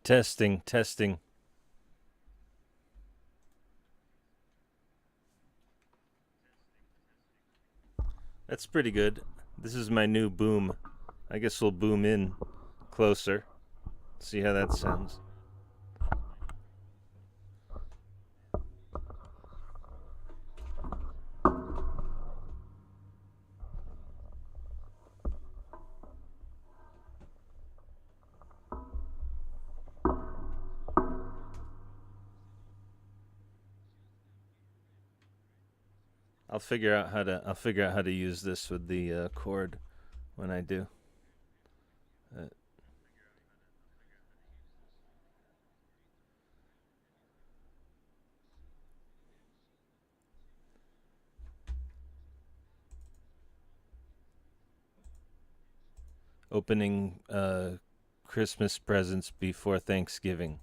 Testing, testing. That's pretty good. This is my new boom. I guess we'll boom in closer. See how that sounds. I'll figure out how to use this with the cord when I do. Uh, Opening Christmas presents before Thanksgiving.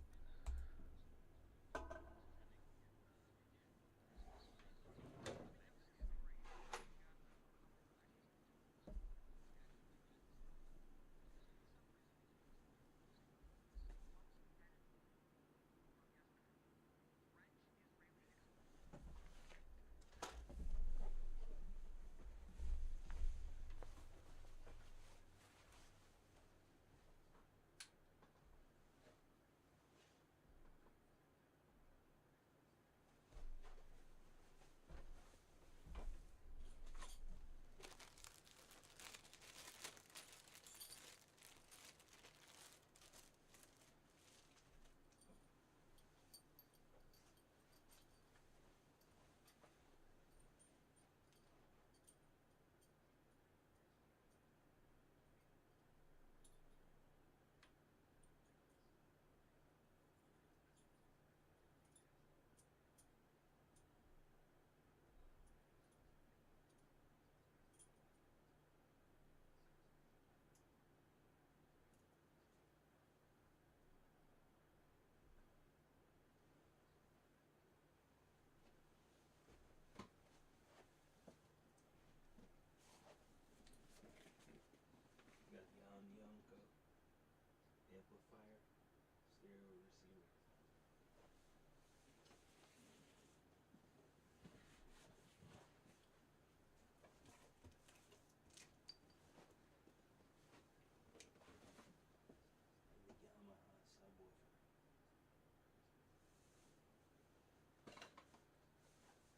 Got the Yonko amplifier, stereo receiver. And the Yamaha subwoofer.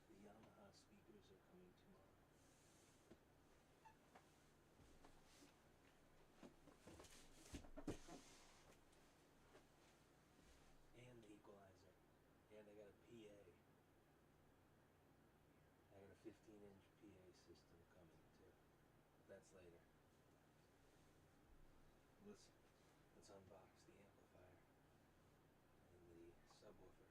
The Yamaha speakers are coming tomorrow. And the equalizer. And I got a PA. I got a 15-inch PA system coming too. But that's later. Let's let's unbox the amplifier and the subwoofer.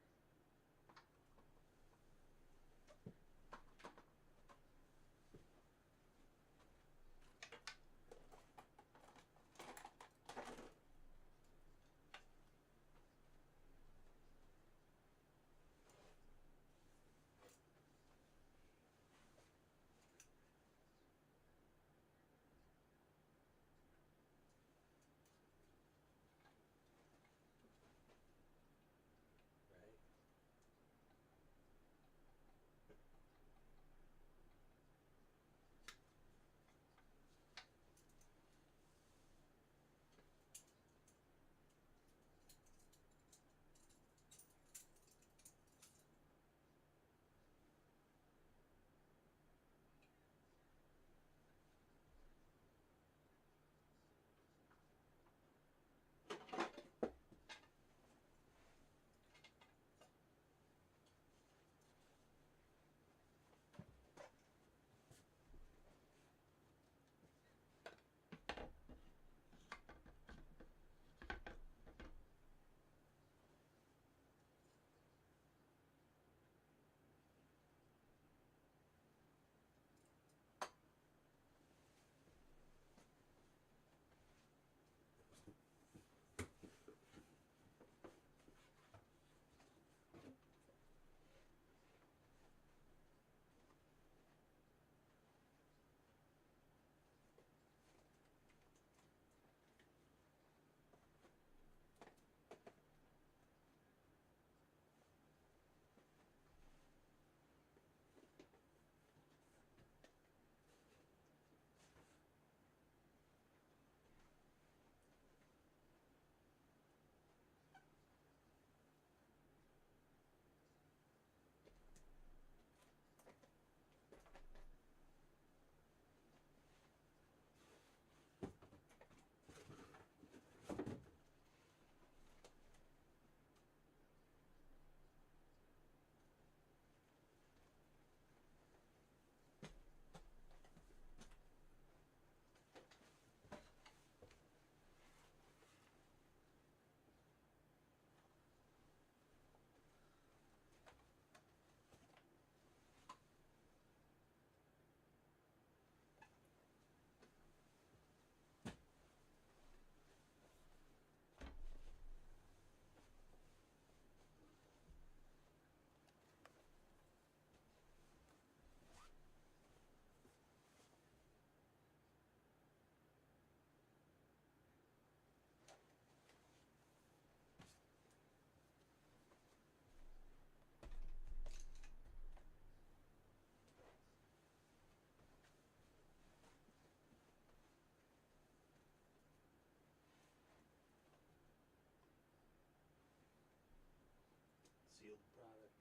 Fairfield product.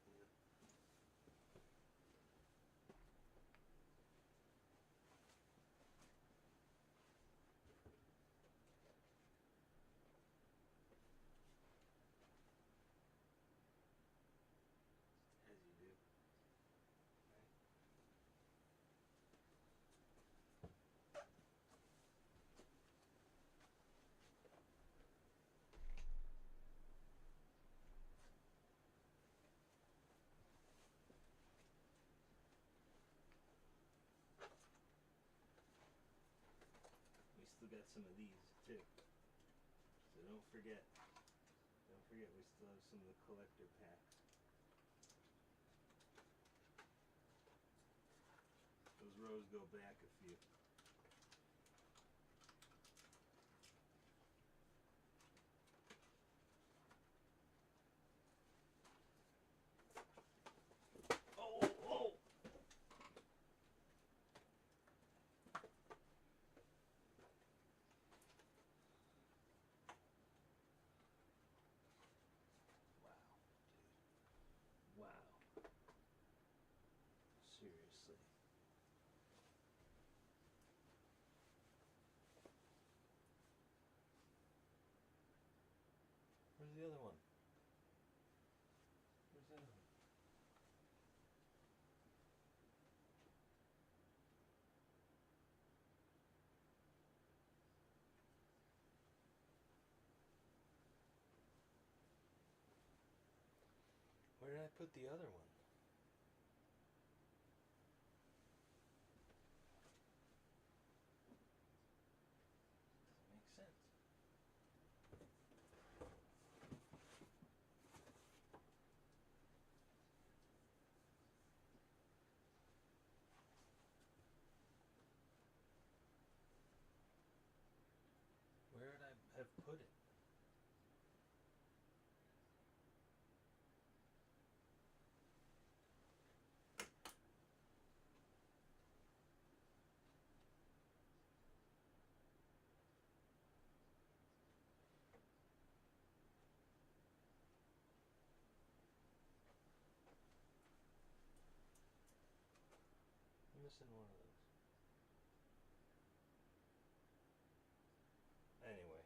Yeah. As you do. Right? We still got some of these too. So don't forget. Don't forget we still have some of the collector packs. Those rows go back a few. Oh, oh! Wow, dude. Wow. Seriously. Where's the other one? Where's the other one? Where did I put the other one? Doesn't make sense. Where would I have put it? I'm missing one of those. Anyway.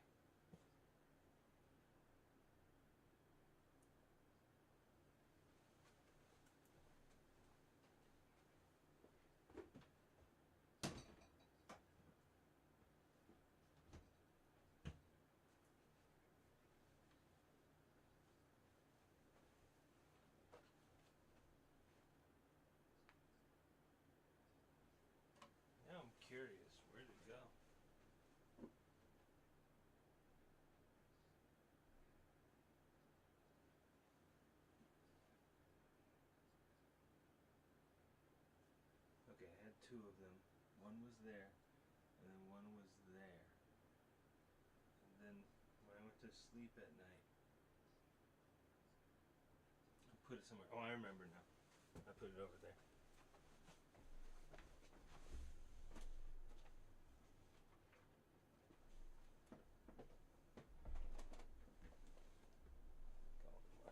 Now I'm curious. Where'd it go? Okay, I had two of them. One was there, and then one was there. And then when I went to sleep at night, I put it somewhere. Oh, I remember now. I put it over there. Gallimore.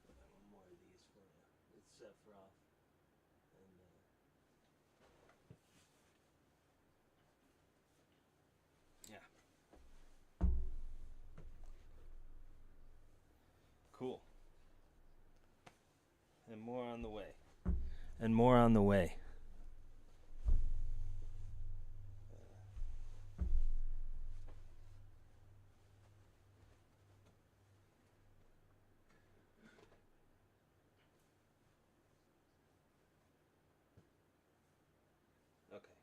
I want more of these for you. It's Sephiroth. And, yeah. Cool. And more on the way. And more on the way. Okay.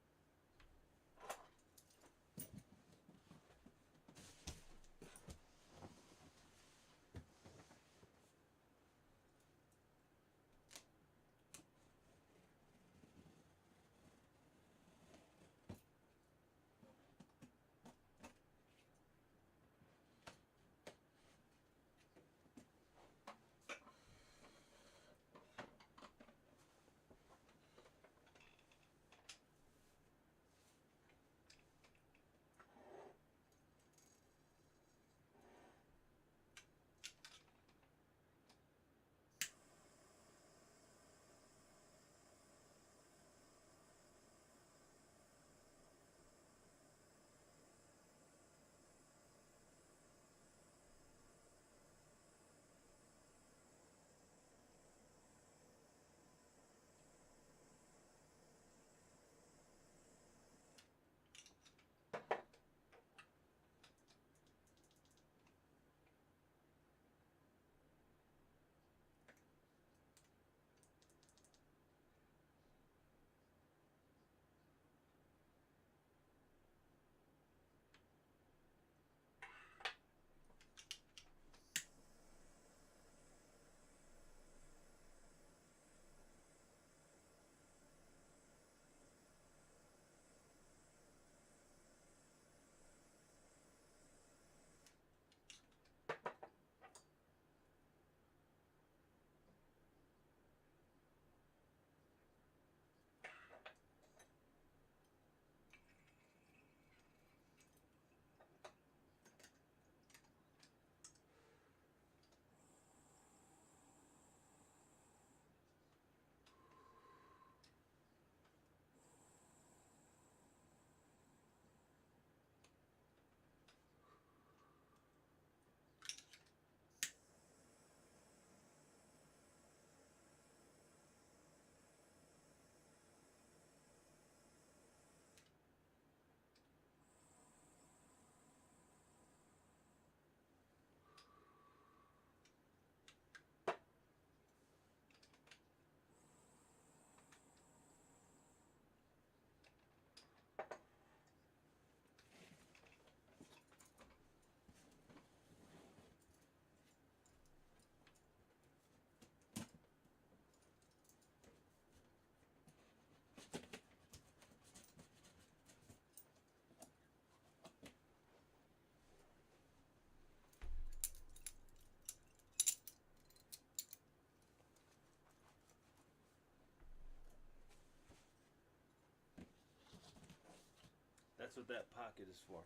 That's what that pocket is for.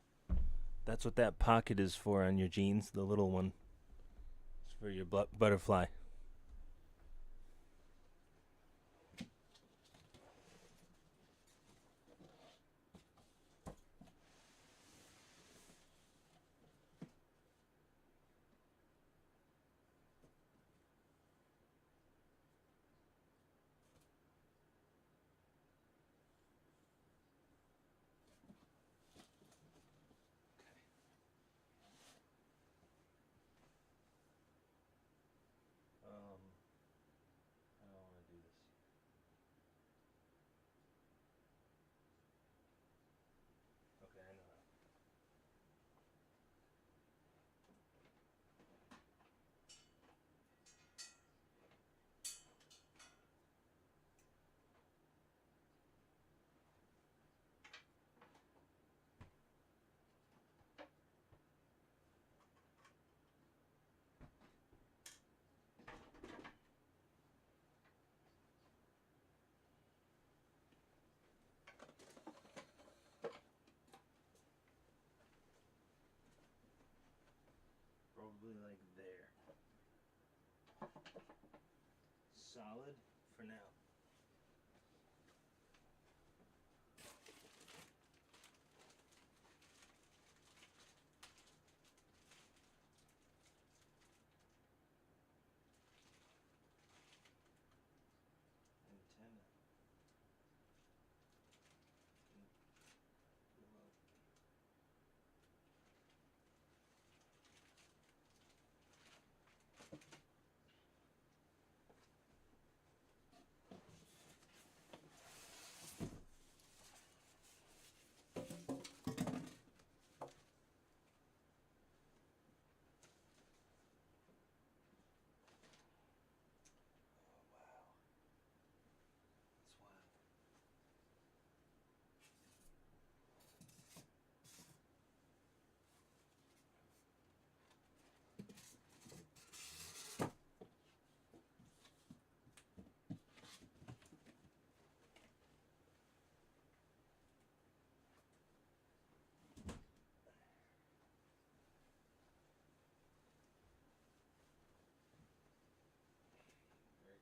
That's what that pocket is for on your jeans, the little one. It's for your butterfly. I don't want to do this. Okay, I know how. Probably like there. Solid for now. Antenna. Well, that's wild. Very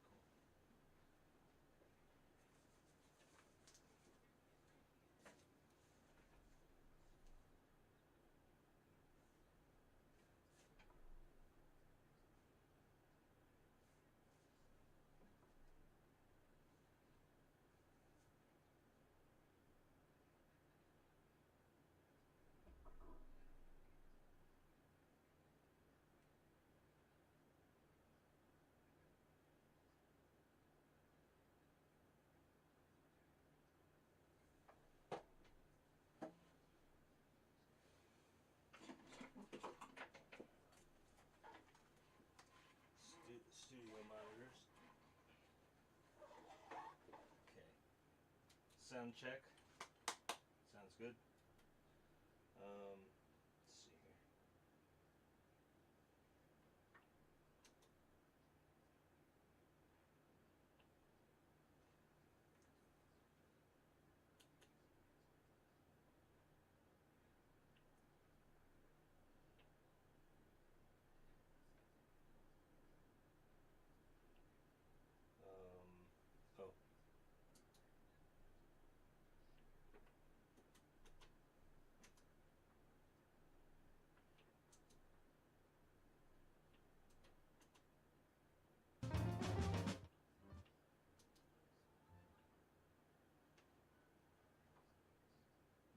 cool. Studio monitors. Okay. Sound check. Sounds good. Let's see here. Oh.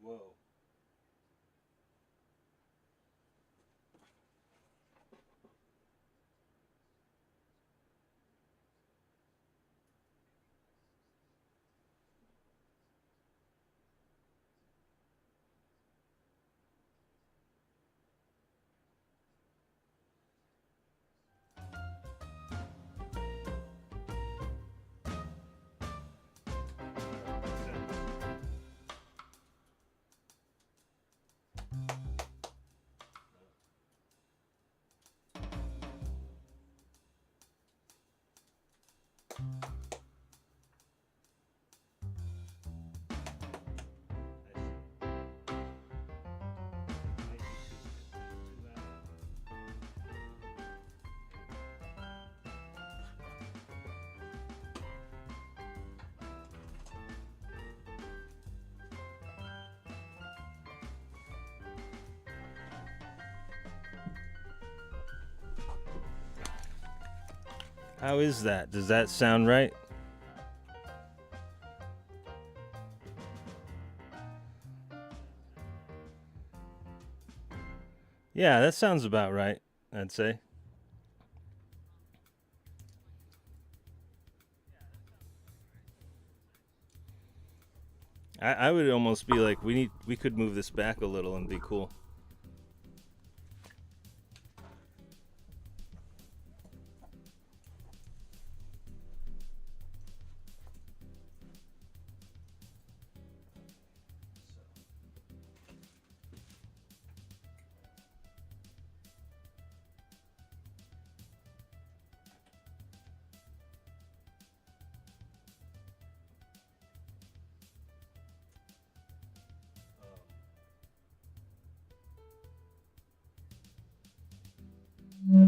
Whoa. How is that? Does that sound right? Yeah, that sounds about right, I'd say. I would almost be like, we could move this back a little and be cool. All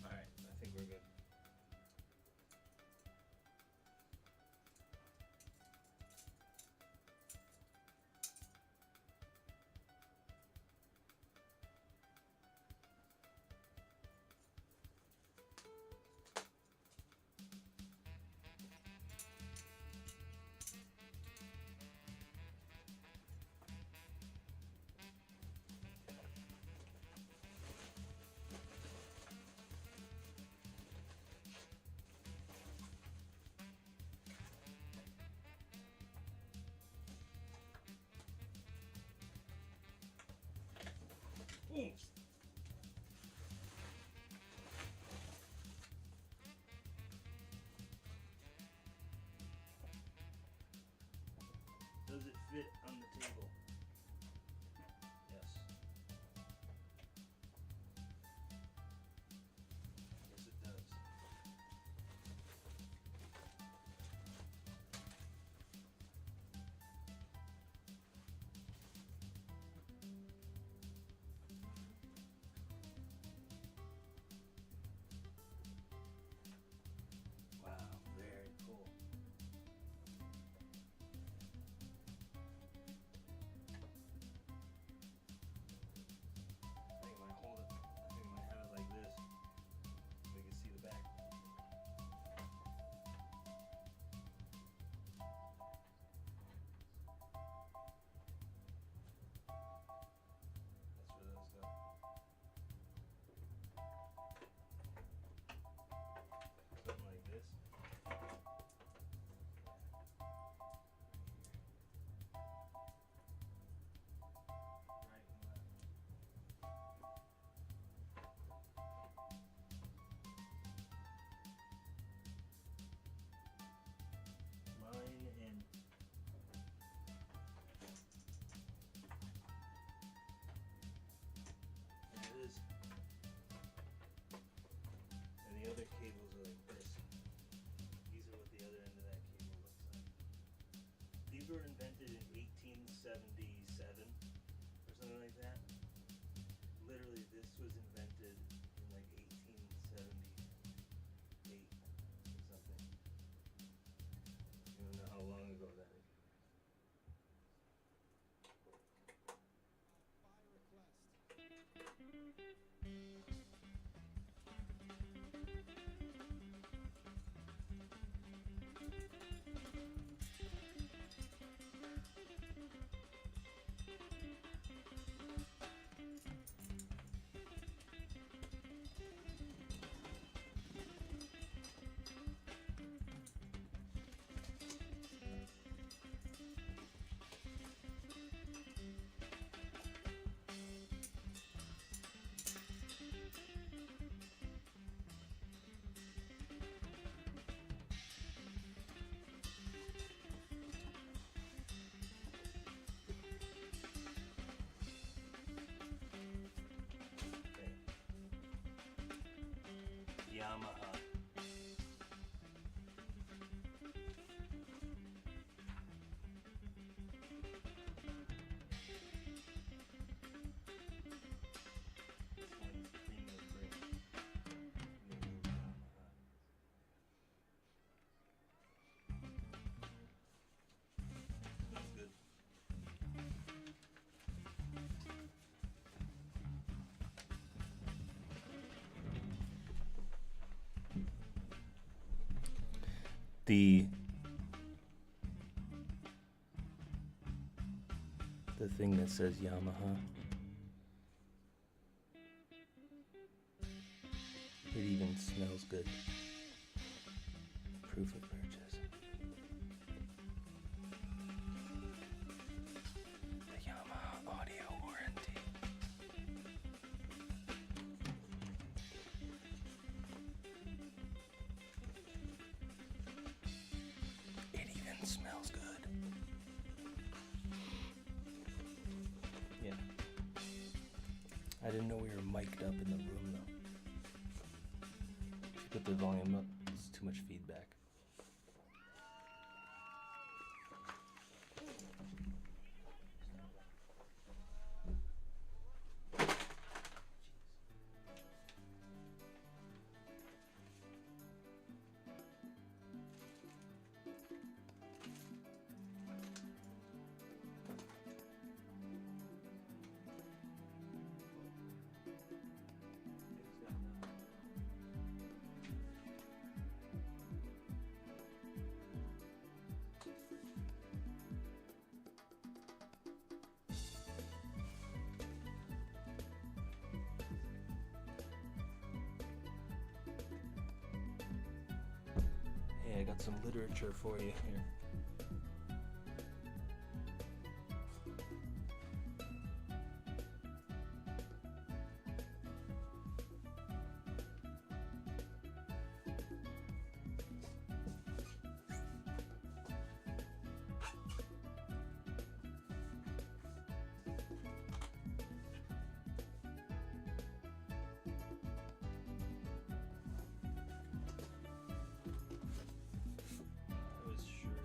right, I think we're good. Oops. Does it fit on the table? Yes. Yes, it does. Wow, very cool. I think I might hold it. I think I might have it like this so we can see the back. That's where those go. Something like this. Right and left. Mine and there it is. And the other cables are like this. These are what the other end of that cable looks like. These were invented in 1877 or something like that. Literally, this was invented in like 1878 or something. You don't know how long ago that is. the thing that says Yamaha. It even smells good. Proof of purchase. The Yamaha audio warranty. It even smells good. Yeah. I didn't know we were mic'd up in the room though. Put the volume up, it's too much feedback. Hey, I got some literature for you here. I was sure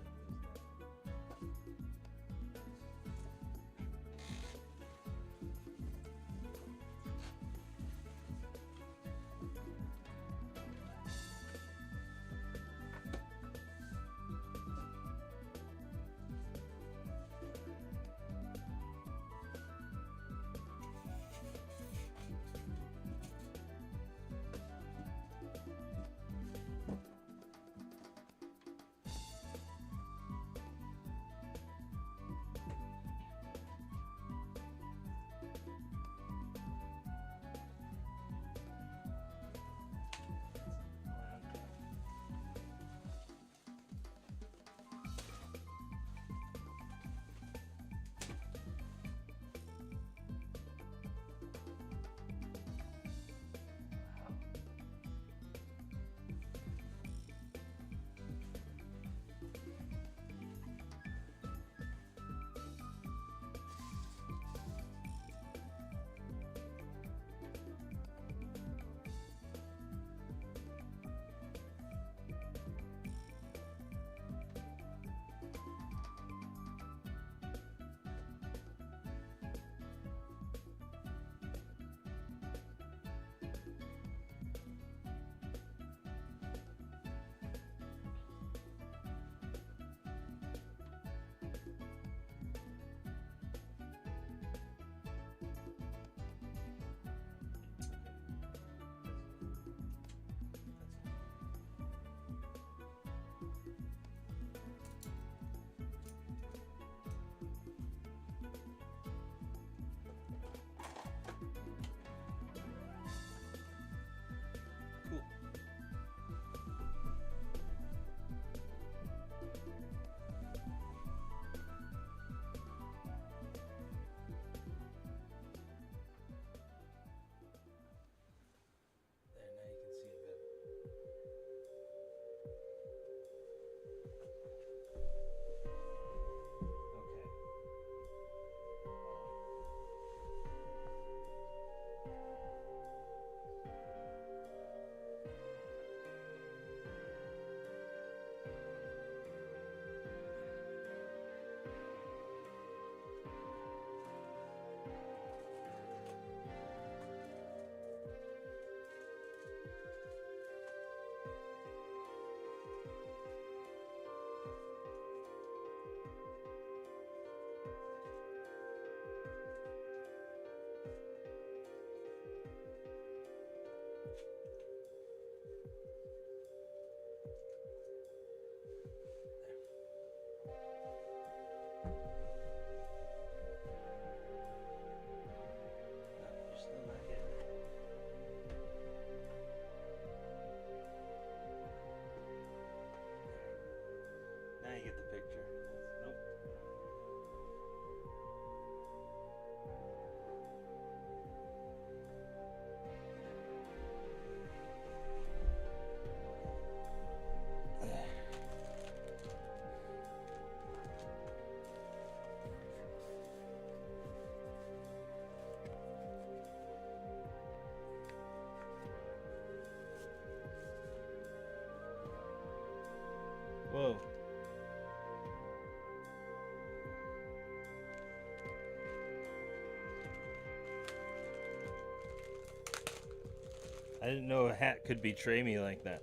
I didn't know a hat could betray me like that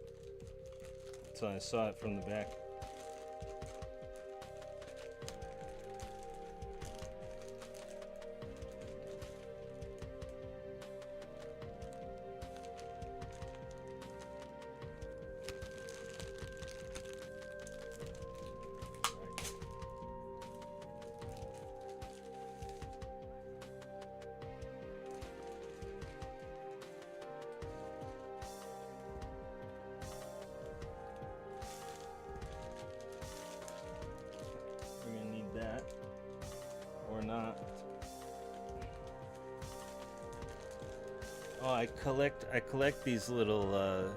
until I saw it from the back. We're gonna need that or not. Oh, I collect these little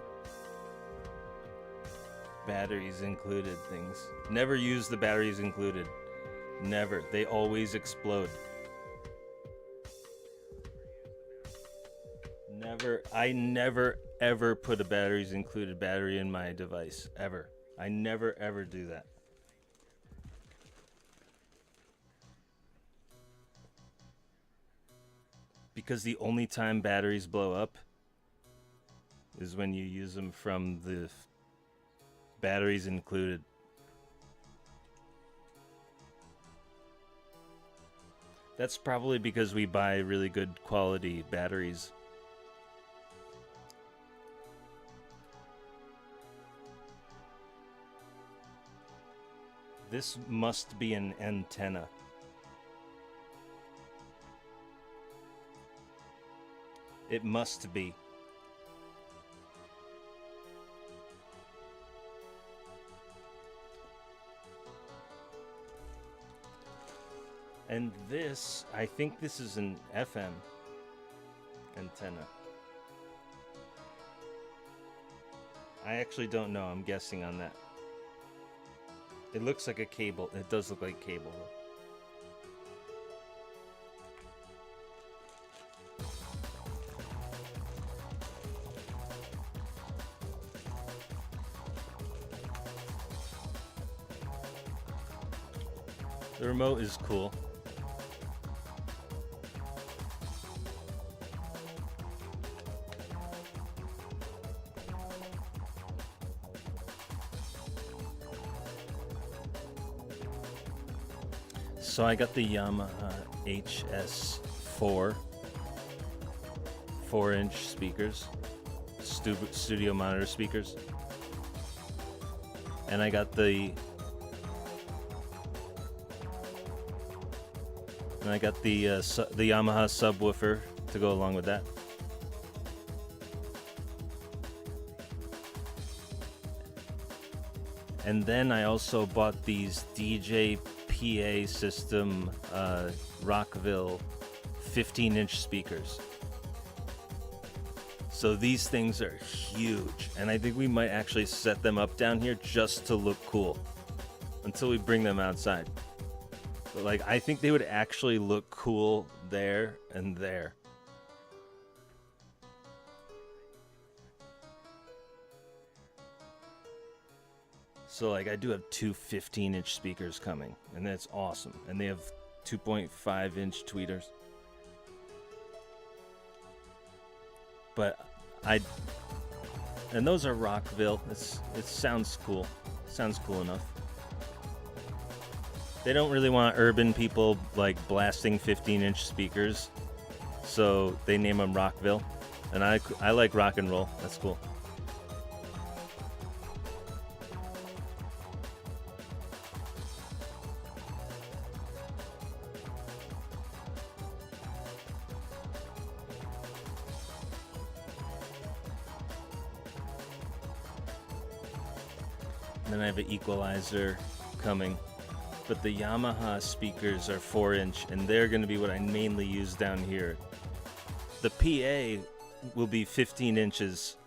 batteries included things. Never use the batteries included. Never. They always explode. Never. I never ever put a batteries included battery in my device ever. I never ever do that. Because the only time batteries blow up is when you use them from the batteries included. That's probably because we buy really good quality batteries. This must be an antenna. It must be. And this, I think this is an FM antenna. I actually don't know. I'm guessing on that. It looks like a cable. It does look like cable. The remote is cool. So I got the Yamaha HS4 4-inch speakers, studio monitor speakers, and I got the Yamaha subwoofer to go along with that. And then I also bought these DJ PA system Rockville 15-inch speakers. So these things are huge, and I think we might actually set them up down here just to look cool until we bring them outside. But like, I think they would actually look cool there and there. So like, I do have two 15-inch speakers coming, and that's awesome. And they have 2.5-inch tweeters. But and those are Rockville. It sounds cool. Sounds cool enough. They don't really want urban people like blasting 15-inch speakers, so they name them Rockville. And I like rock and roll. That's cool. And then I have an equalizer coming. But the Yamaha speakers are 4-inch, and they're going to be what I mainly use down here. The PA will be 15 inches.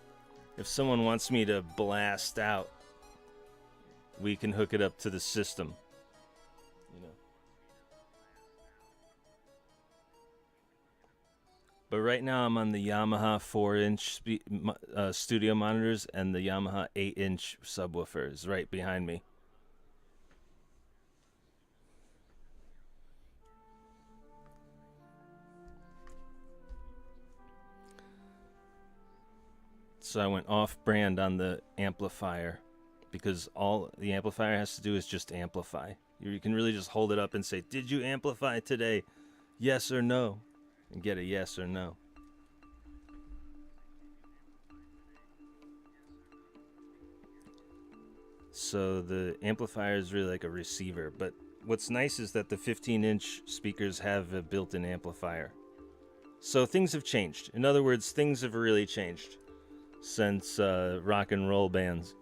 If someone wants me to blast out, we can hook it up to the system. You know. But right now I'm on the Yamaha 4-inch studio monitors, and the Yamaha 8-inch subwoofer is right behind me. So I went off-brand on the amplifier because all the amplifier has to do is just amplify. You can really just hold it up and say, "Did you amplify today? Yes or no?" and get a yes or no. So the amplifier is really like a receiver, but what's nice is that the 15-inch speakers have a built-in amplifier. So things have changed. In other words, things have really changed since rock and roll bands.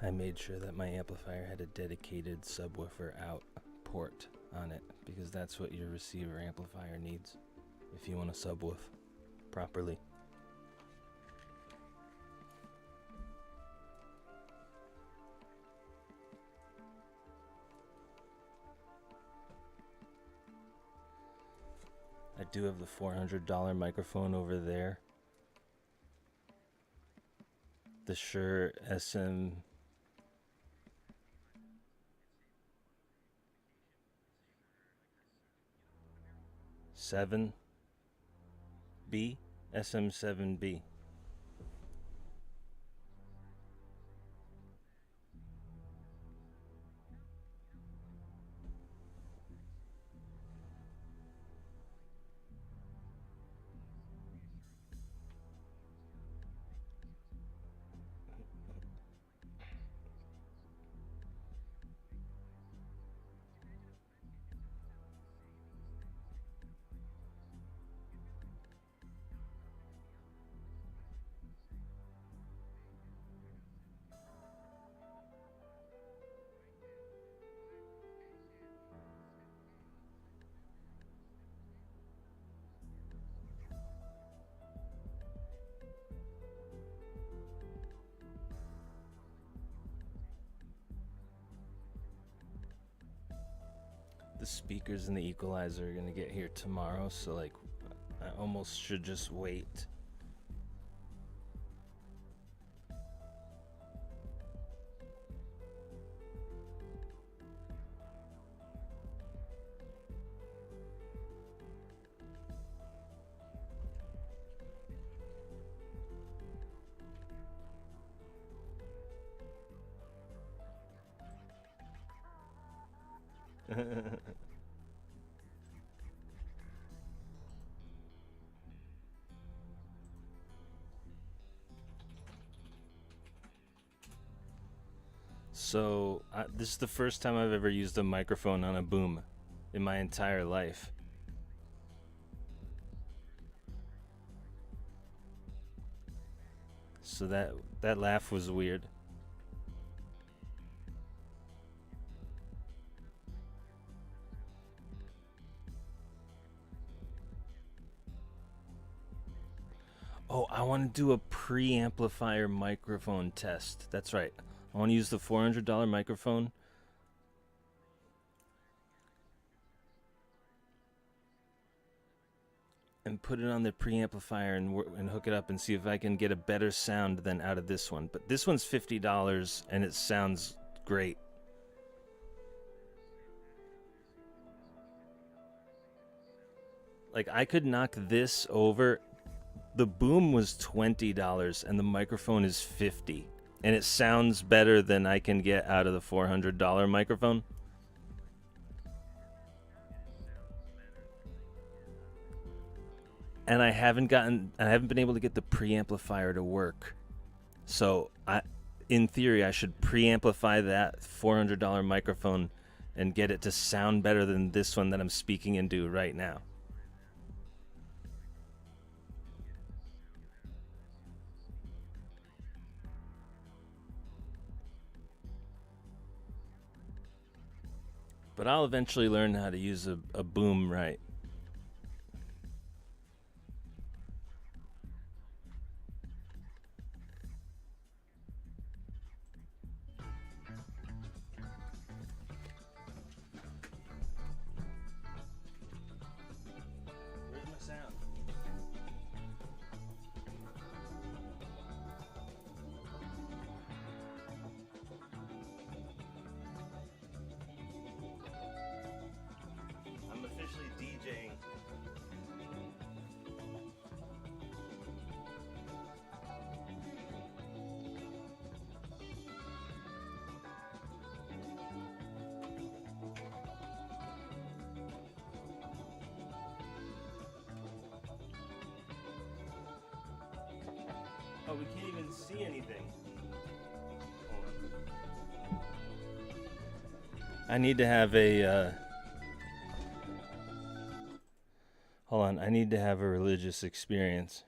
I made sure that my amplifier had a dedicated subwoofer out port on it because that's what your receiver amplifier needs if you want to subwoof properly. I do have the $400 microphone over there. The Shure SM7B. The speakers and the equalizer are gonna get here tomorrow, so like I almost should just wait. So this is the first time I've ever used a microphone on a boom in my entire life. So that laugh was weird. Oh, I want to do a preamplifier microphone test. That's right. I want to use the $400 microphone. And put it on the preamplifier and hook it up and see if I can get a better sound than out of this one. But this one's $50 and it sounds great. Like I could knock this over. The boom was $20 and the microphone is $50. And it sounds better than I can get out of the $400 microphone. and I haven't been able to get the preamplifier to work. So in theory, I should preamplify that $400 microphone and get it to sound better than this one that I'm speaking into right now. But I'll eventually learn how to use a boom right. Where's my sound? I'm officially DJing. Oh, we can't even see anything. Hold on. I need to have a hold on, I need to have a religious experience.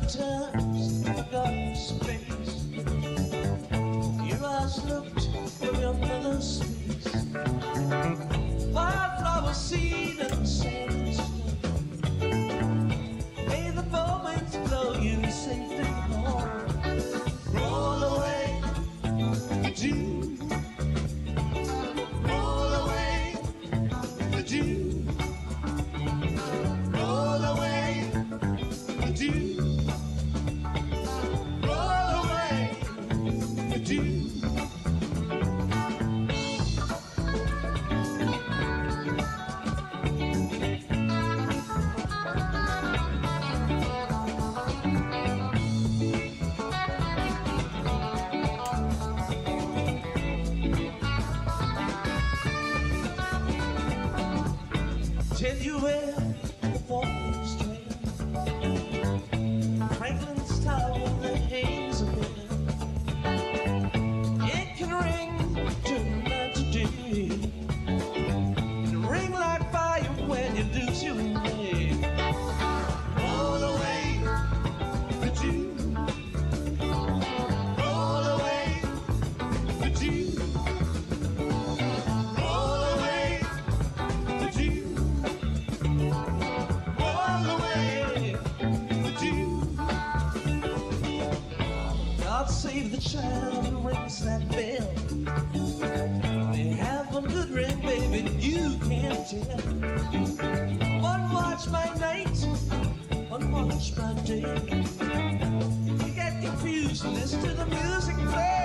Times I got space. Your eyes looked from your mother's face. Wildflower seed and sand. May the moments blow you safely home. Roll away the dew. Roll away the dew. Roll away the dew. Tell you where the forest strand, Franklin's tower that hangs above. It can ring to night to day, and ring like fire when you lose your way. Roll away the dew, roll away the dew, roll away the dew. God save the child who rings that bell. They have a good ring, baby, you can't tell. One watch by night, one watch by day. You get confused, listen to the music play.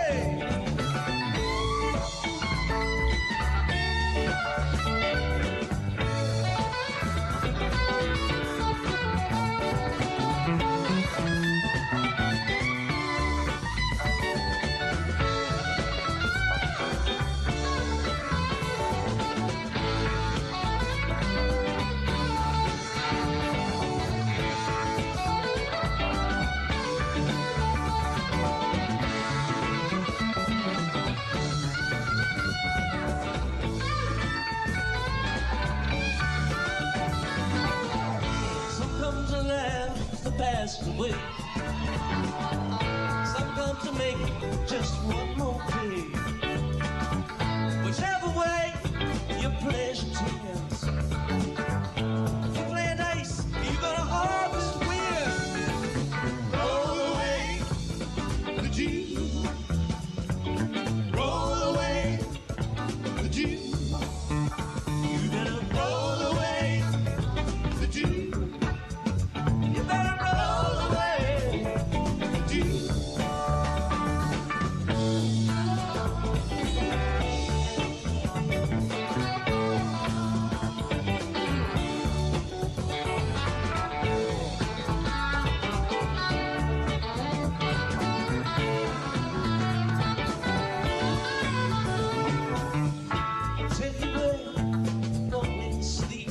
asking wait. Some come to make just one more play. Whichever way your pleasure tends. If you're playing nice, you're gonna harvest wind. Roll away the G. Roll away the G. You better roll away the G. You better roll away the G. Take away falling asleep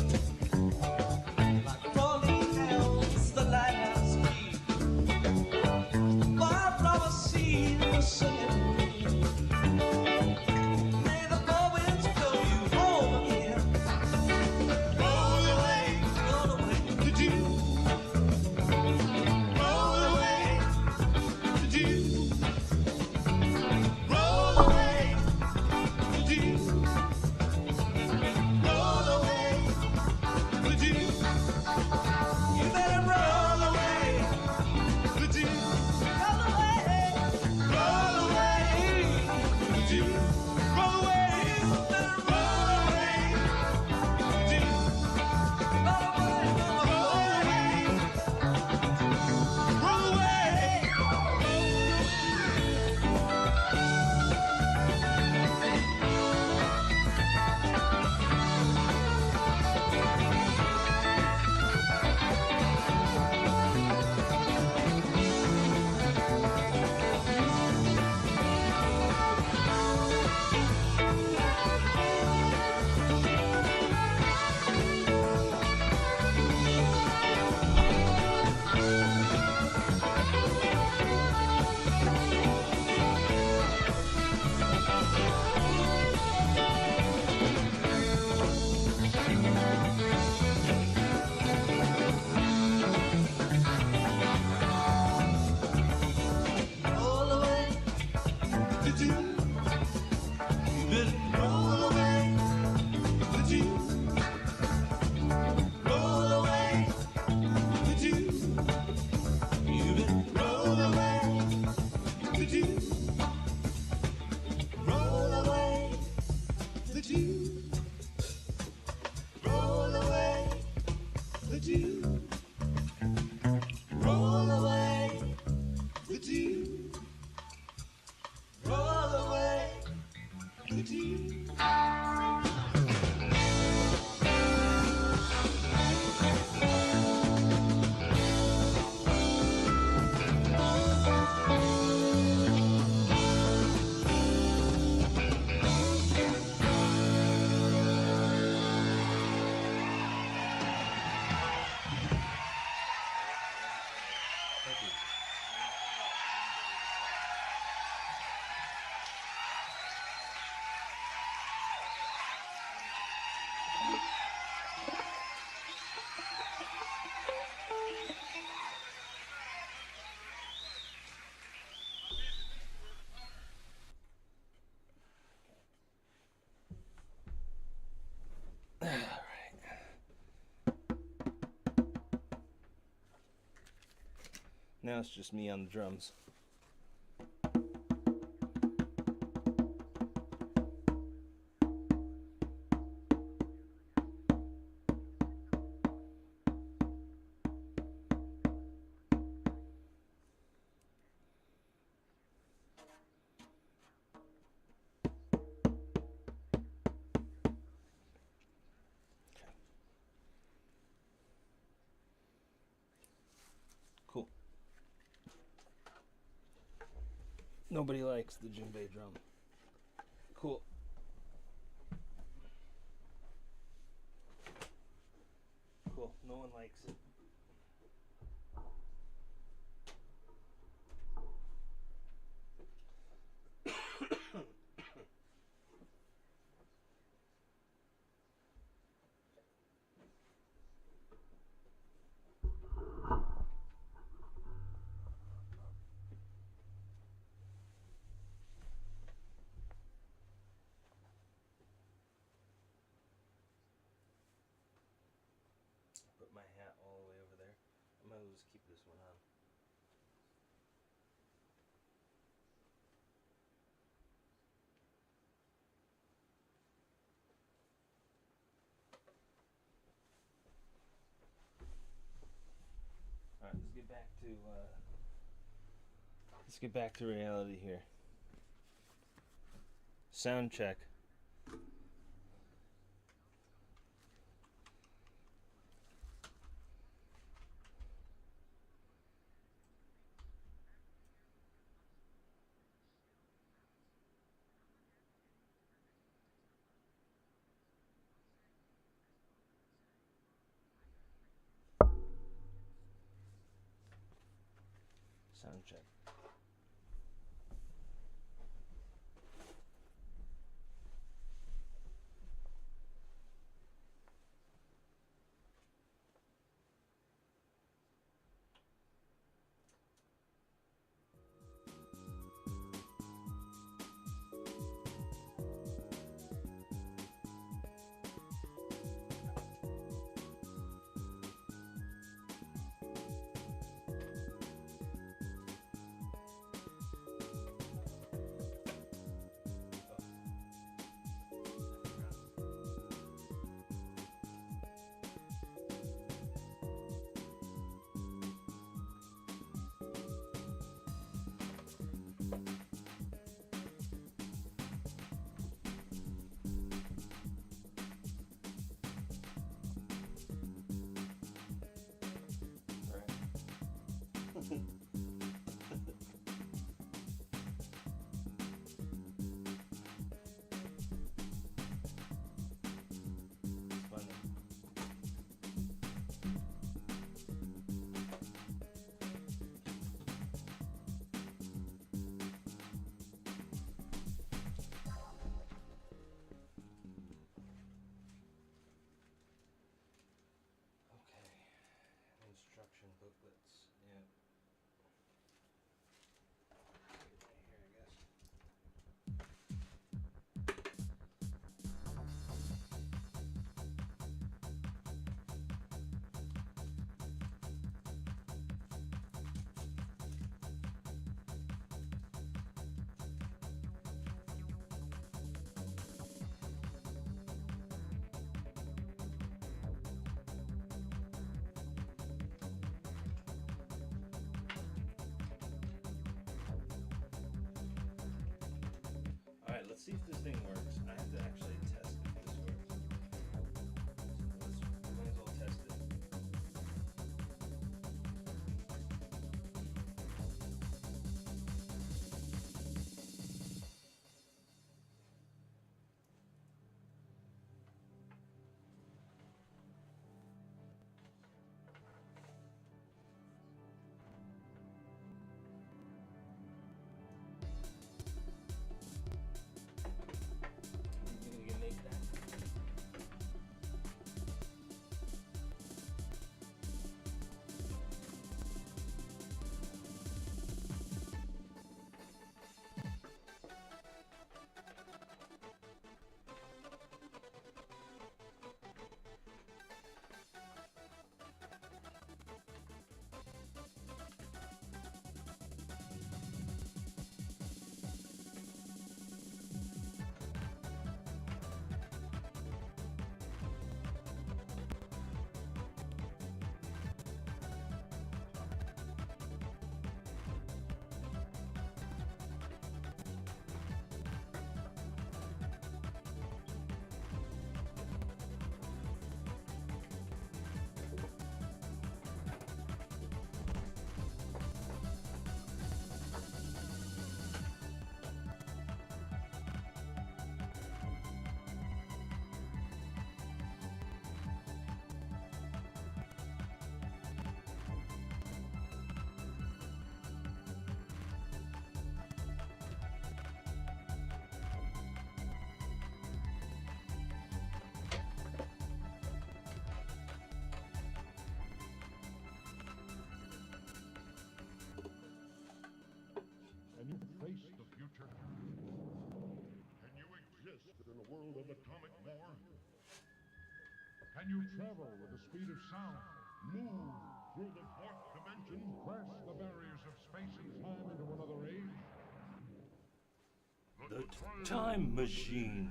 like crawling hounds, the lighthouse keep. Wildflower seed for singing. May the four winds blow you home again. Roll away the dew. Roll away the dew. Roll away the dew. Roll away the dew. You better roll away the dew. Roll away the dew. Roll away, better roll away the dew. Roll away, roll away, roll away. Roll away the dew. You better roll away the dew. Roll away the dew. You better roll away the dew. Roll away the dew. Roll away the dew. Roll away the dew. Roll away the dew. Now it's just me on the drums. Cool. Nobody likes the djembe drum. Cool. Cool. No one likes it. just keep this one on. All right, let's get back to reality here. Sound check. Sound check. Instruction booklets. Yeah. Here, I guess. All right, let's see if this thing works. I have to actually test if this works. So might as well test it. You gonna make that? Can you face the future? Can you exist in a world of atomic war? Can you travel with the speed of sound, move through the fourth dimension, crash the barriers of space and time into another age. The time machine.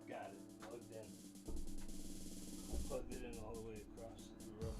Got it. Plugged in. Plugged it in all the way across the room.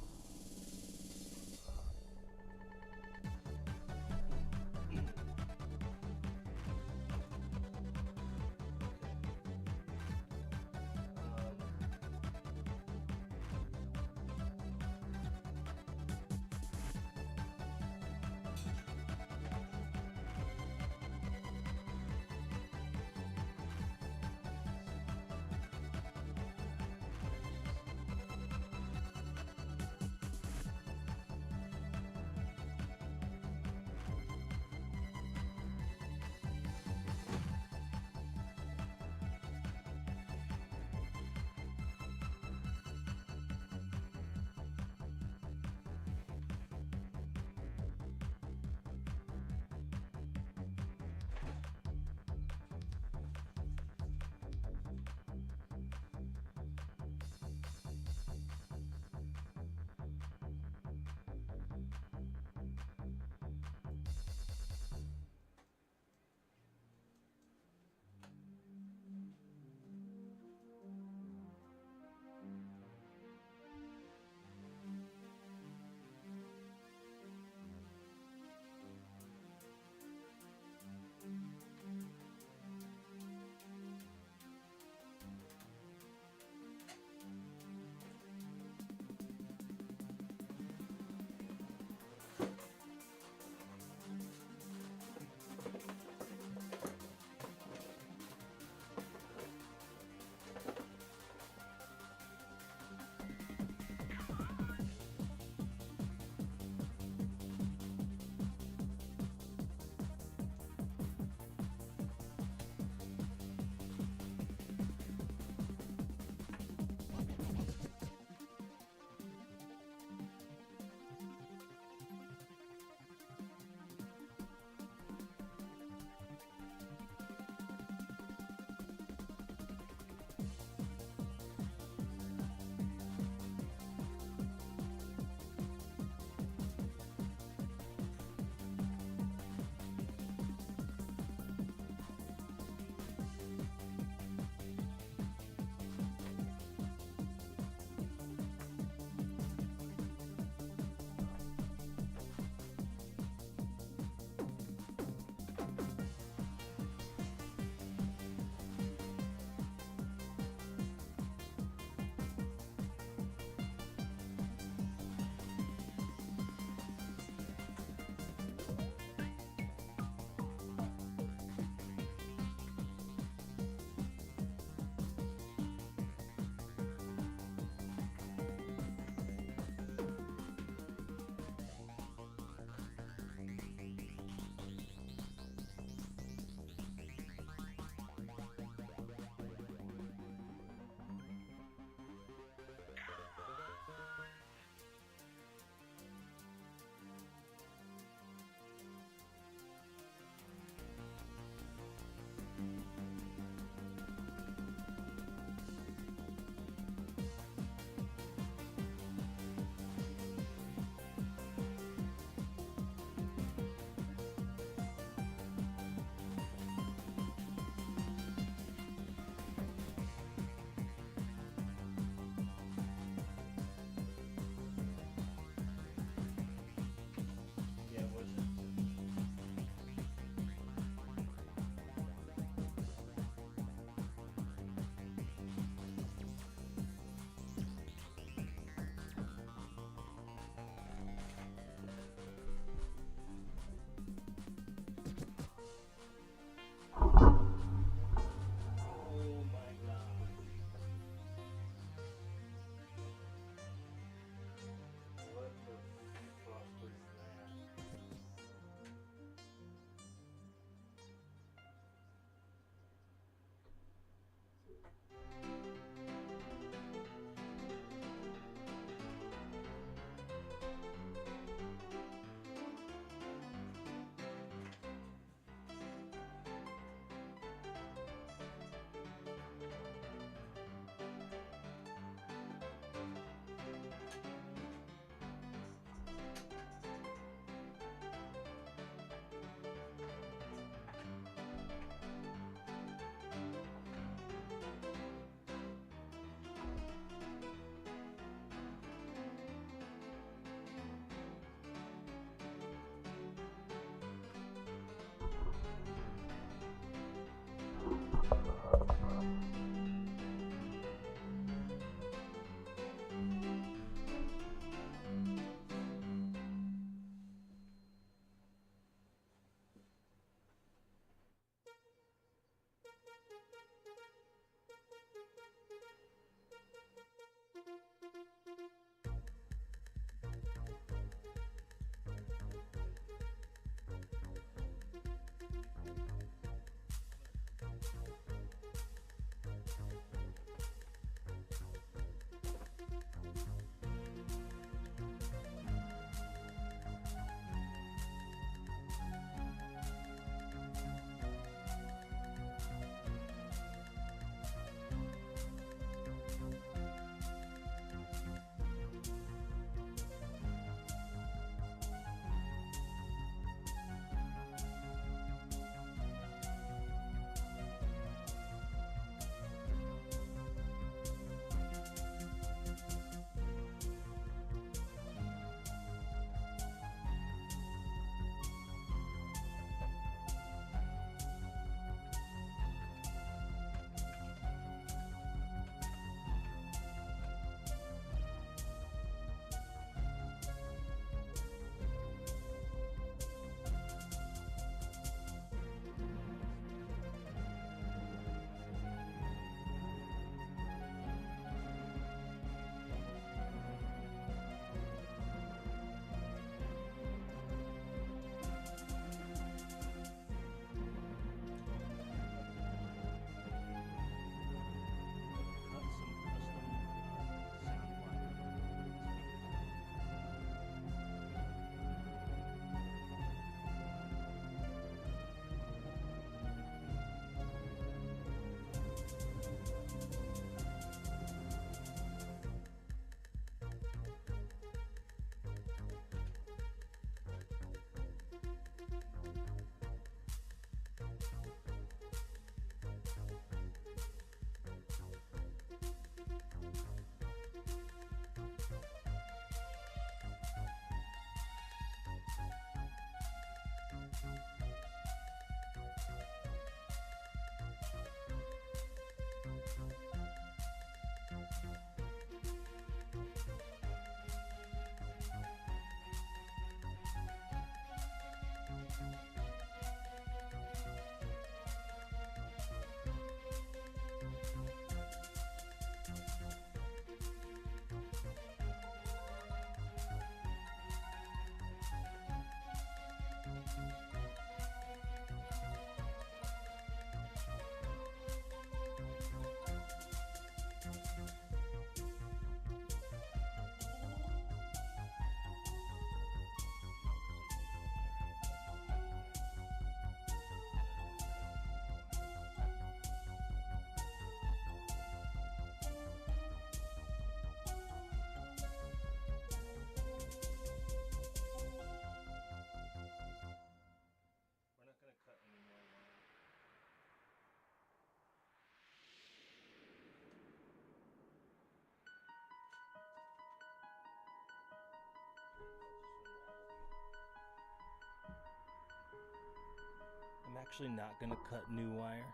actually not gonna cut new wire.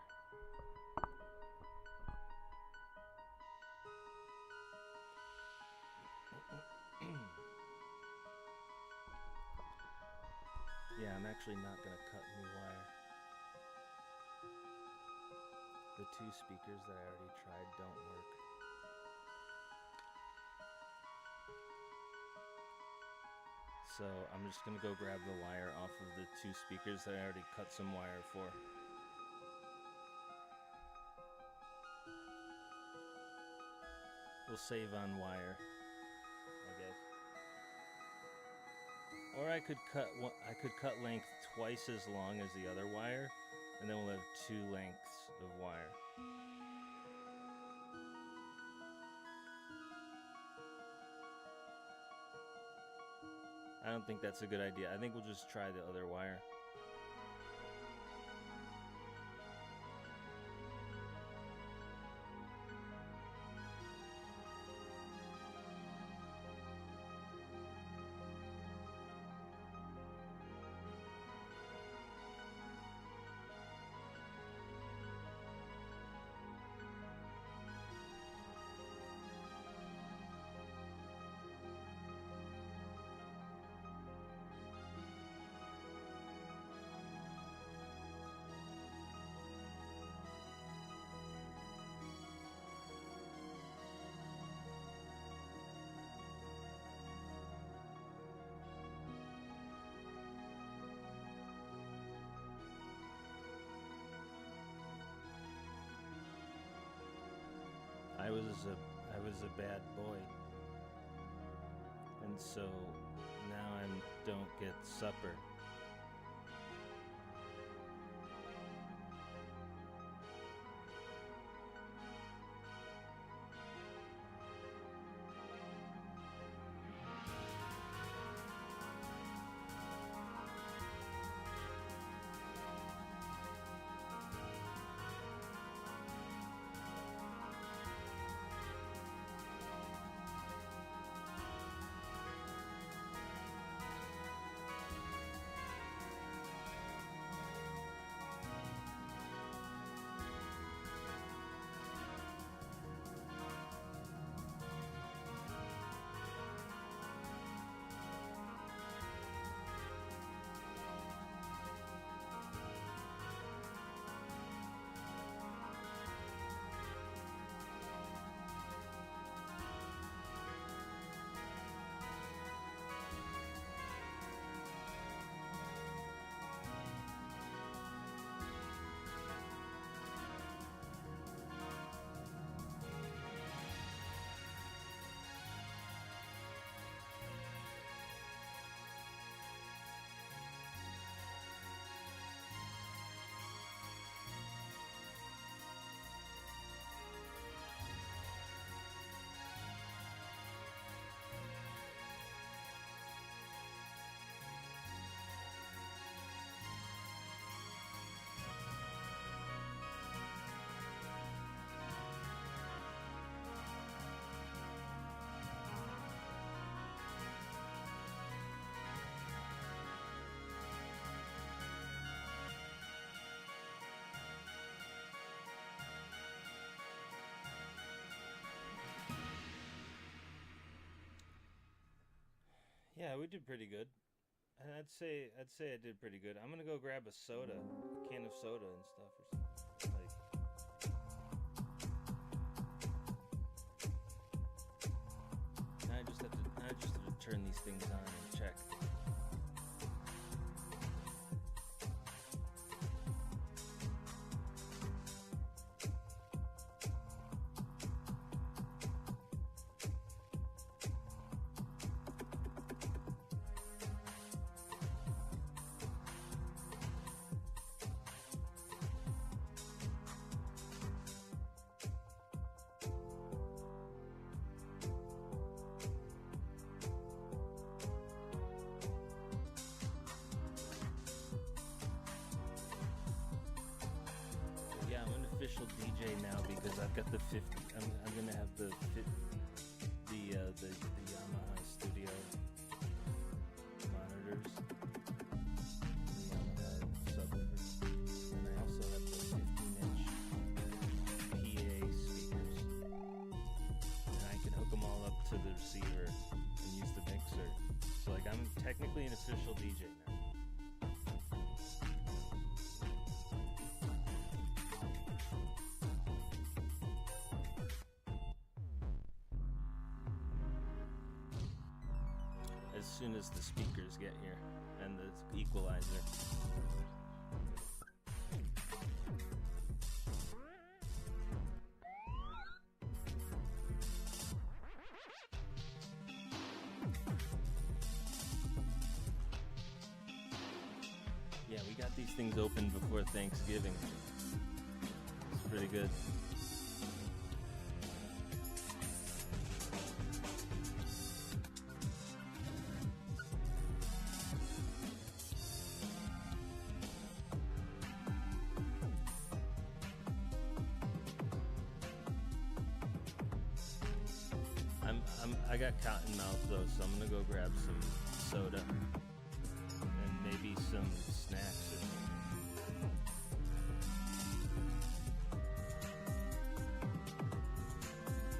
Yeah, I'm actually not gonna cut new wire. The two speakers that I already tried don't work. So I'm just gonna go grab the wire off of the two speakers that I already cut some wire for. We'll save on wire, I guess. Or I could cut length twice as long as the other wire, and then we'll have two lengths of wire. I don't think that's a good idea. I think we'll just try the other wire. I was a bad boy, and so now I don't get supper. Yeah, we did pretty good. And I'd say I did pretty good. I'm gonna go grab a soda, a can of soda and stuff or something. Now I just have to turn these things on and check. Yeah, I'm an official DJ now because I've got the 50. I'm gonna have the Yamaha Studio monitors, the Yamaha subwoofer. technically an official DJ now. As soon as the speakers get here and the equalizer. Yeah, we got these things open before Thanksgiving. It's pretty good. I got cotton mouth though, so I'm gonna go grab some soda and maybe some snacks or something.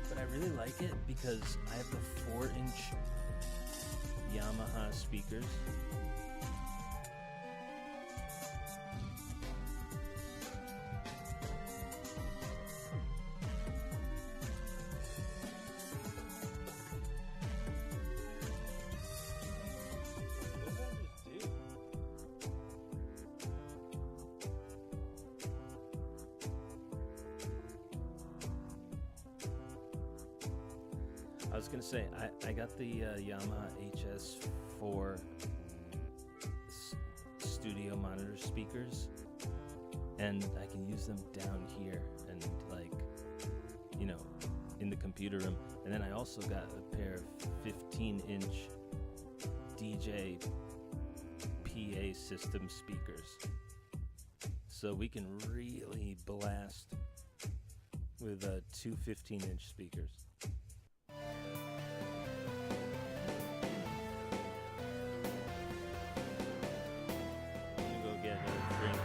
But I really like it because I have the 4-inch Yamaha speakers. I was gonna say, I got the Yamaha HS4 studio monitor speakers, and I can use them down here and like, you know, in the computer room. And then I also got a pair of 15-inch DJ PA system speakers, so we can really blast with two 15-inch speakers. Get a drink.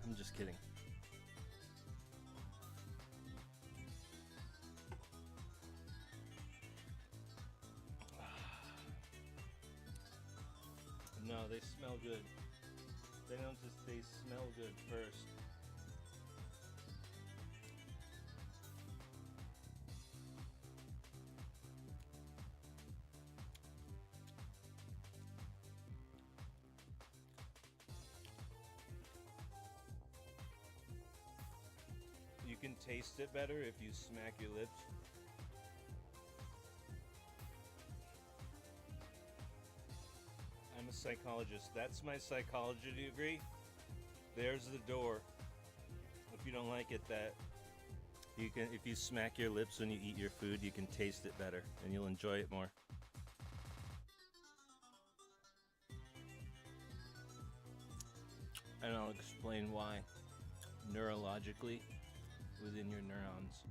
I'm just kidding. No, they smell good. They don't just, they smell good first. You can taste it better if you smack your lips. I'm a psychologist. That's my psychology degree. There's the door. If you don't like it, that you can, if you smack your lips when you eat your food, you can taste it better and you'll enjoy it more. And I'll explain why neurologically within your neurons.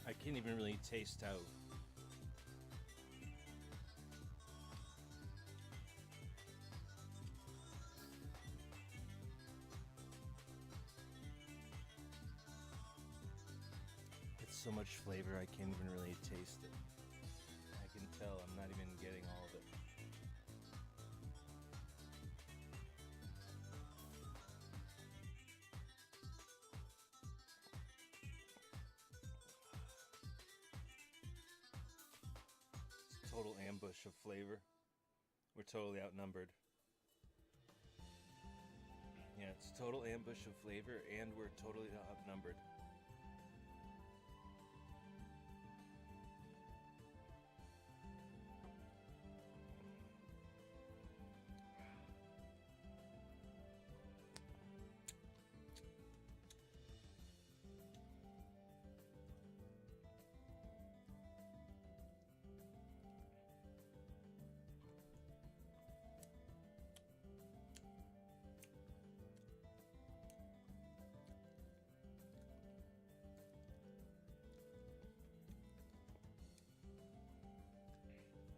I can't even really taste how it's so much flavor I can't even really taste it. I can tell I'm not even getting all of it. Total ambush of flavor. We're totally outnumbered. Yeah, it's total ambush of flavor and we're totally outnumbered.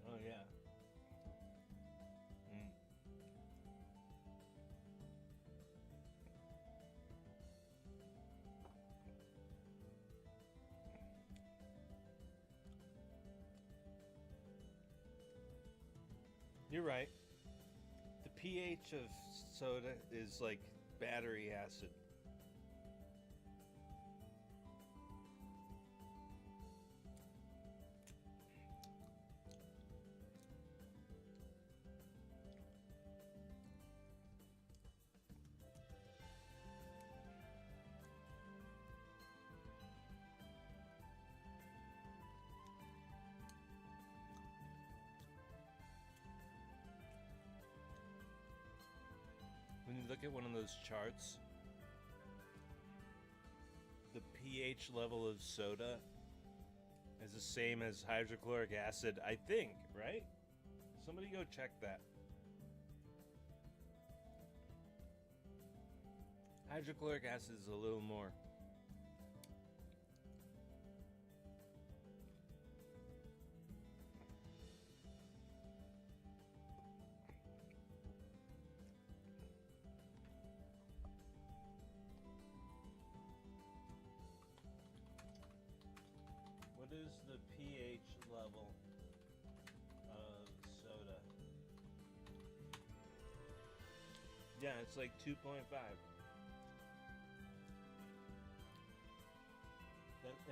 Oh yeah. Mm. You're right. The pH of soda is like battery acid. When you look at one of those charts, the pH level of soda is the same as hydrochloric acid, I think, right? Somebody go check that. Hydrochloric acid is a little more. What is the pH level of soda? Yeah, it's like 2.5.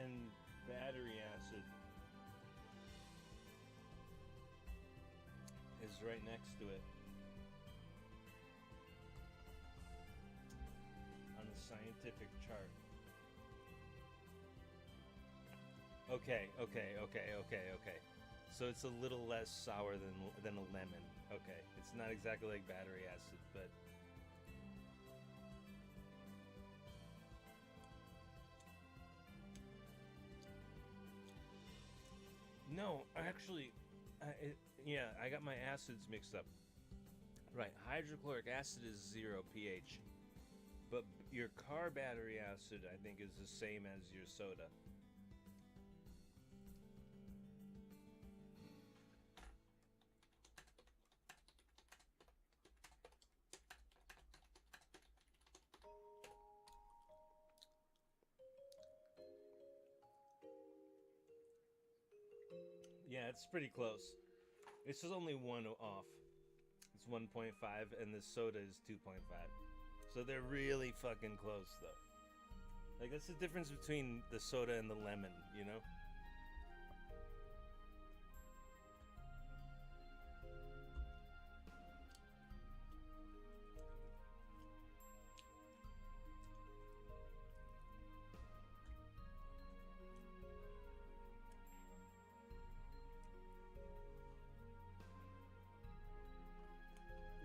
And battery acid is right next to it on the scientific chart. Okay. So it's a little less sour than a lemon. Okay, it's not exactly like battery acid, but no, actually, yeah, I got my acids mixed up. Right, hydrochloric acid is 0 pH. But your car battery acid, I think, is the same as your soda. Yeah, it's pretty close. It's just only one off. It's 1.5 and the soda is 2.5. So they're really fucking close though. Like that's the difference between the soda and the lemon, you know?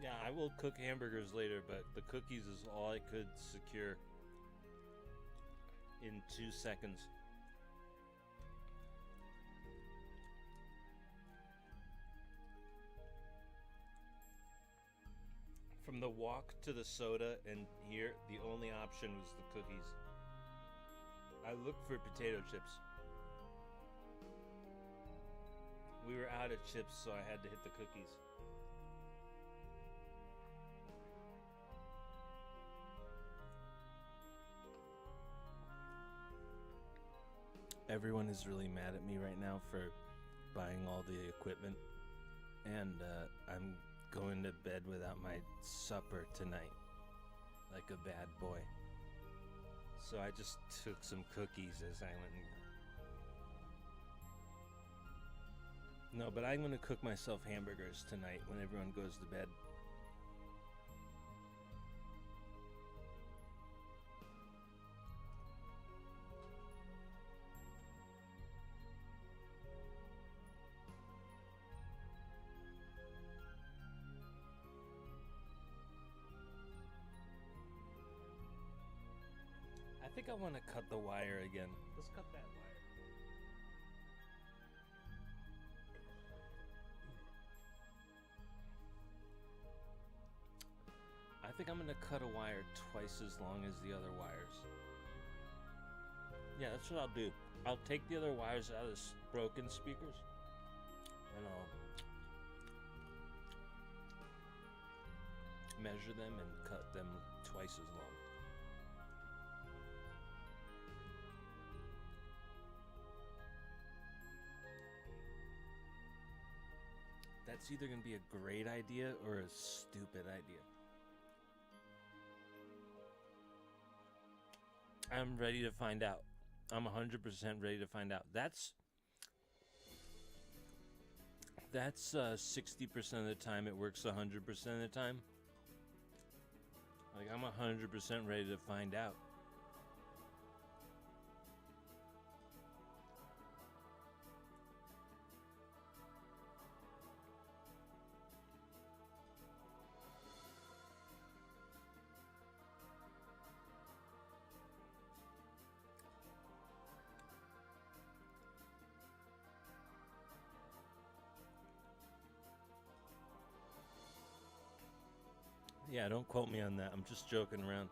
Yeah, I will cook hamburgers later, but the cookies is all I could secure in 2 seconds. From the walk to the soda and here, the only option was the cookies. I looked for potato chips. We were out of chips, so I had to hit the cookies. Everyone is really mad at me right now for buying all the equipment, and I'm going to bed without my supper tonight, like a bad boy. So I just took some cookies as I went. No, but I'm going to cook myself hamburgers tonight when everyone goes to bed. I think I want to cut the wire again. Let's cut that wire. I think I'm going to cut a wire twice as long as the other wires. Yeah, that's what I'll do. I'll take the other wires out of the broken speakers and I'll measure them and cut them twice as long. That's either going to be a great idea or a stupid idea. I'm ready to find out. I'm 100% ready to find out. That's 60% of the time it works 100% of the time. Like I'm 100% ready to find out. Yeah, don't quote me on that. I'm just joking around.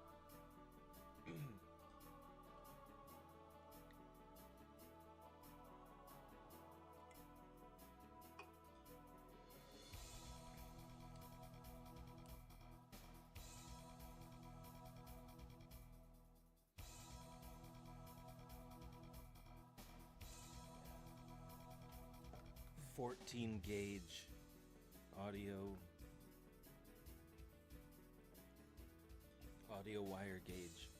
.14 gauge audio wire gauge.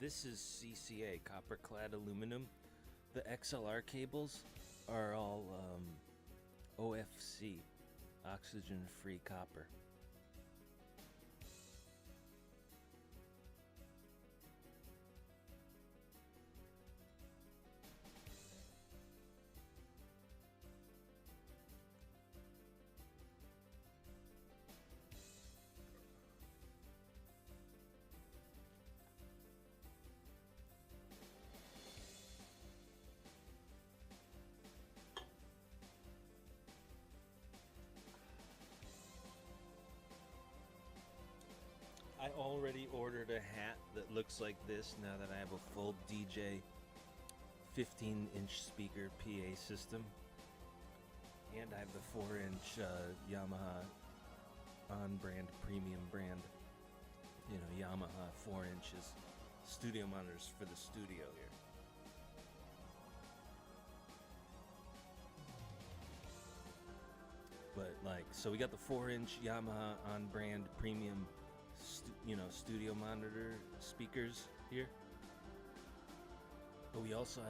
This is CCA, copper clad aluminum. The XLR cables are all OFC, oxygen free copper. I already ordered a hat that looks like this now that I have a full DJ 15-inch speaker PA system. And I have the 4-inch Yamaha on-brand, premium brand. You know, Yamaha 4 inches studio monitors for the studio here. But like, so we got the 4-inch Yamaha on-brand premium, studio monitor speakers here. But we're also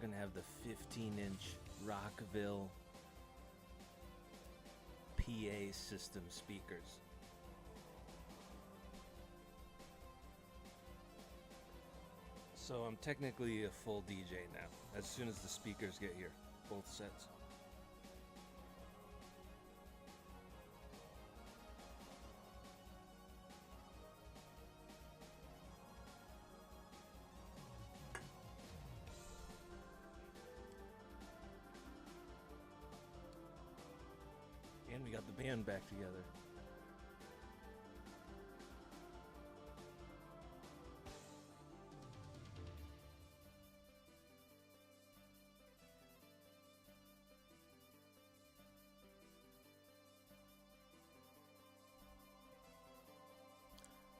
gonna have the 15-inch Rockville PA system speakers. So I'm technically a full DJ now, as soon as the speakers get here, both sets. And we got the band back together.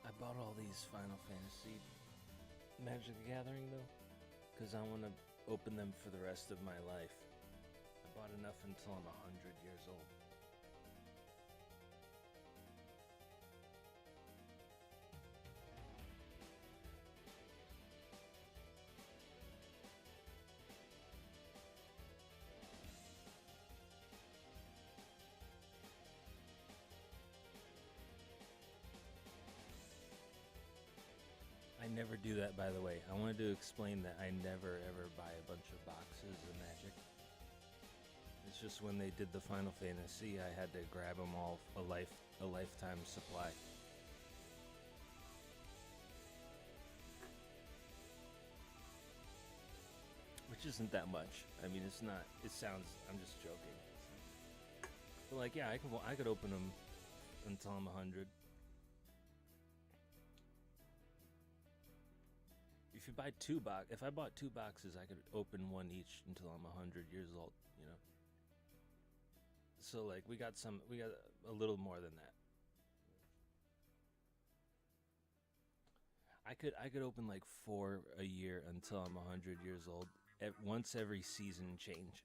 I bought all these Final Fantasy Magic the Gathering though, because I want to open them for the rest of my life. I bought enough until I'm 100 years old. I never do that, by the way. I wanted to explain that I never ever buy a bunch of boxes of Magic. It's just when they did the Final Fantasy, I had to grab them all a lifetime supply. Which isn't that much. I mean, it's not. It sounds. I'm just joking. But like, yeah, I could open them until I'm 100. If you buy if I bought 2 boxes, I could open one each until I'm 100 years old, you know. So like we got a little more than that. I could open like 4 a year until I'm 100 years old, once every season change.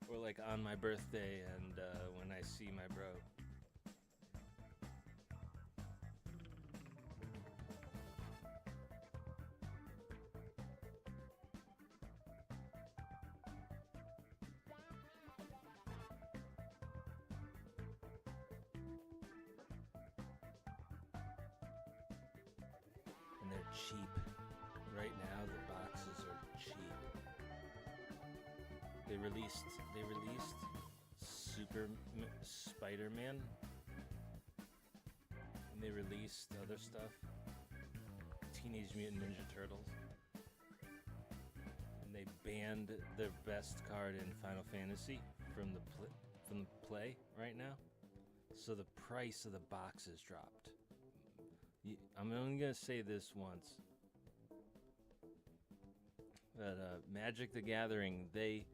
Or like on my birthday and when I see my bro. And they're cheap. Right now the boxes are cheap. They released Spider-Man, and they released other stuff, Teenage Mutant Ninja Turtles, and they banned their best card in Final Fantasy from the play right now. So the price of the boxes dropped. I'm only gonna say this once. That Magic the Gathering, they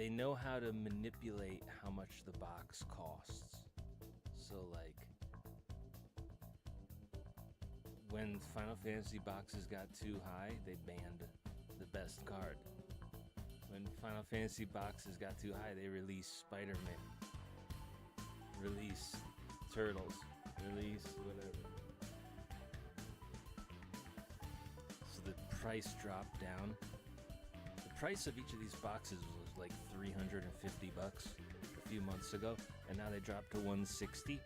know how to manipulate how much the box costs. So like when Final Fantasy boxes got too high, they banned the best card. When Final Fantasy boxes got too high, they released Spider-Man, release Turtles, release whatever. So the price dropped down. The price of each of these boxes was like $350 a few months ago, and now they dropped to $160.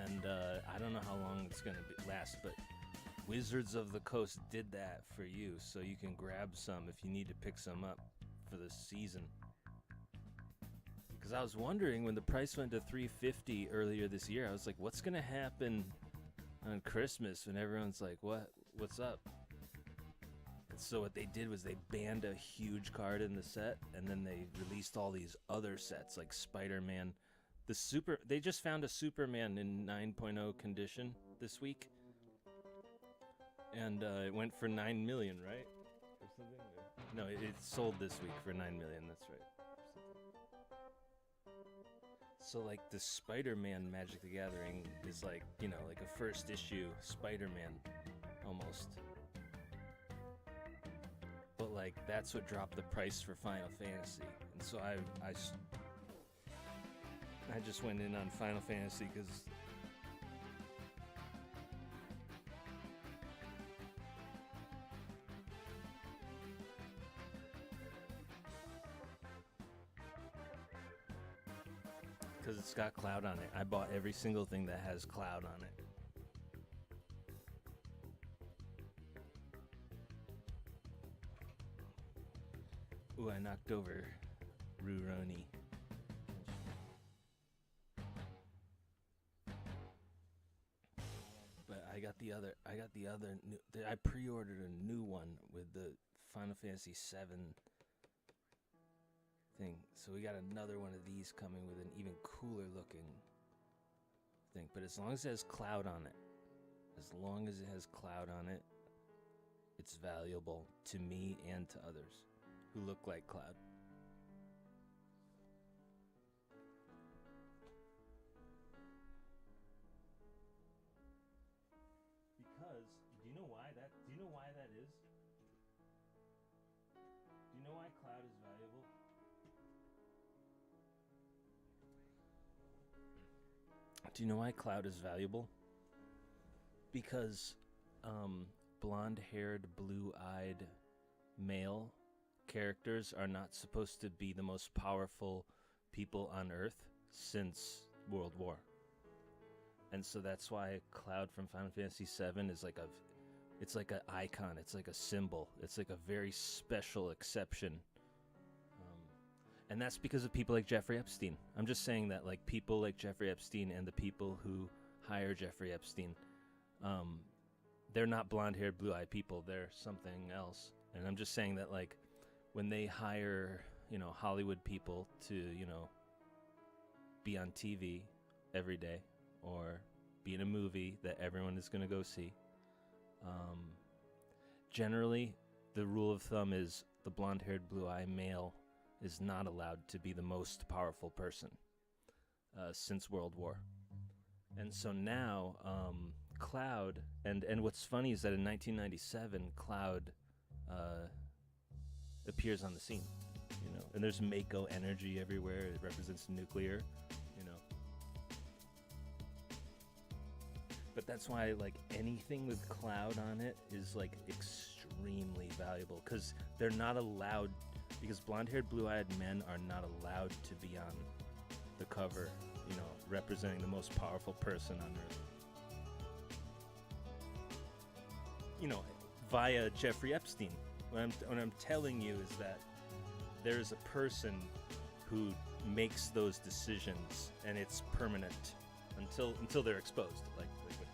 And I don't know how long it's gonna last, but Wizards of the Coast did that for you, so you can grab some if you need to pick some up for the season. Because I was wondering when the price went to $350 earlier this year, I was like, what's gonna happen on Christmas when everyone's like, what what's up? And so what they did was they banned a huge card in the set, and then they released all these other sets like Spider-Man. They just found a Superman in 9.0 condition this week, and it went for 9 million, right? Or something? No, it sold this week for 9 million. That's right. So like the Spider-Man Magic the Gathering is like, you know, like a first issue Spider-Man almost. But like that's what dropped the price for Final Fantasy. And so I just went in on Final Fantasy because it's got Cloud on it. I bought every single thing that has Cloud on it. Ooh, I knocked over Rurouni. But I got the other new, I pre-ordered a new one with the Final Fantasy VII thing. So we got another one of these coming with an even cooler looking thing. But as long as it has Cloud on it, it's valuable to me and to others who look like Cloud. Because do you know why that is? Do you know why Cloud is valuable? Do you know why Cloud is valuable? Because blonde-haired, blue-eyed male characters are not supposed to be the most powerful people on Earth since World War. And so that's why Cloud from Final Fantasy VII is like it's like an icon, it's like a symbol, it's like a very special exception. And that's because of people like Jeffrey Epstein. I'm just saying that like people like Jeffrey Epstein and the people who hire Jeffrey Epstein, they're not blonde-haired, blue-eyed people, they're something else. And I'm just saying that like when they hire, you know, Hollywood people to, you know, be on TV every day or be in a movie that everyone is going to go see, generally the rule of thumb is the blonde-haired, blue-eyed male is not allowed to be the most powerful person since World War. And so now Cloud, and what's funny is that in 1997, Cloud appears on the scene, you know, and there's Mako energy everywhere. It represents nuclear, you know. But that's why like anything with Cloud on it is like extremely valuable because they're not allowed, because blonde-haired, blue-eyed men are not allowed to be on the cover, you know, representing the most powerful person on Earth. You know, via Jeffrey Epstein. What I'm telling you is that there is a person who makes those decisions, and it's permanent until they're exposed, like what you said.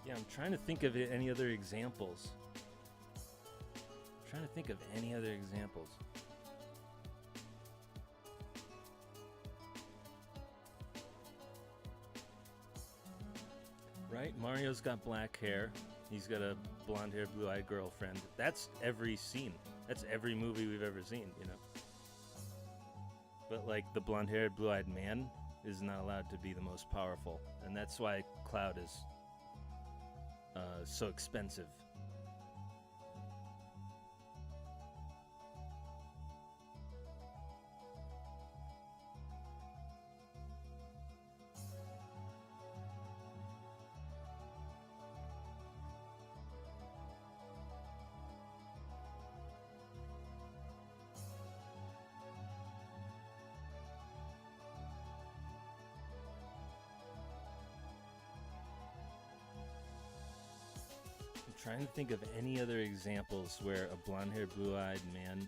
Yeah, I'm trying to think of any other examples. Right? Mario's got black hair. He's got a blonde-haired, blue-eyed girlfriend. That's every scene. That's every movie we've ever seen, you know. But like the blonde-haired, blue-eyed man is not allowed to be the most powerful, and that's why Cloud is so expensive. trying to think of any other examples where a blonde-haired, blue-eyed man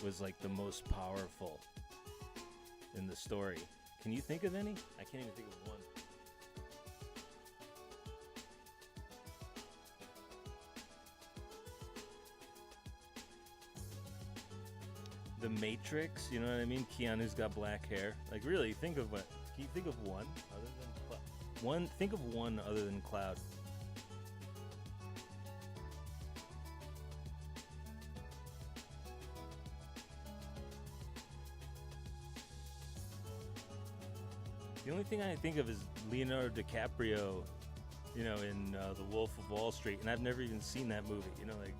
was like the most powerful in the story. Can you think of any? I can't even think of one. The Matrix, you know what I mean? Keanu's got black hair. Like, really, think of what? Can you think of one other than Cloud? Think of one other than Cloud. The only thing I think of is Leonardo DiCaprio, you know, in The Wolf of Wall Street, and I've never even seen that movie, you know, like,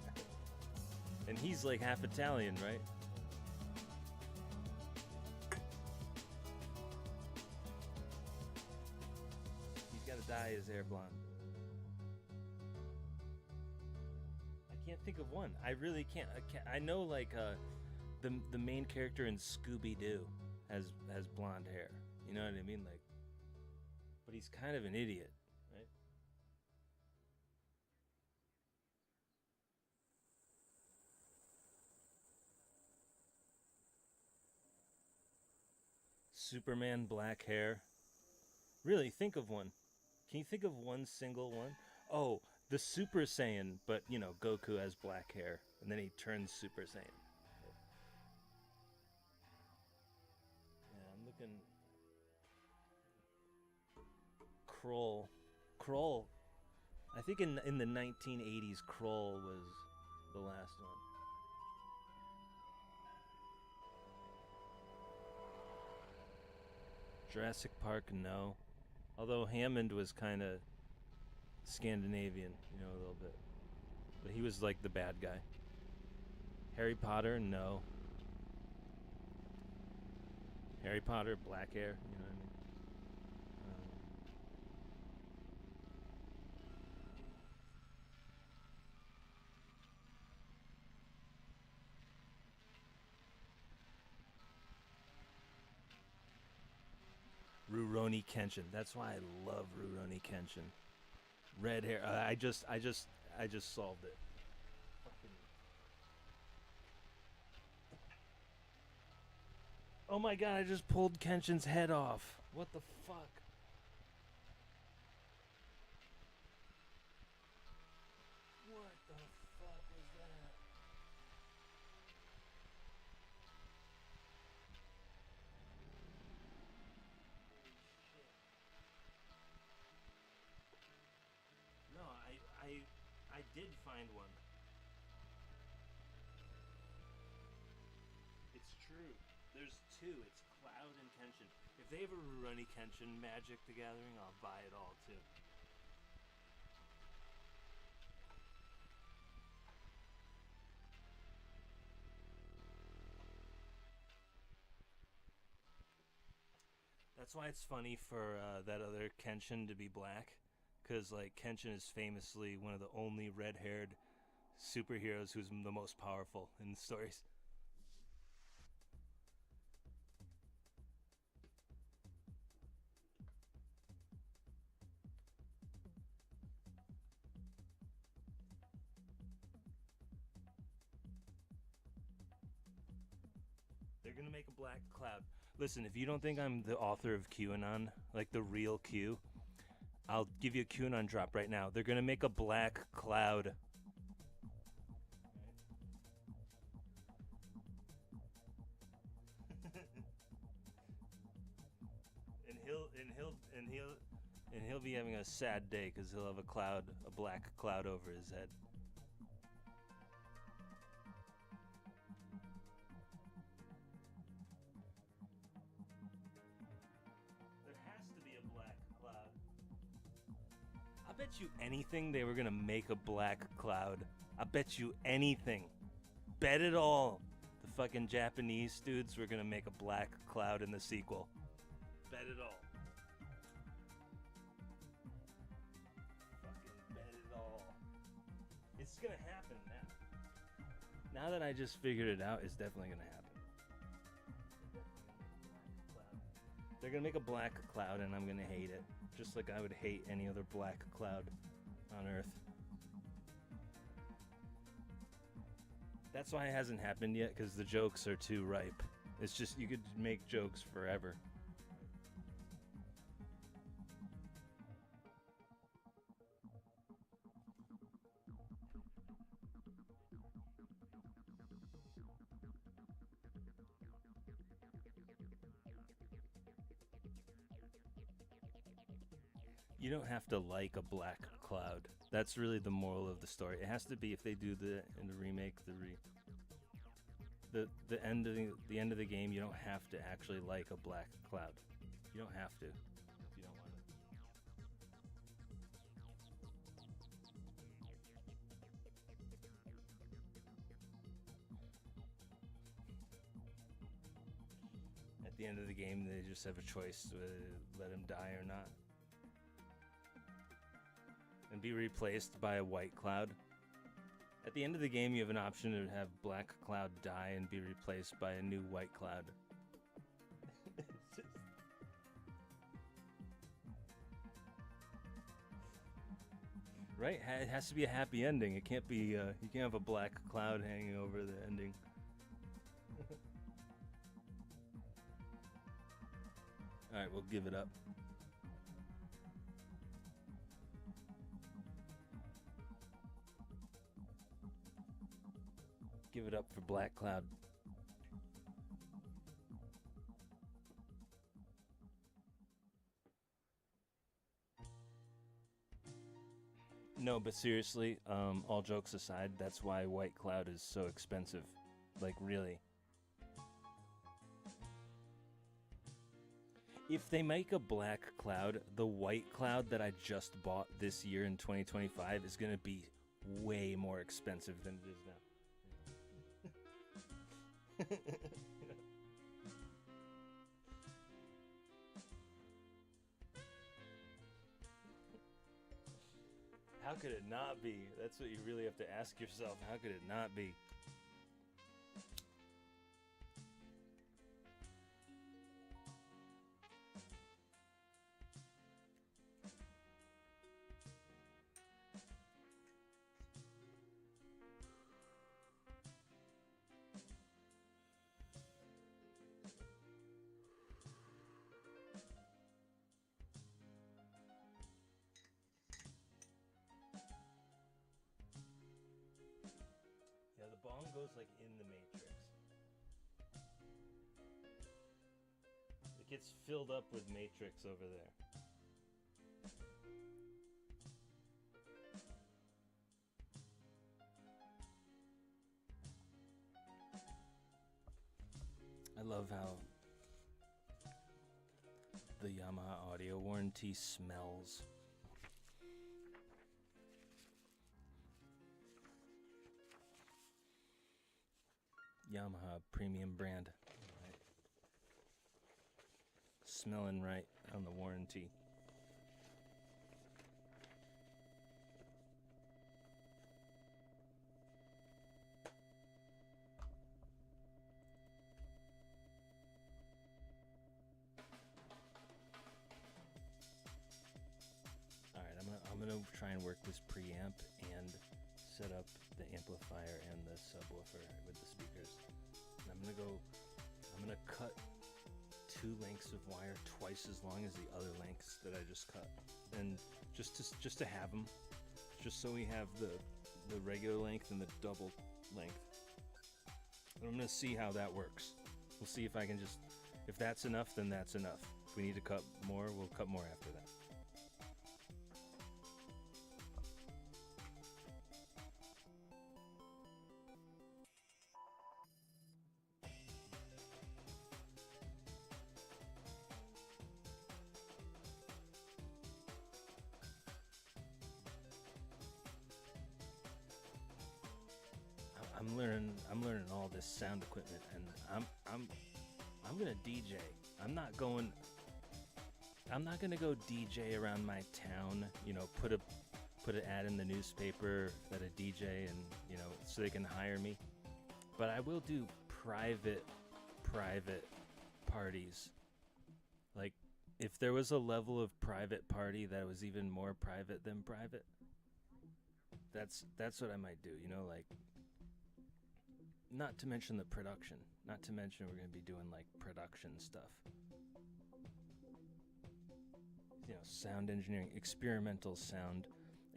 and he's like half Italian, right? He's got to dye his hair blonde. I can't think of one. I really can't. I know, like, the main character in Scooby-Doo has blonde hair. You know what I mean? Like, but he's kind of an idiot, right? Superman, black hair. Really, think of one. Can you think of one single one? Oh, the Super Saiyan, but, you know, Goku has black hair, and then he turns Super Saiyan. Yeah, I'm looking... Kroll. I think in the 1980s, Kroll was the last one. Jurassic Park, no. Although Hammond was kind of Scandinavian, you know, a little bit. But he was like the bad guy. Harry Potter, no. Harry Potter, black hair, you know what I mean? Rurouni Kenshin. That's why I love Rurouni Kenshin. Red hair. I just solved it. Oh my god! I just pulled Kenshin's head off. What the fuck? What the fuck was that? No, I did find one. It's true. There's two. It's Cloud and Kenshin. If they have a Rurouni Kenshin Magic the Gathering, I'll buy it all too. That's why it's funny for that other Kenshin to be black. Because, like, Kenshin is famously one of the only red-haired superheroes who's the most powerful in the stories. They're gonna make a black Cloud. Listen, if you don't think I'm the author of QAnon, like the real Q, I'll give you a QAnon drop right now. They're gonna make a black Cloud. and he'll be having a sad day because he'll have a black cloud over his head. I bet you anything they were gonna make a black Cloud. I bet you anything. Bet it all. The fucking Japanese dudes were gonna make a black Cloud in the sequel. Bet it all. Fucking bet it all. It's gonna happen now. Now that I just figured it out, it's definitely gonna happen. They're gonna make a black Cloud and I'm gonna hate it. Just like I would hate any other black Cloud on Earth. That's why it hasn't happened yet, because the jokes are too ripe. It's just, you could make jokes forever. You don't have to like a black cloud. That's really the moral of the story. It has to be, if they do in the remake, the end of the game, you don't have to actually like a black cloud. You don't have to if you don't want to. At the end of the game, they just have a choice to let him die or not. And be replaced by a white cloud. At the end of the game, you have an option to have black cloud die and be replaced by a new white cloud. Right? It has to be a happy ending. It can't be, you can't have a black cloud hanging over the ending. Alright, we'll give it up. Give it up for Black Cloud. No, but seriously, all jokes aside, that's why White Cloud is so expensive. Like, really. If they make a Black Cloud, the White Cloud that I just bought this year in 2025 is going to be way more expensive than it is now. How could it not be? That's what you really have to ask yourself. How could it not be? Yeah, the bong goes like in the Matrix. It gets filled up with Matrix over there. I love how the Yamaha audio warranty smells. Yamaha premium brand. Right. Smelling right on the warranty. Alright, I'm gonna try and work this preamp and set up the amplifier and the subwoofer with the speakers. And I'm gonna cut 2 lengths of wire twice as long as the other lengths that I just cut. And just to have them, just so we have the regular length and the double length. And I'm gonna see how that works. We'll see if I can if that's enough, then that's enough. If we need to cut more, we'll cut more after that. I'm learning all this sound equipment, and I'm gonna DJ. I'm not gonna go DJ around my town, you know, put an ad in the newspaper that a DJ, and you know, so they can hire me. But I will do private parties. Like, if there was a level of private party that was even more private than private, that's what I might do, you know, like not to mention the production. Not to mention we're going to be doing like production stuff. You know, sound engineering, experimental sound,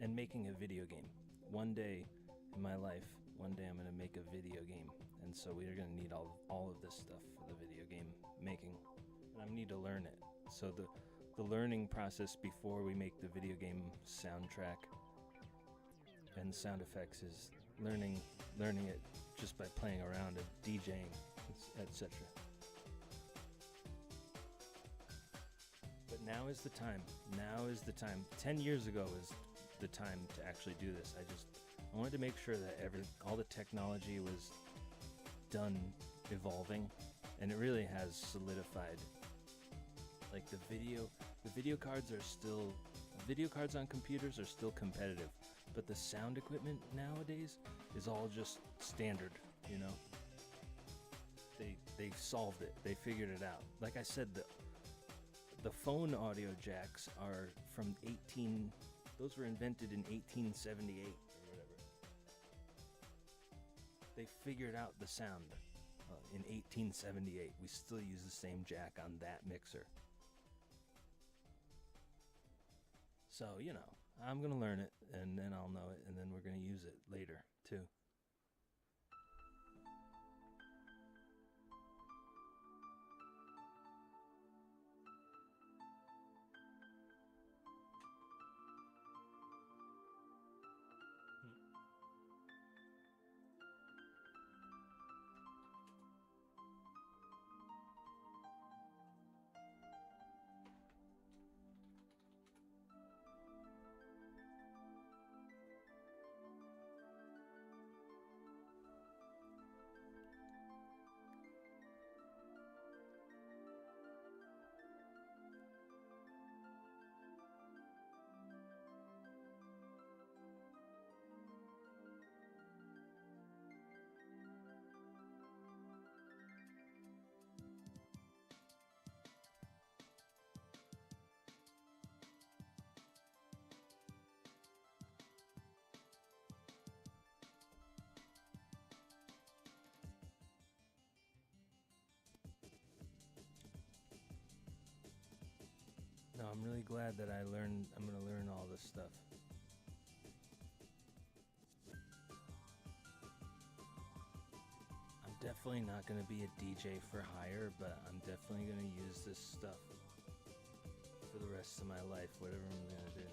and making a video game. One day in my life, one day I'm going to make a video game. And so we're going to need all of this stuff for the video game making. And I need to learn it. So the learning process before we make the video game soundtrack and sound effects is learning it just by playing around and DJing, etc. But now is the time. 10 years ago is the time to actually do this. I wanted to make sure that all the technology was done evolving, and it really has solidified. Like the video cards on computers are still competitive, but the sound equipment nowadays is all just standard, you know. They solved it. They figured it out. Like I said, the phone audio jacks are from those were invented in 1878 or whatever. They figured out the sound in 1878. We still use the same jack on that mixer. So, you know, I'm going to learn it, and then I'll know it, and then we're going to use it later, too. No, I'm really glad that I'm going to learn all this stuff. I'm definitely not going to be a DJ for hire, but I'm definitely going to use this stuff for the rest of my life, whatever I'm going to do.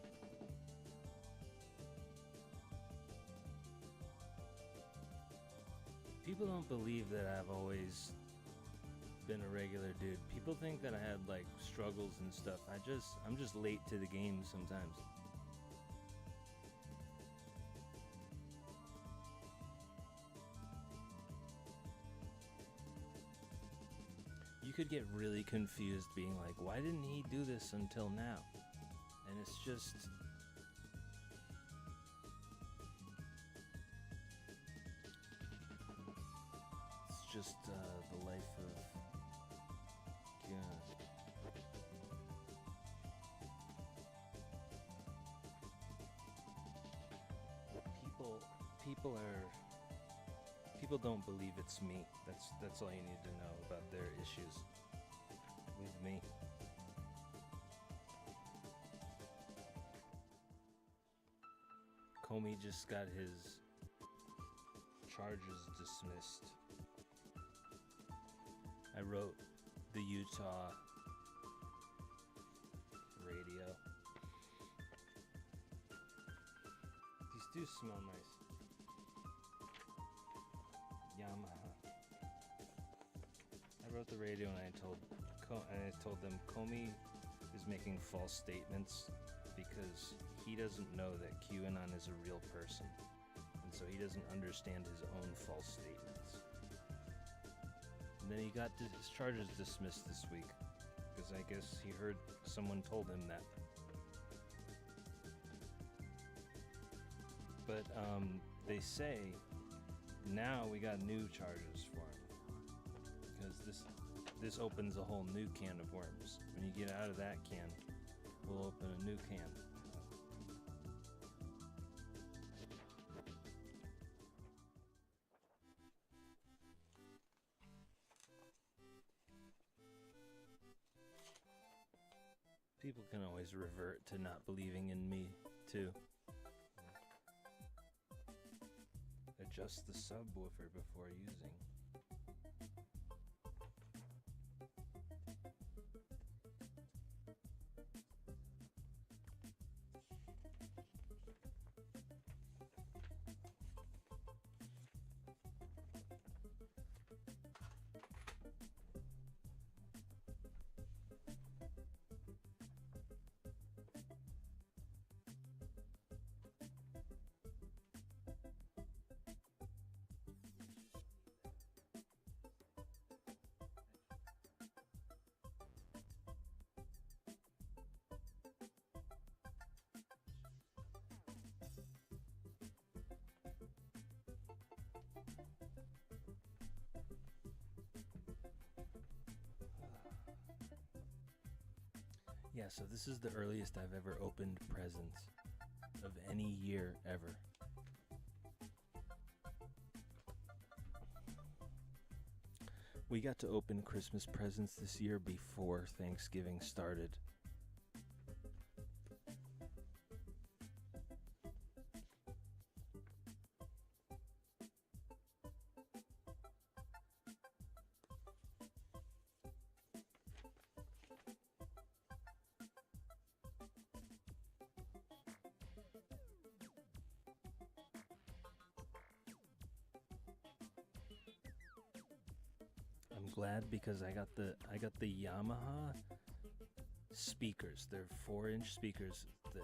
People don't believe that I've always been a regular dude. People think that I had like struggles and stuff. I'm just late to the game sometimes. You could get really confused being like, why didn't he do this until now? And it's just the life of people don't believe it's me. That's all you need to know about their issues with me. Comey just got his charges dismissed. I wrote the Utah radio. These do smell nice. Yamaha. I wrote the radio and I told them Comey is making false statements because he doesn't know that QAnon is a real person, and so he doesn't understand his own false statements. And then he got his charges dismissed this week because I guess he heard someone told him that. But they say now we got new charges for him because this opens a whole new can of worms. When you get out of that can, we'll open a new can. people can always revert to not believing in me, too. Adjust the subwoofer before using. Yeah, so this is the earliest I've ever opened presents of any year ever. We got to open Christmas presents this year before Thanksgiving started. I'm glad because I got the Yamaha speakers. They're 4-inch speakers. The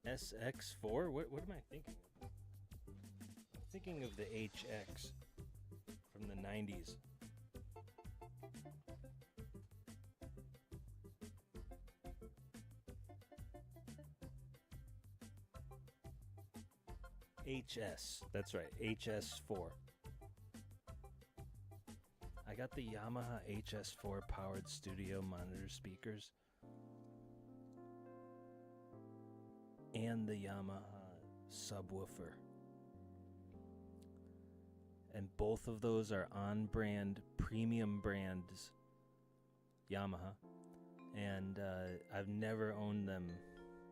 SX4? What am I thinking of? I'm thinking of the HX from the 90s. HS, that's right, HS4. I got the Yamaha HS4 powered studio monitor speakers and the Yamaha subwoofer. And both of those are on brand, premium brands, Yamaha. And I've never owned them.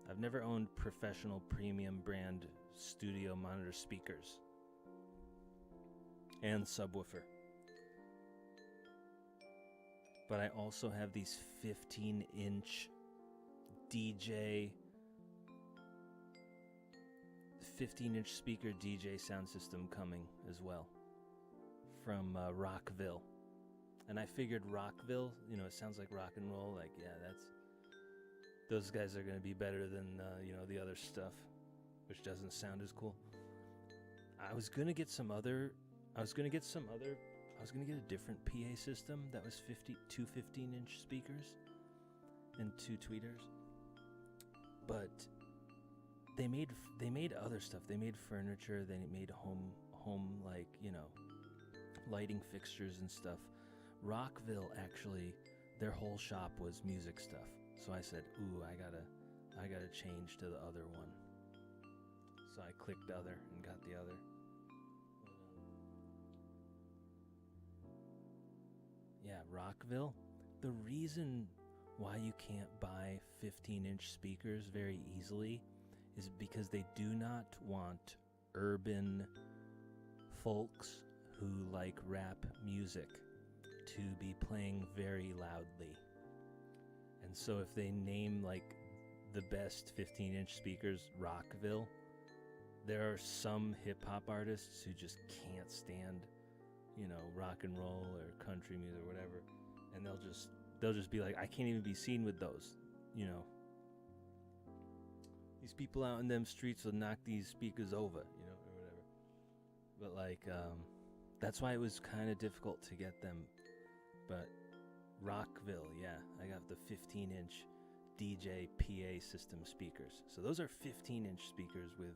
I've never owned professional premium brand studio monitor speakers and subwoofer. But I also have these 15-inch DJ 15-inch speaker DJ sound system coming as well from Rockville. And I figured Rockville, you know, it sounds like rock and roll, like, yeah, those guys are going to be better than, the other stuff, which doesn't sound as cool. I was going to get a different PA system that was 2 15-inch speakers and 2 tweeters. But they made other stuff. They made furniture, they made home lighting fixtures and stuff. Rockville, actually, their whole shop was music stuff. So I said, ooh, I gotta change to the other one. So I clicked other and got the other. Yeah, Rockville. The reason why you can't buy 15-inch speakers very easily is because they do not want urban folks who like rap music to be playing very loudly. And so if they name like the best 15-inch speakers Rockville, there are some hip-hop artists who just can't stand, rock and roll or country music or whatever, and they'll just be like, I can't even be seen with those, These people out in them streets will knock these speakers over, or whatever. But that's why it was kind of difficult to get them. But Rockville, yeah, I got the 15-inch DJ PA system speakers. So those are 15-inch speakers with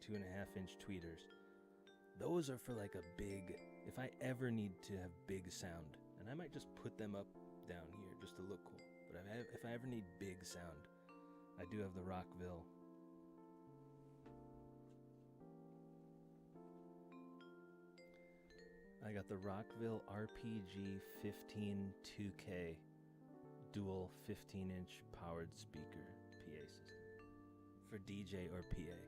2.5-inch tweeters. Those are for like a big, if I ever need to have big sound, and I might just put them up down here just to look cool. But if I ever need big sound, I do have the Rockville I got the Rockville RPG 15 2K dual 15-inch powered speaker PA system for DJ or PA.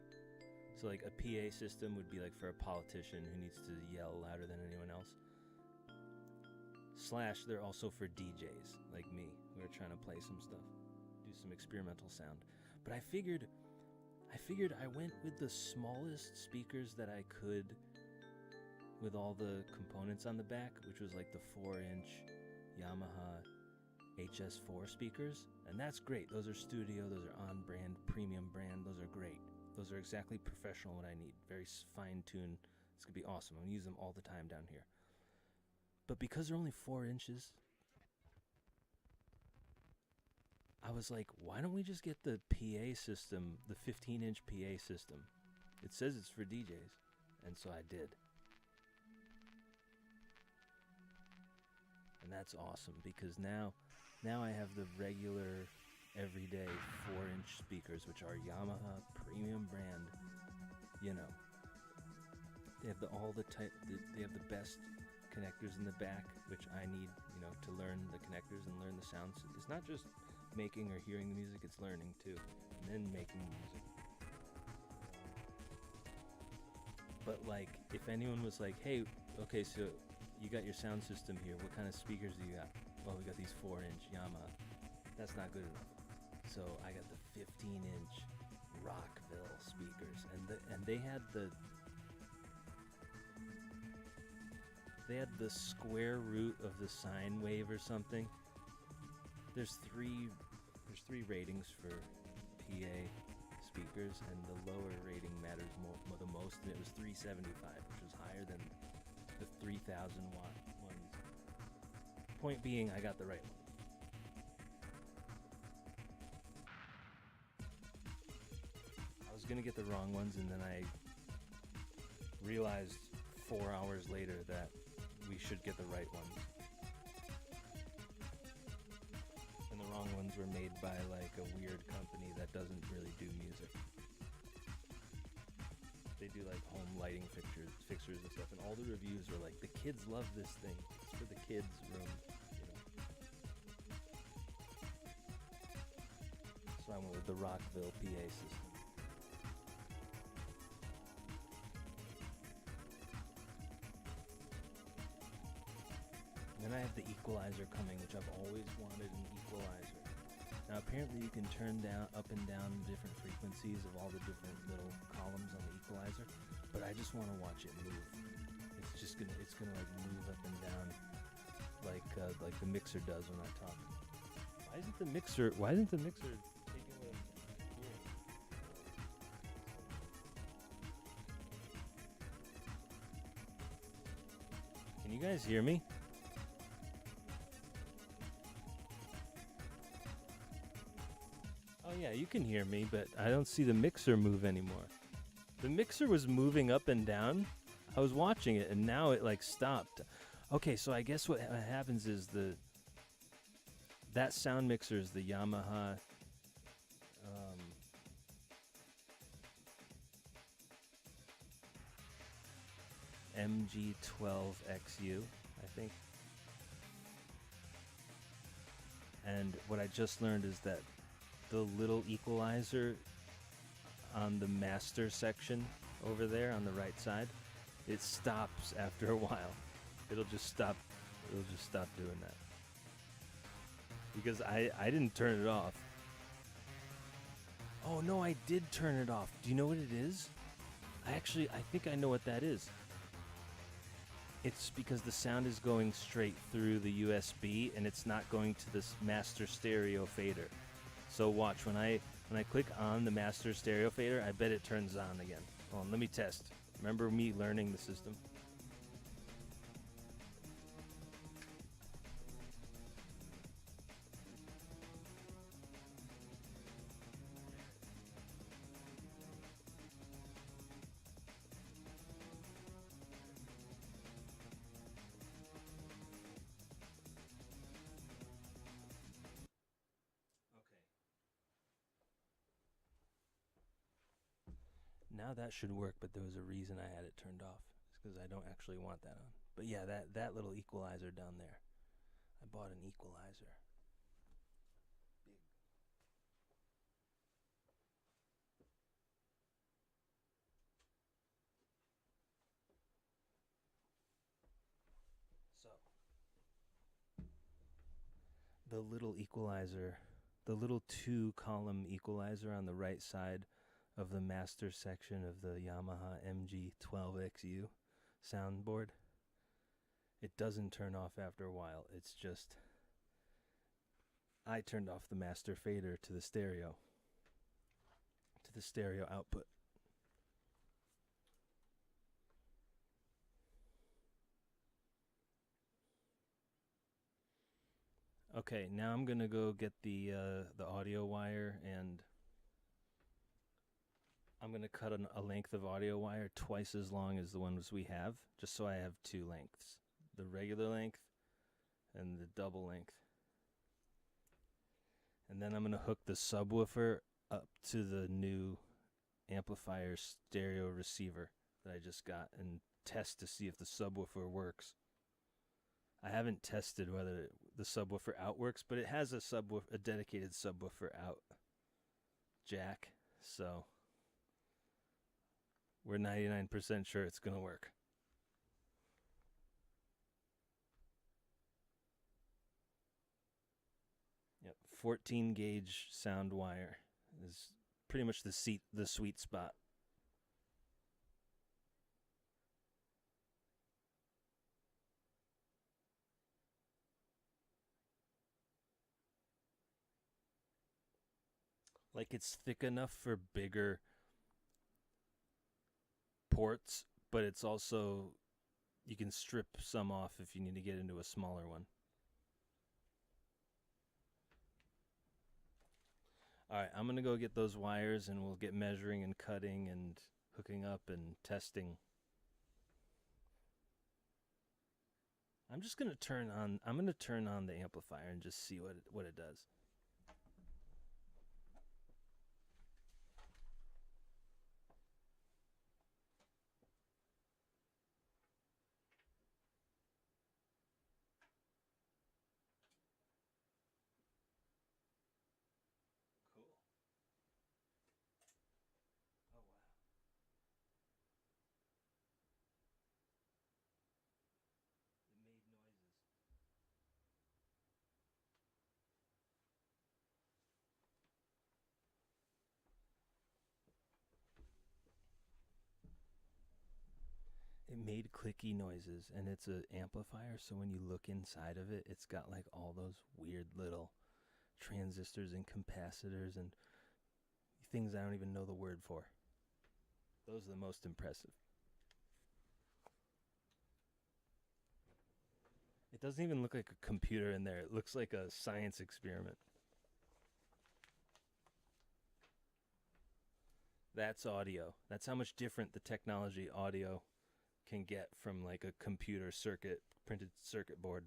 So like a PA system would be like for a politician who needs to yell louder than anyone else. / they're also for DJs like me who are trying to play some stuff, do some experimental sound. But I figured I went with the smallest speakers that I could with all the components on the back, which was like the 4-inch Yamaha HS4 speakers, and that's great. Those are studio, those are on brand, premium brand, those are great. Those are exactly professional what I need. Very fine-tuned. It's gonna be awesome. I'm gonna use them all the time down here. But because they're only 4 inches, I was like, why don't we just get the PA system, the 15-inch PA system? It says it's for DJs, and so I did. And that's awesome because now I have the regular, everyday 4-inch speakers, which are Yamaha premium brand. You know, they have they have the best connectors in the back, which I need, you know, to learn the connectors and learn the sounds. It's not just making or hearing the music, it's learning too, and then making the music. But like, if anyone was like, hey, okay, so you got your sound system here, what kind of speakers do you got? Well, we got these 4-inch Yamaha. That's not good enough. So I got the 15-inch Rockville speakers, and they had the square root of the sine wave or something. There's three ratings for PA speakers, and the lower rating matters the most, and it was 375, which was higher than the 3,000 watt ones. Point being, I got the right one. I was gonna get the wrong ones, and then I realized 4 hours later that we should get the right ones. And the wrong ones were made by like a weird company that doesn't really do music. They do like home lighting fixtures and stuff, and all the reviews are like, the kids love this thing. It's for the kids' room, you know. So I went with the Rockville PA system. Then I have the equalizer coming, which I've always wanted an equalizer. Now apparently you can turn down, up and down different frequencies of all the different little columns on the equalizer, but I just want to watch it move. It's gonna like move up and down, like the mixer does when I talk. Why isn't the mixer taking away hearing? Can you guys hear me? Oh yeah, you can hear me, but I don't see the mixer move anymore. The mixer was moving up and down. I was watching it, and now it like stopped. Okay, so I guess what happens is that sound mixer is the Yamaha MG12XU, I think. And what I just learned is that the little equalizer on the master section over there on the right side, it stops after a while. It'll just stop doing that. Because I didn't turn it off. Oh no, I did turn it off. Do you know what it is? I think I know what that is. It's because the sound is going straight through the USB and it's not going to this master stereo fader. So watch, when I click on the master stereo fader, I bet it turns on again. Hold on, let me test. Remember me learning the system? Now that should work, but there was a reason I had it turned off. It's because I don't actually want that on. But yeah, that little equalizer down there. I bought an equalizer. Big. So, the little equalizer, the little 2-column equalizer on the right side of the master section of the Yamaha MG12XU soundboard, it doesn't turn off after a while. It's just, I turned off the master fader to the stereo output. Okay, now I'm gonna go get the audio wire, and I'm gonna cut a length of audio wire twice as long as the ones we have, just so I have two lengths: the regular length and the double length. And then I'm gonna hook the subwoofer up to the new amplifier stereo receiver that I just got and test to see if the subwoofer works. I haven't tested whether the subwoofer out works, but it has a dedicated subwoofer out jack, so we're 99% sure it's gonna work. Yep, 14 gauge sound wire is pretty much the sweet spot. Like, it's thick enough for bigger ports, but it's also, you can strip some off if you need to get into a smaller one. Alright, I'm going to go get those wires, and we'll get measuring and cutting and hooking up and testing. I'm going to turn on the amplifier and just see what it does. Cool. Oh, wow. It made noises. It made clicky noises, and it's an amplifier, so when you look inside of it, it's got like all those weird little transistors and capacitors and things I don't even know the word for. Those are the most impressive. It doesn't even look like a computer in there. It looks like a science experiment. That's audio. That's how much different the technology audio can get from like a computer printed circuit board.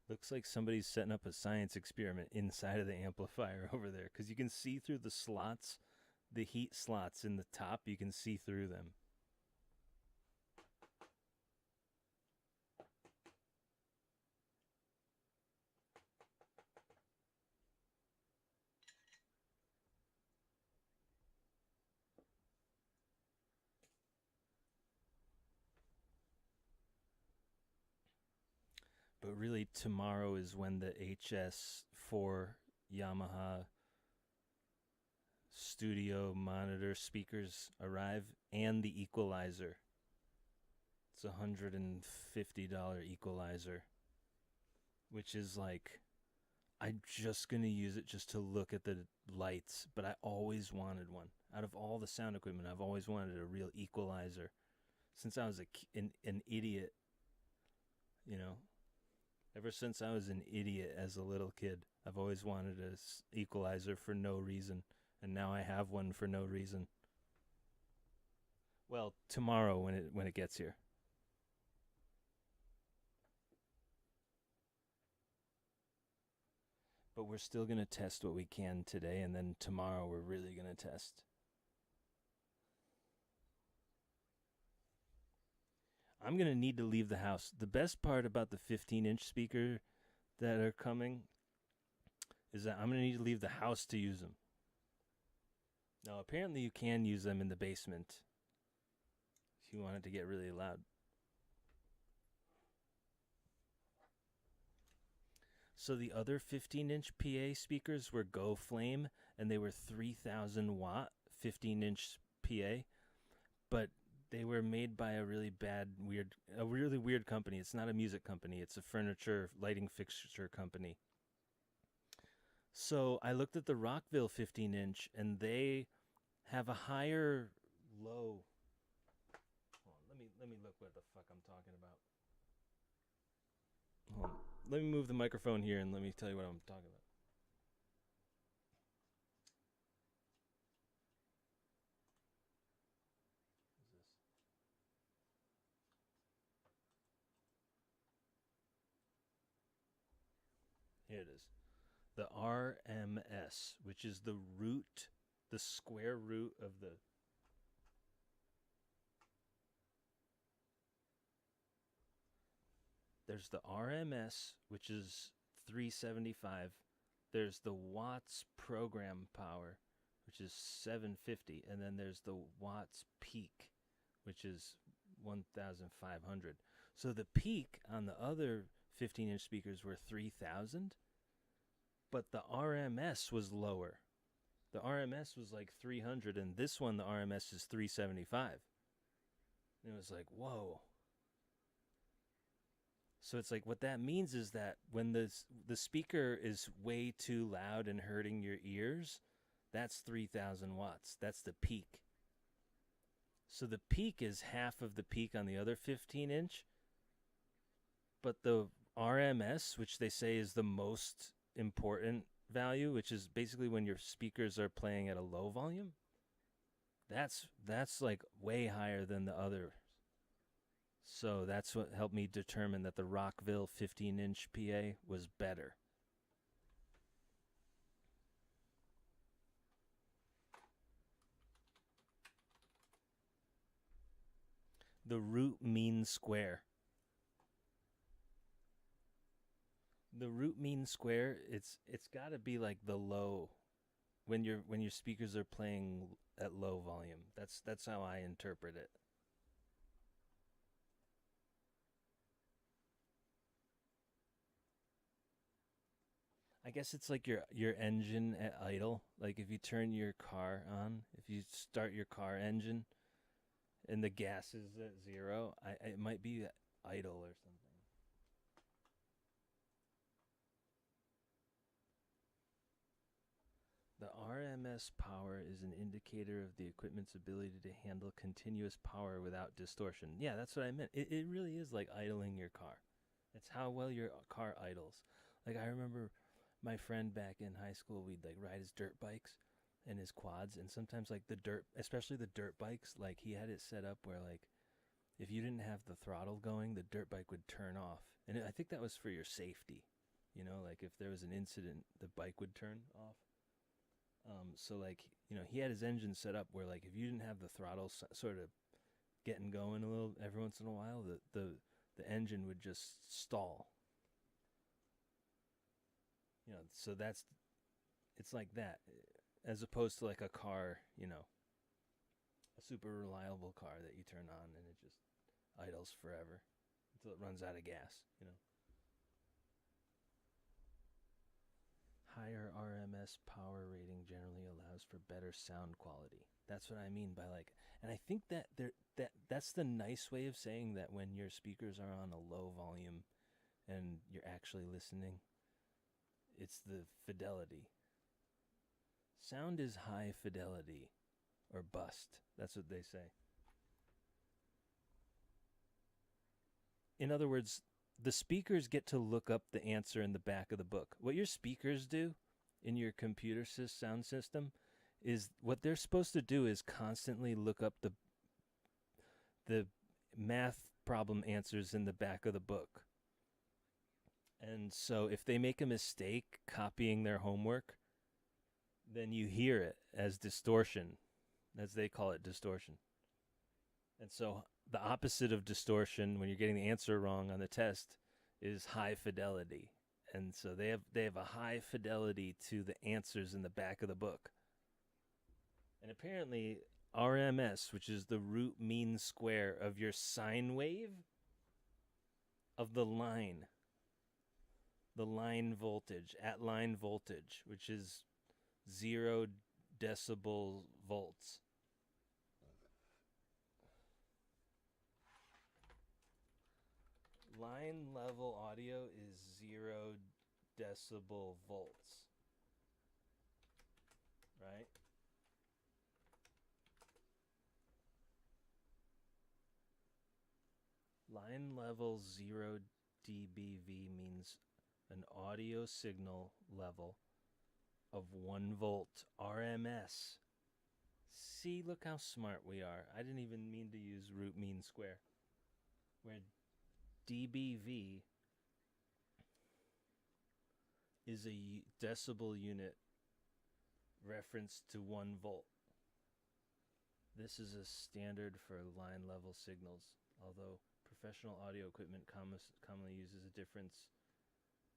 Looks like somebody's setting up a science experiment inside of the amplifier over there, because you can see through the slots, the heat slots in the top, you can see through them. But really, tomorrow is when the HS4 Yamaha studio monitor speakers arrive, and the equalizer. It's a $150 equalizer, which is like, I'm just going to use it just to look at the lights, but I always wanted one. Out of all the sound equipment, I've always wanted a real equalizer. Since I was an idiot, you know, ever since I was an idiot as a little kid, I've always wanted an equalizer for no reason, and now I have one for no reason. What Well, tomorrow when it gets here. But we're still going to test what we can today, and then tomorrow we're really going to test. I'm going to need to leave the house. The best part about the 15-inch speaker that are coming is that I'm going to need to leave the house to use them. Now, apparently you can use them in the basement if you want it to get really loud. So the other 15-inch PA speakers were Go Flame, and they were 3,000 watt 15-inch PA, but they were made by a really weird company. It's not a music company. It's a furniture lighting fixture company. So I looked at the Rockville 15-inch, and they have a higher low. Hold on, let me look what the fuck I'm talking about. Hold on. Let me move the microphone here and let me tell you what I'm talking about. What is this? Here it is. The RMS, which is the root, the square root of the... There's the RMS, which is 375. There's the watts program power, which is 750. And then there's the watts peak, which is 1,500. So the peak on the other 15-inch speakers were 3,000, but the RMS was lower. The RMS was like 300, and this one, the RMS is 375. And it was like, whoa. So it's like what that means is that when the speaker is way too loud and hurting your ears, that's 3,000 watts. That's the peak. So the peak is half of the peak on the other 15-inch. But the RMS, which they say is the most important value, which is basically when your speakers are playing at a low volume, that's like way higher than the other. So that's what helped me determine that the Rockville 15-inch PA was better. The root mean square. The root mean square, it's got to be like the low when your speakers are playing at low volume. That's how I interpret it. I guess it's like your engine at idle. Like if you turn your car on, if you start your car engine and the gas is at 0, it might be idle or something. The RMS power is an indicator of the equipment's ability to handle continuous power without distortion. Yeah, that's what I meant. It really is like idling your car. It's how well your car idles. Like I remember my friend back in high school, we'd like ride his dirt bikes and his quads, and sometimes like especially the dirt bikes, like he had it set up where like if you didn't have the throttle going, the dirt bike would turn off. And I think that was for your safety. You know, like if there was an incident, the bike would turn off. So like, you know, he had his engine set up where like if you didn't have the throttle sort of getting going a little every once in a while, the engine would just stall. You know, so it's like that, as opposed to like a car, you know, a super reliable car that you turn on and it just idles forever until it runs out of gas, you know. Higher RMS power rating generally allows for better sound quality. That's what I mean by like, and I think that that's the nice way of saying that when your speakers are on a low volume and you're actually listening, it's the fidelity. Sound is high fidelity or bust. That's what they say. In other words, the speakers get to look up the answer in the back of the book. What your speakers do in your computer sound system is what they're supposed to do is constantly look up the math problem answers in the back of the book. And so if they make a mistake copying their homework, then you hear it as distortion, as they call it, distortion. And so the opposite of distortion, when you're getting the answer wrong on the test, is high fidelity. And so they have a high fidelity to the answers in the back of the book. And apparently RMS, which is the root mean square of your sine wave of the line voltage, at line voltage, which is 0 decibel volts. Line level audio is 0 decibel volts. Right? Line level 0 dBV means an audio signal level of 1 volt RMS. See, look how smart we are. I didn't even mean to use root mean square. Where dBV is a decibel unit referenced to 1 volt. This is a standard for line level signals, although professional audio equipment commonly uses a difference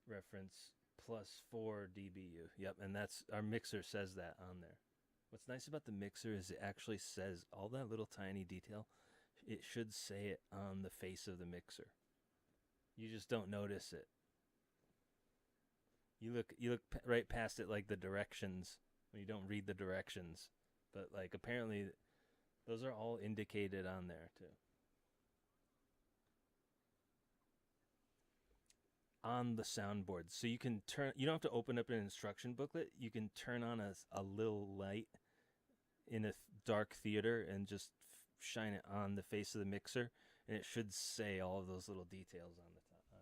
reference plus 4 dBu. Yep, and that's our mixer says that on there. What's nice about the mixer is it actually says all that little tiny detail. It should say it on the face of the mixer. You just don't notice it. You look right past it like the directions when you don't read the directions. But like apparently those are all indicated on there too. On the soundboard. So you can you don't have to open up an instruction booklet. You can turn on a little light in a dark theater and just shine it on the face of the mixer, and it should say all of those little details on the top on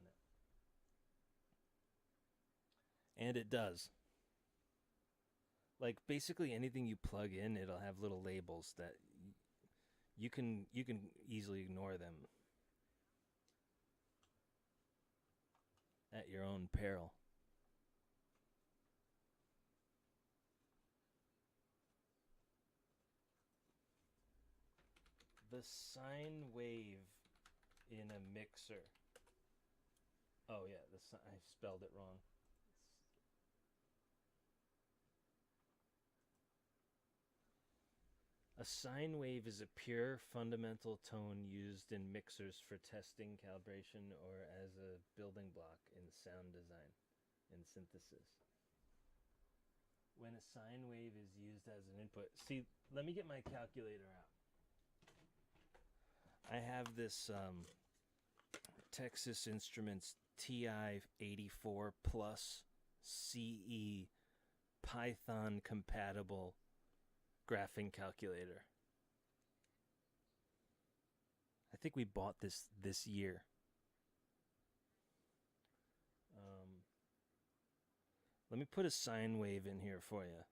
it. And it does. Like basically anything you plug in, it'll have little labels that you can easily ignore them at your own peril. The sine wave in a mixer. Oh yeah, I spelled it wrong. A sine wave is a pure fundamental tone used in mixers for testing, calibration, or as a building block in sound design and synthesis. When a sine wave is used as an input, see, let me get my calculator out. I have this Texas Instruments TI-84 Plus CE Python compatible graphing calculator. I think we bought this year. Let me put a sine wave in here for you.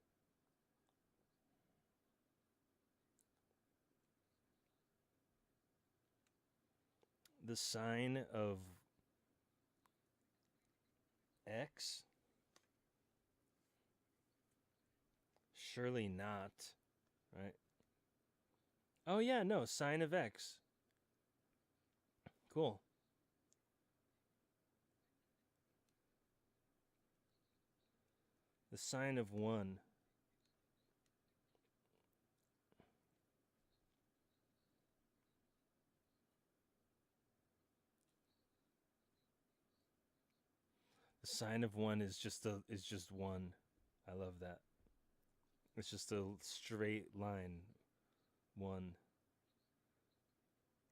The sine of X? Surely not, right? Oh yeah, no, sine of X. Cool. The sine of 1. The sine of 1 is just 1. I love that. It's just a straight line. 1.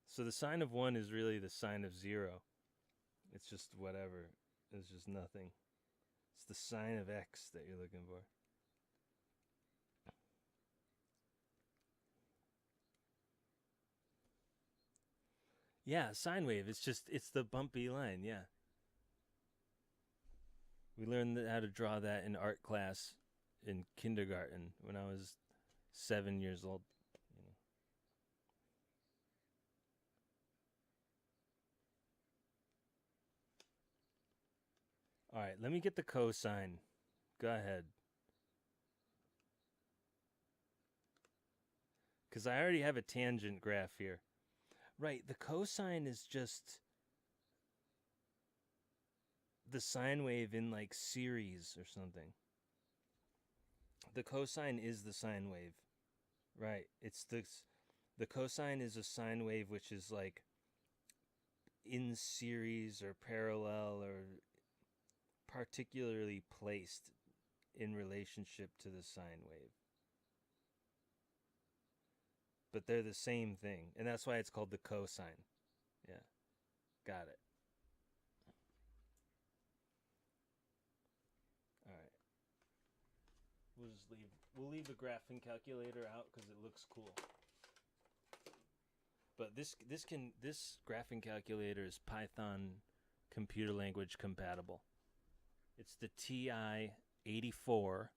So the sine of 1 is really the sine of 0. It's just whatever. It's just nothing. It's the sine of X that you're looking for. Yeah, sine wave. It's the bumpy line, yeah. We learned how to draw that in art class in kindergarten when I was 7 years old. You know. All right, let me get the cosine. Go ahead. Because I already have a tangent graph here. Right, the cosine is just the sine wave in like series or something. The cosine is the sine wave. Right, it's the cosine is a sine wave which is like in series or parallel or particularly placed in relationship to the sine wave. But they're the same thing, and that's why it's called the cosine. Yeah, got it. All right. We'll leave the graphing calculator out because it looks cool. But this graphing calculator is Python computer language compatible. It's the TI-84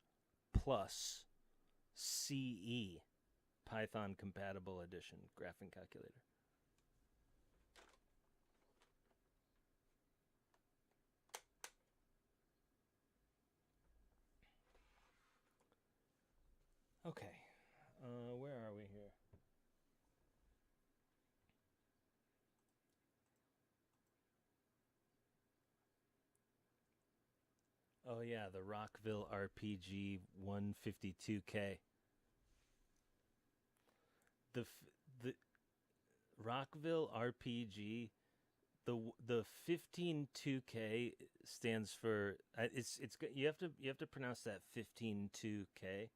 plus CE Python compatible edition graphing calculator. Okay, where are we here? Oh yeah, the Rockville RPG 152K. The Rockville RPG, the 152K stands for you have to pronounce that 152K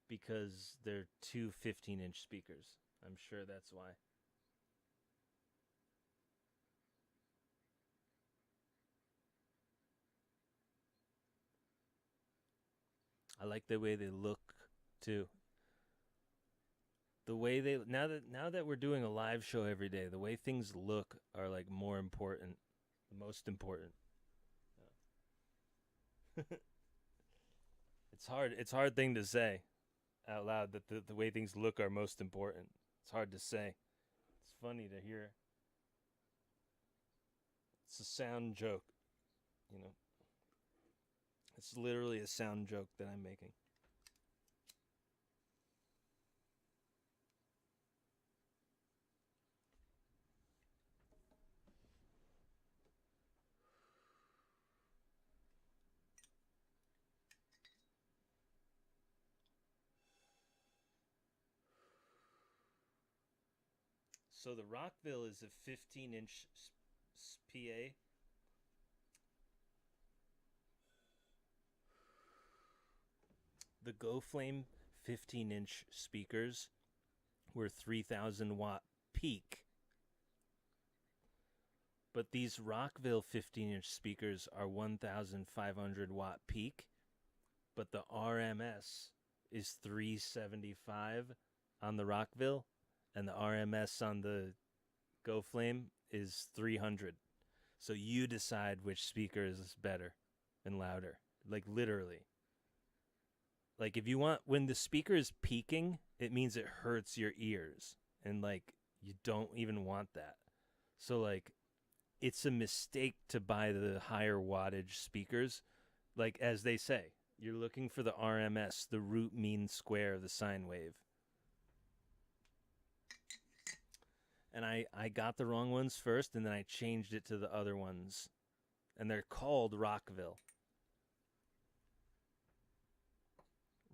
because they're two 15-inch speakers. I'm sure that's why. I like the way they look too. The way they now that we're doing a live show every day, the way things look are like more important, the most important. Yeah. It's a hard thing to say out loud that the way things look are most important. It's hard to say. It's funny to hear. It's a sound joke, you know. It's literally a sound joke that I'm making. So the Rockville is a 15-inch PA. The GoFlame 15-inch speakers were 3,000 watt peak. But these Rockville 15-inch speakers are 1,500 watt peak. But the RMS is 375 on the Rockville, and the RMS on the GoFlame is 300. So you decide which speaker is better and louder. Like literally. Like if you want, when the speaker is peaking, it means it hurts your ears. And like you don't even want that. So like it's a mistake to buy the higher wattage speakers. Like as they say, you're looking for the RMS, the root mean square of the sine wave. And I got the wrong ones first, and then I changed it to the other ones. And they're called Rockville.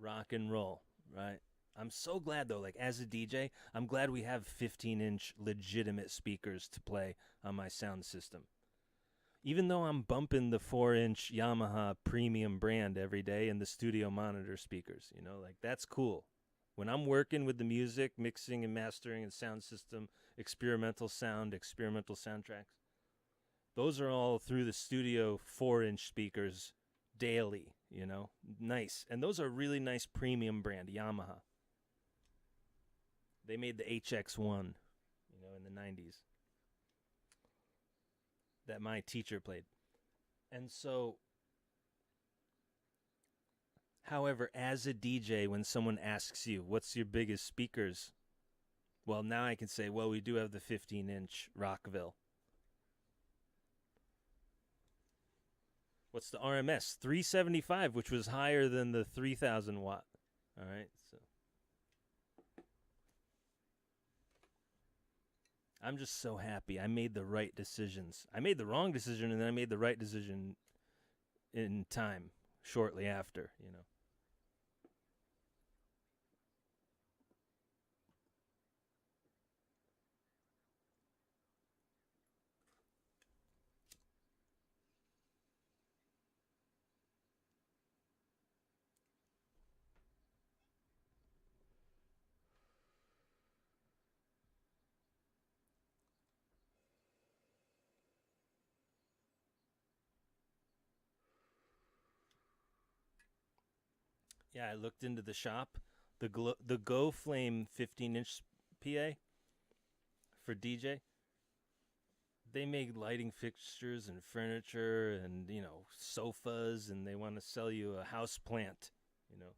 Rock and roll, right? I'm so glad, though, like, as a DJ, I'm glad we have 15-inch legitimate speakers to play on my sound system. Even though I'm bumping the 4-inch Yamaha premium brand every day in the studio monitor speakers, you know, like, that's cool. When I'm working with the music, mixing and mastering and sound system, experimental soundtracks, those are all through the studio 4-inch speakers daily, you know, nice. And those are really nice premium brand, Yamaha. They made the HX1, you know, in the 90s that my teacher played. And so, however, as a DJ, when someone asks you, what's your biggest speakers? Well, now I can say, well, we do have the 15-inch Rockville. What's the RMS? 375, which was higher than the 3000 watt. All right, so I'm just so happy. I made the right decisions. I made the wrong decision, and then I made the right decision in time, shortly after, you know. Yeah, I looked into the shop. The Go Flame 15-inch PA for DJ. They make lighting fixtures and furniture and, you know, sofas, and they want to sell you a house plant, you know.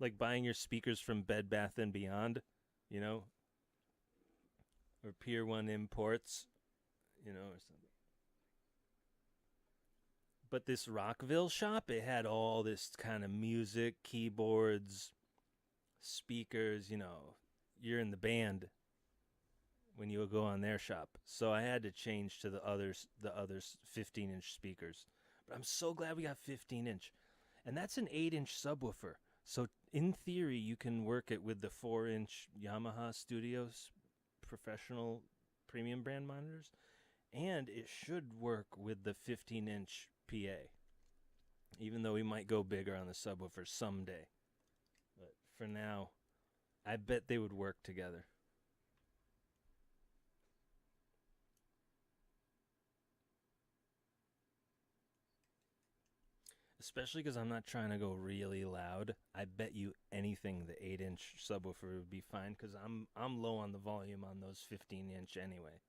Like buying your speakers from Bed Bath & Beyond, you know, or Pier 1 Imports, you know, or something. But this Rockville shop, it had all this kind of music, keyboards, speakers, you know. You're in the band when you go on their shop. So I had to change to the others 15-inch speakers. But I'm so glad we got 15-inch. And that's an 8-inch subwoofer. So in theory, you can work it with the 4-inch Yamaha Studios professional premium brand monitors. And it should work with the 15-inch PA. Even though we might go bigger on the subwoofer someday. But for now, I bet they would work together. Especially because I'm not trying to go really loud. I bet you anything the 8-inch subwoofer would be fine because I'm low on the volume on those 15-inch anyway.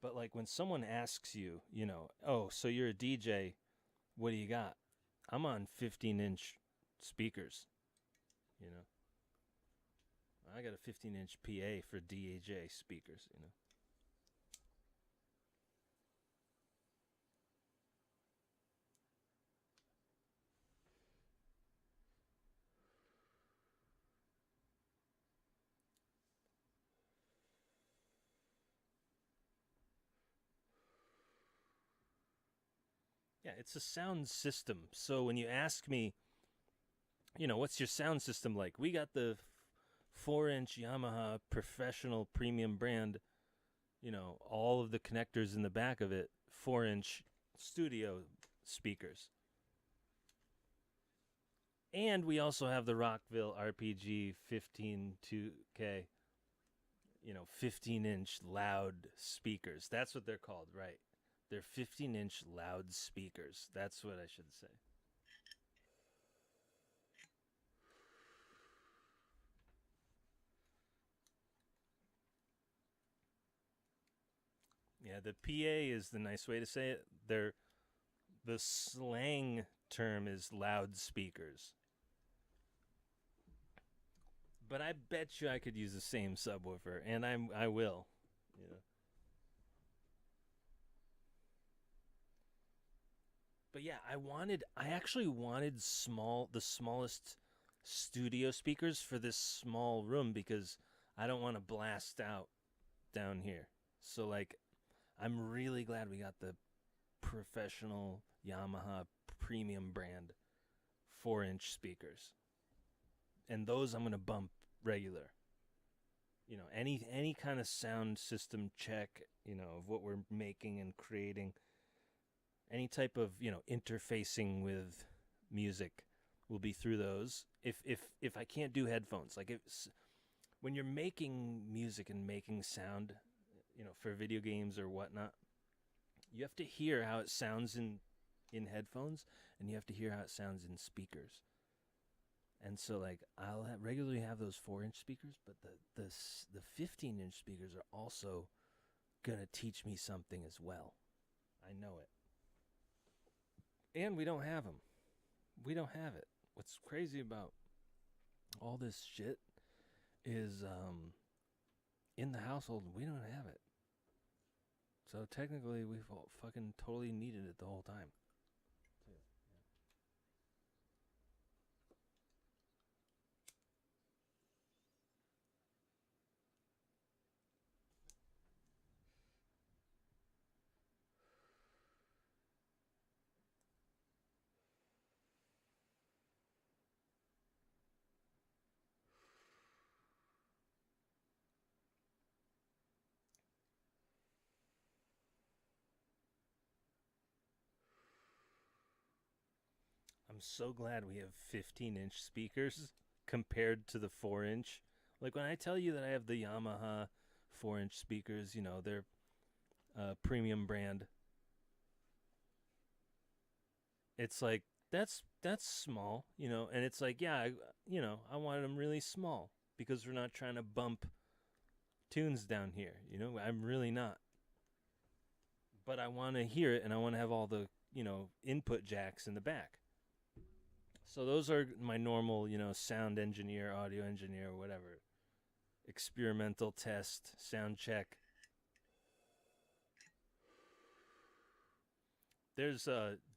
But like when someone asks you, you know, oh, so you're a DJ, what do you got? I'm on 15-inch speakers, you know. I got a 15-inch PA for DAJ speakers, you know. Yeah, it's a sound system. So when you ask me, you know, what's your sound system like? We got the 4-inch Yamaha professional premium brand, you know, all of the connectors in the back of it, 4-inch studio speakers. And we also have the Rockville RPG 152K, you know, 15-inch loud speakers. That's what they're called, right? They're 15-inch loud speakers. That's what I should say. Yeah, the PA is the nice way to say it. The slang term is loudspeakers. But I bet you I could use the same subwoofer, and I will, you know. But yeah, I actually wanted the smallest studio speakers for this small room because I don't want to blast out down here. So like, I'm really glad we got the professional Yamaha premium brand 4-inch speakers. And those I'm going to bump regular. You know, any kind of sound system check, you know, of what we're making and creating, any type of, you know, interfacing with music will be through those. If I can't do headphones, like when you're making music and making sound, you know, for video games or whatnot, you have to hear how it sounds in headphones, and you have to hear how it sounds in speakers. And so, like, I'll regularly have those 4-inch speakers, but the 15-inch speakers are also gonna teach me something as well. I know it. And we don't have them. We don't have it. What's crazy about all this shit is in the household we don't have it. So technically we've fucking totally needed it the whole time. I'm so glad we have 15-inch speakers compared to the 4-inch. Like when I tell you that I have the Yamaha 4-inch speakers, you know, they're premium brand. It's like that's small, you know, and it's like, yeah, I wanted them really small because we're not trying to bump tunes down here, you know. I'm really not. But I want to hear it and I want to have all the, you know, input jacks in the back. So those are my normal, you know, sound engineer, audio engineer, whatever. Experimental test, sound check. There's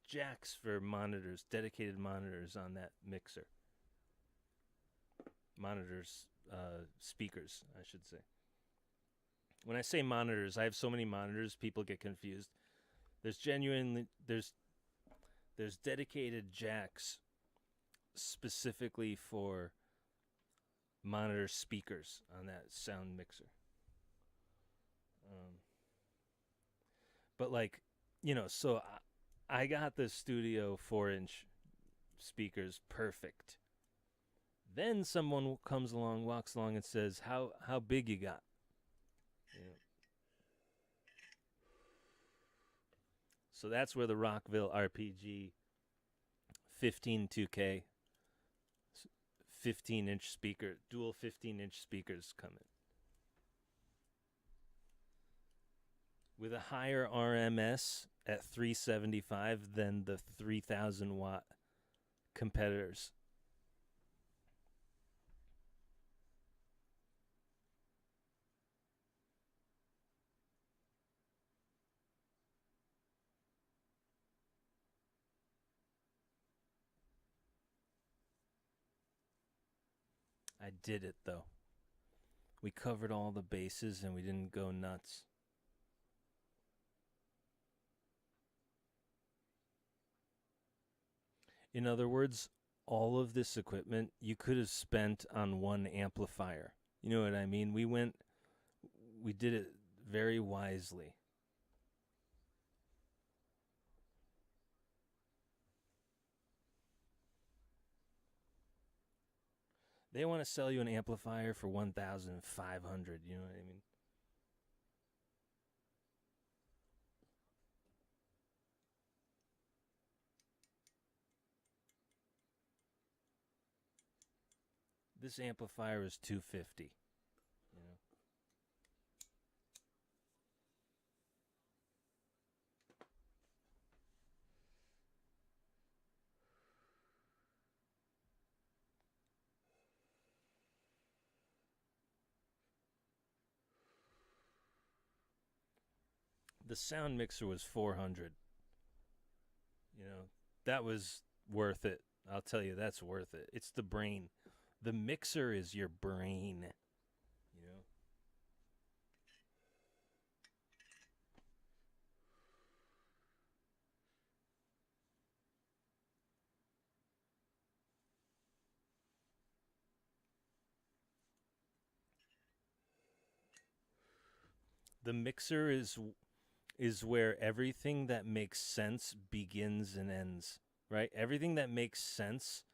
jacks for monitors, dedicated monitors on that mixer. Monitors, speakers, I should say. When I say monitors, I have so many monitors, people get confused. There's dedicated jacks specifically for monitor speakers on that sound mixer. But like, you know, so I got the Studio 4-inch speakers perfect. Then someone comes along, walks along, and says, "How big you got?" You know. So that's where the Rockville RPG 152K 15-inch speaker, dual 15-inch speakers come in. With a higher RMS at 375 than the 3,000 watt competitors. I did it though. We covered all the bases and we didn't go nuts. In other words, all of this equipment you could have spent on one amplifier. You know what I mean? We did it very wisely. They want to sell you an amplifier for 1,500, you know what I mean? This amplifier is 250, you know. The sound mixer was 400. You know, that was worth it. I'll tell you, that's worth it. It's the brain. The mixer is your brain, you know. The mixer is where everything that makes sense begins and ends, right? Everything that makes sense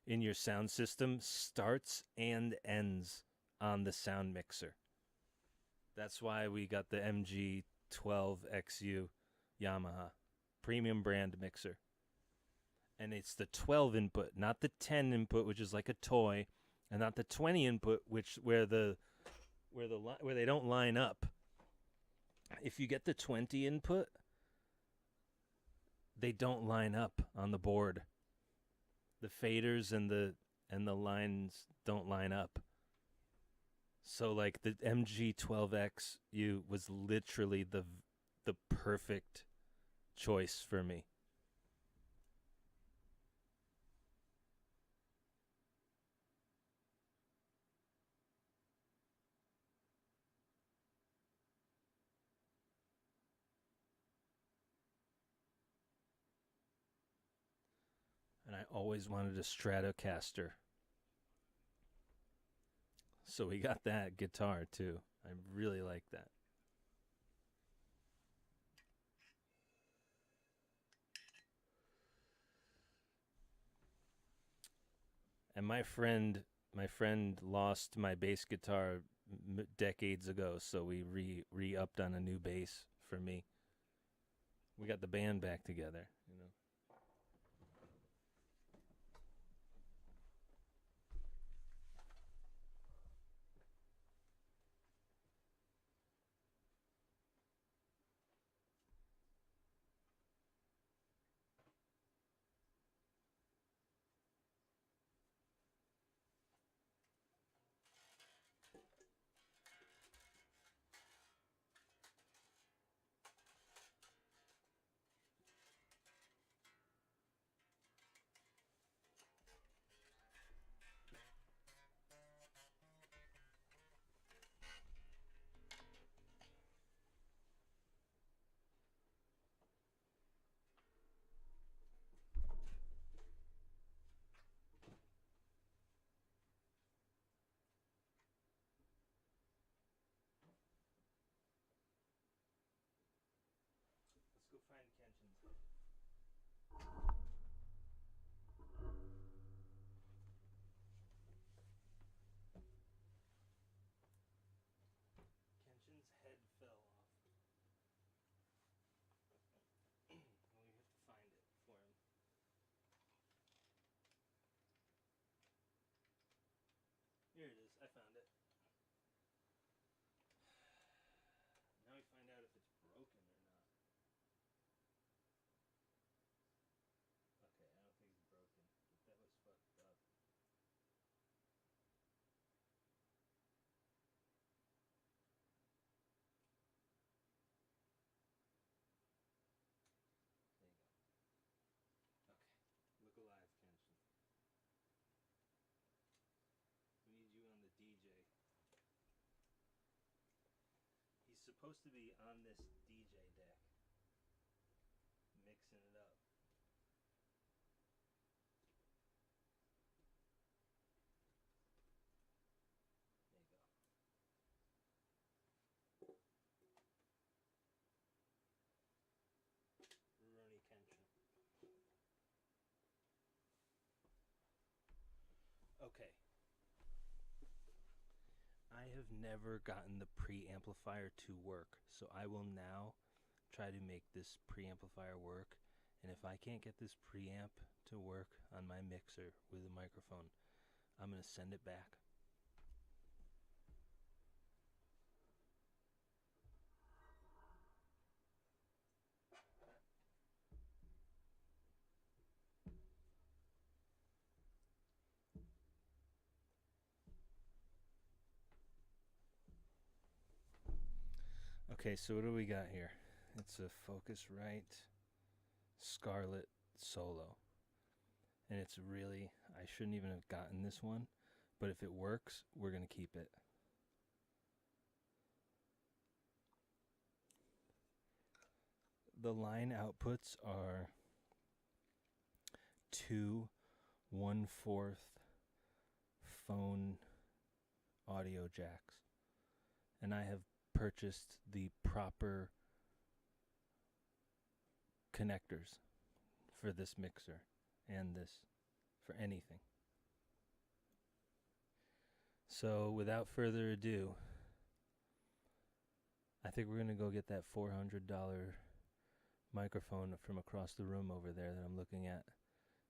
in your sound system starts and ends on the sound mixer. That's why we got the MG12XU Yamaha premium brand mixer. And it's the 12 input, not the 10 input, which is like a toy, and not the 20 input, where they don't line up. If you get the 20 input, they don't line up on the board. The faders and the lines don't line up. So like the MG12X U was literally the perfect choice for me. And I always wanted a Stratocaster. So we got that guitar too. I really like that. And my friend lost my bass guitar decades ago, so we re-upped on a new bass for me. We got the band back together, you know. Let's go find Kenshin's head. Kenshin's head fell off. Well, we have to find it for him. Here it is. I found it. Now we find out if it's broken or not. Okay, I don't think it's broken, but that was fucked up. There you go. Okay. Look alive, Kenshin. We need you on the DJ. He's supposed to be on this DJ deck, mixing it up. There you go. Rurouni Kenshin. Okay. I have never gotten the preamplifier to work, so I will now try to make this preamplifier work. And if I can't get this preamp to work on my mixer with a microphone, I'm going to send it back. Okay, so what do we got here? It's a Focusrite Scarlett Solo. And it's really, I shouldn't even have gotten this one, but if it works, we're going to keep it. The line outputs are 2 1/4 phone audio jacks. And I have purchased the proper connectors for this mixer and this for anything. So without further ado, I think we're going to go get that $400 microphone from across the room over there that I'm looking at.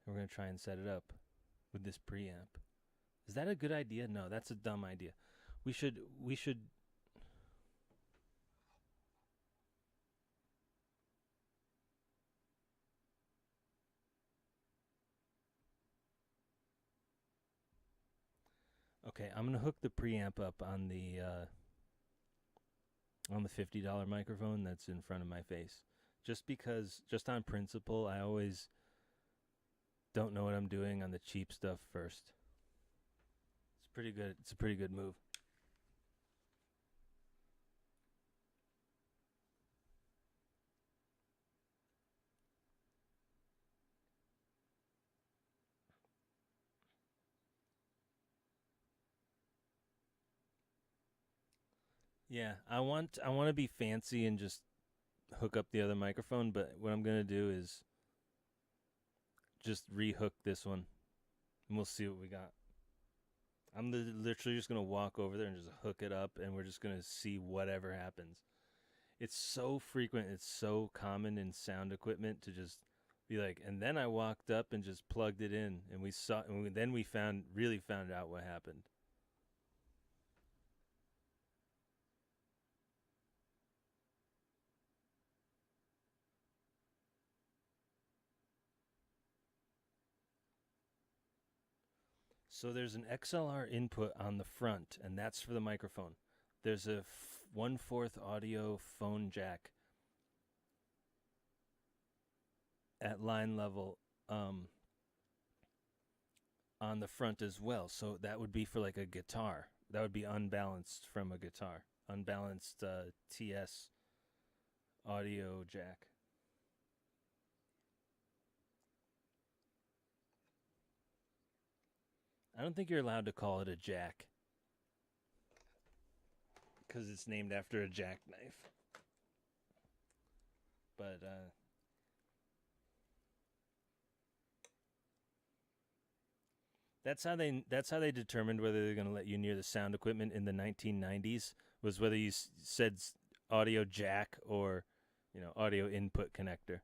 And we're going to try and set it up with this preamp. Is that a good idea? No, that's a dumb idea. We should Okay, Okay, I'm gonna hook the preamp up on the $50 microphone that's in front of my face, just because, just on principle, I always don't know what I'm doing on the cheap stuff first. It's pretty good. It's a pretty good move. Yeah, I want to be fancy and just hook up the other microphone, but what I'm gonna do is just rehook this one, and we'll see what we got. I'm literally just gonna walk over there and just hook it up, and we're just gonna see whatever happens. It's so frequent, it's so common in sound equipment to just be like, and then I walked up and just plugged it in, and then we really found out what happened. So there's an XLR input on the front, and that's for the microphone. There's a 1/4 audio phone jack at line level on the front as well. So that would be for like a guitar. That would be unbalanced from a guitar. Unbalanced TS audio jack. I don't think you're allowed to call it a jack, because it's named after a jackknife. But that's how they determined whether they're going to let you near the sound equipment in the 1990s, was whether you said audio jack or, audio input connector.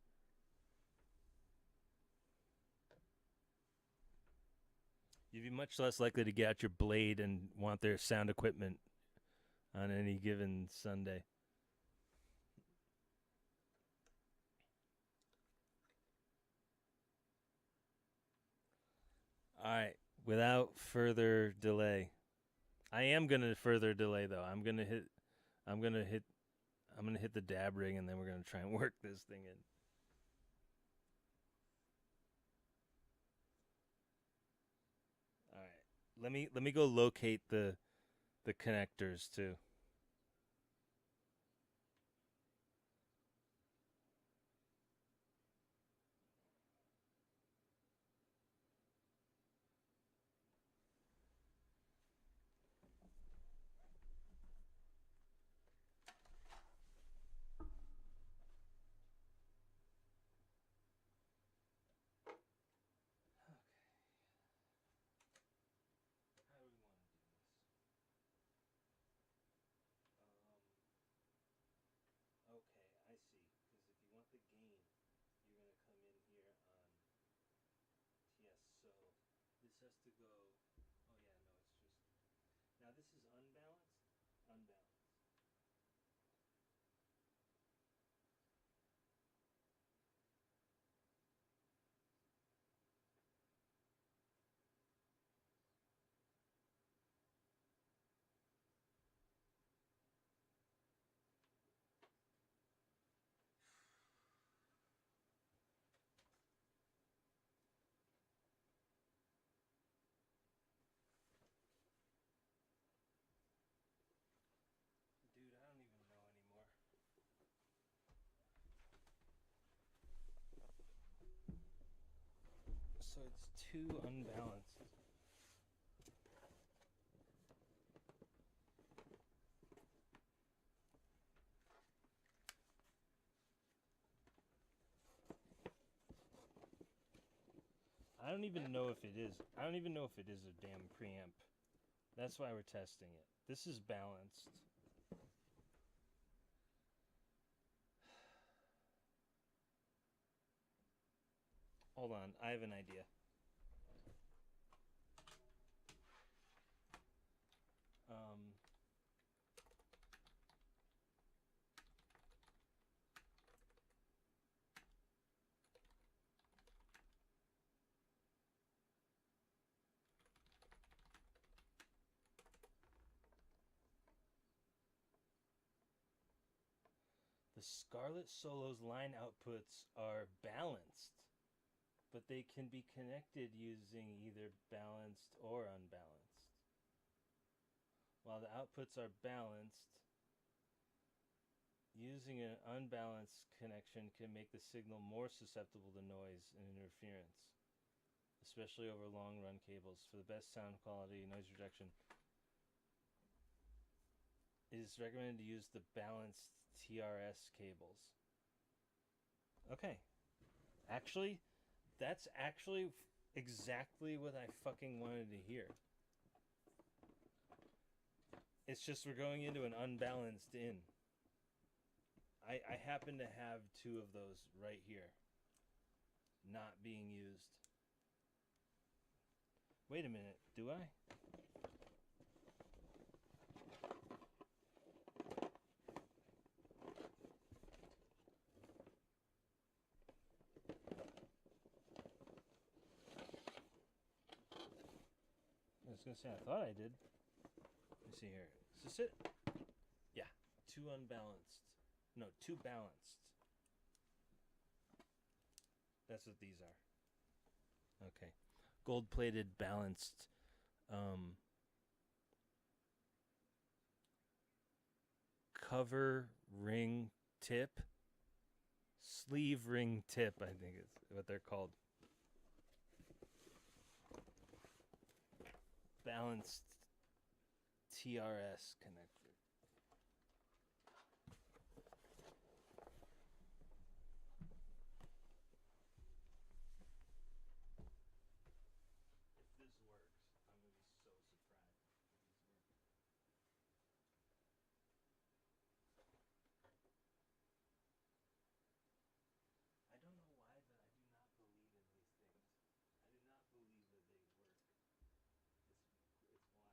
You'd be much less likely to get out your blade and want their sound equipment on any given Sunday. All right, without further delay. I am going to further delay though. I'm going to hit the dab ring, and then we're going to try and work this thing in. All right. Let me go locate the connectors too. Okay, I see. Because if you want the gain, you're going to come in here on TS. So this has to go. Oh, yeah, no, it's just. Now this is unbalanced? Unbalanced. Dude, I don't even know anymore. So it's too unbalanced. I don't even know if it is. I don't even know if it is a damn preamp. That's why we're testing it. This is balanced. Hold on, I have an idea. The Scarlett Solo's line outputs are balanced, but they can be connected using either balanced or unbalanced. While the outputs are balanced, using an unbalanced connection can make the signal more susceptible to noise and interference, especially over long run cables. For the best sound quality, noise rejection, it is recommended to use the balanced TRS cables. Okay. Actually, that's actually exactly what I fucking wanted to hear. It's just we're going into an unbalanced in. I happen to have two of those right here, not being used. Wait a minute, do I? I was gonna say, I thought I did. Let me see here. Is this it? Yeah. Two unbalanced. No, two balanced. That's what these are. Okay. Gold-plated, balanced, cover ring tip. Sleeve ring tip, I think is what they're called. Balanced TRS connector. If this works, I'm gonna be so surprised if this works. I don't know why, but I do not believe in these things. I do not believe that they work. It's wild.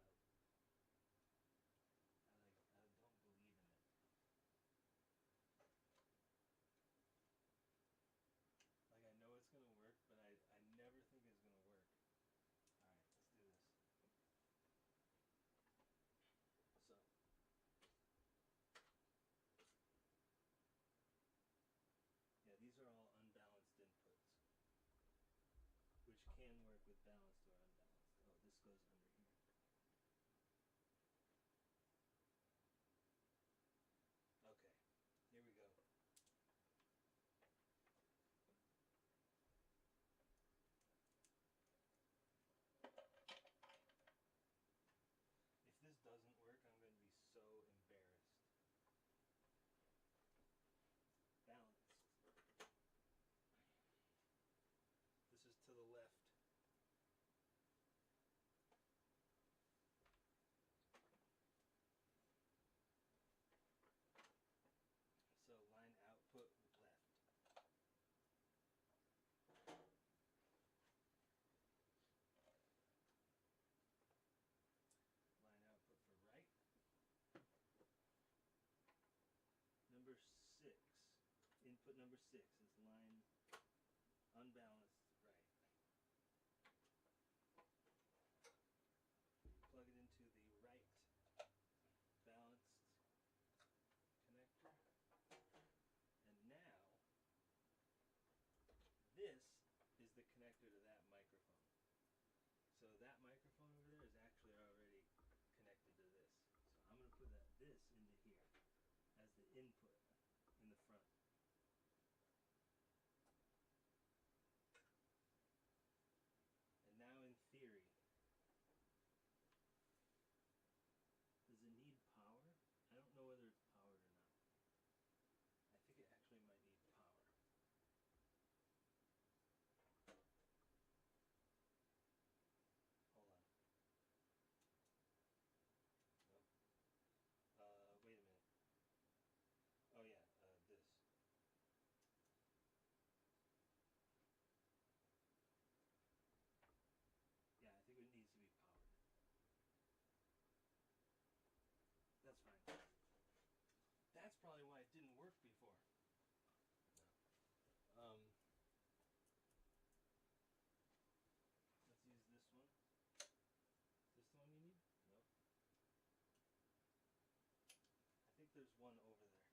I don't believe in it. Like, I know it's gonna work, but I never think it's gonna work. Alright, let's do this. So. Yeah, these are all unbalanced inputs, which can work with balanced or unbalanced. Oh, this goes under here. Okay, here we go. If this doesn't work, I'm going to be so embarrassed. Balanced. This is to the left. So line output left. Line output for right. Number 6. Input number 6 is line unbalanced right. Plug it into the right balanced connector. And now, this is the connector to that microphone. So that microphone over there is actually already connected to this. So I'm going to put this into here as the input in the front. And now in theory, does it need power? I don't know whether it's powered or not. I think it actually might need power. Hold on. Nope. Wait a minute. Oh yeah, this. Yeah, I think it needs to be powered. That's fine. That's probably why it didn't work before. No. Let's use this one. Is this the one you need? Nope. I think there's one over there.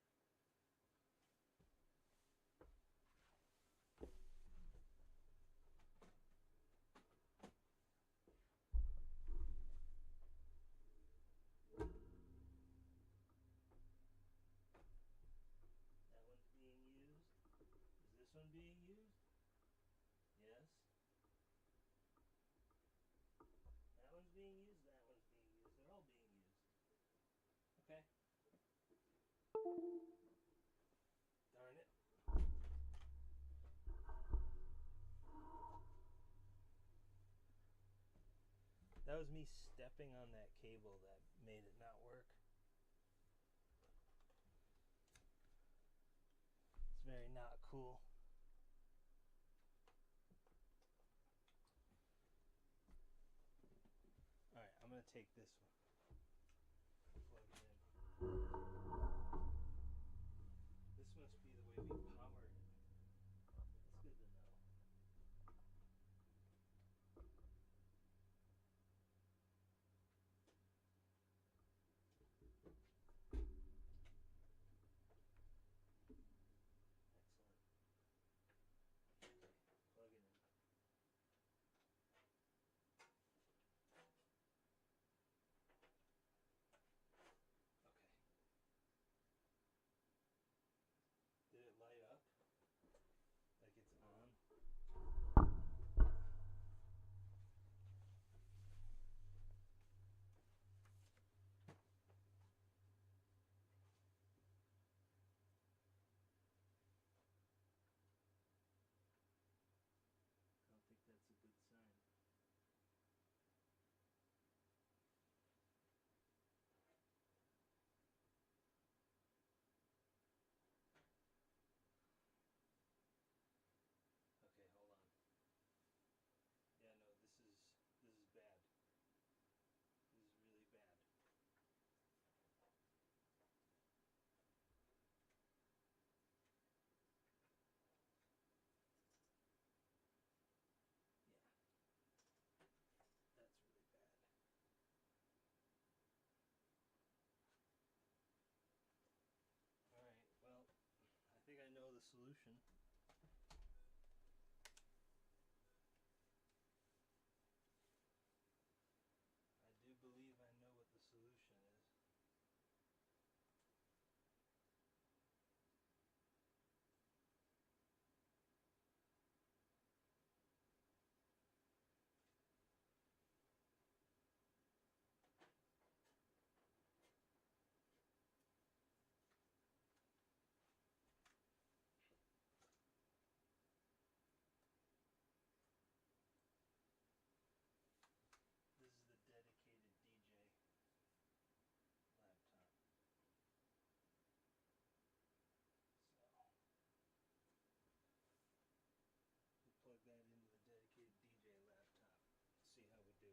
That was me stepping on that cable that made it not work. It's very not cool. Alright, I'm gonna take this one. Plug it in. This must be the way we power it. That's good to know. Excellent. Plug it in. Okay. Did it light up? Like it's on? I don't think that's a good sign. Okay, hold on. Yeah, no, this is bad. This is really bad. Yeah. That's really bad. Alright, well, I think I know the solution. I do believe I know what the solution is. This is the dedicated DJ laptop. So, we'll plug that into the dedicated DJ laptop. See how we do.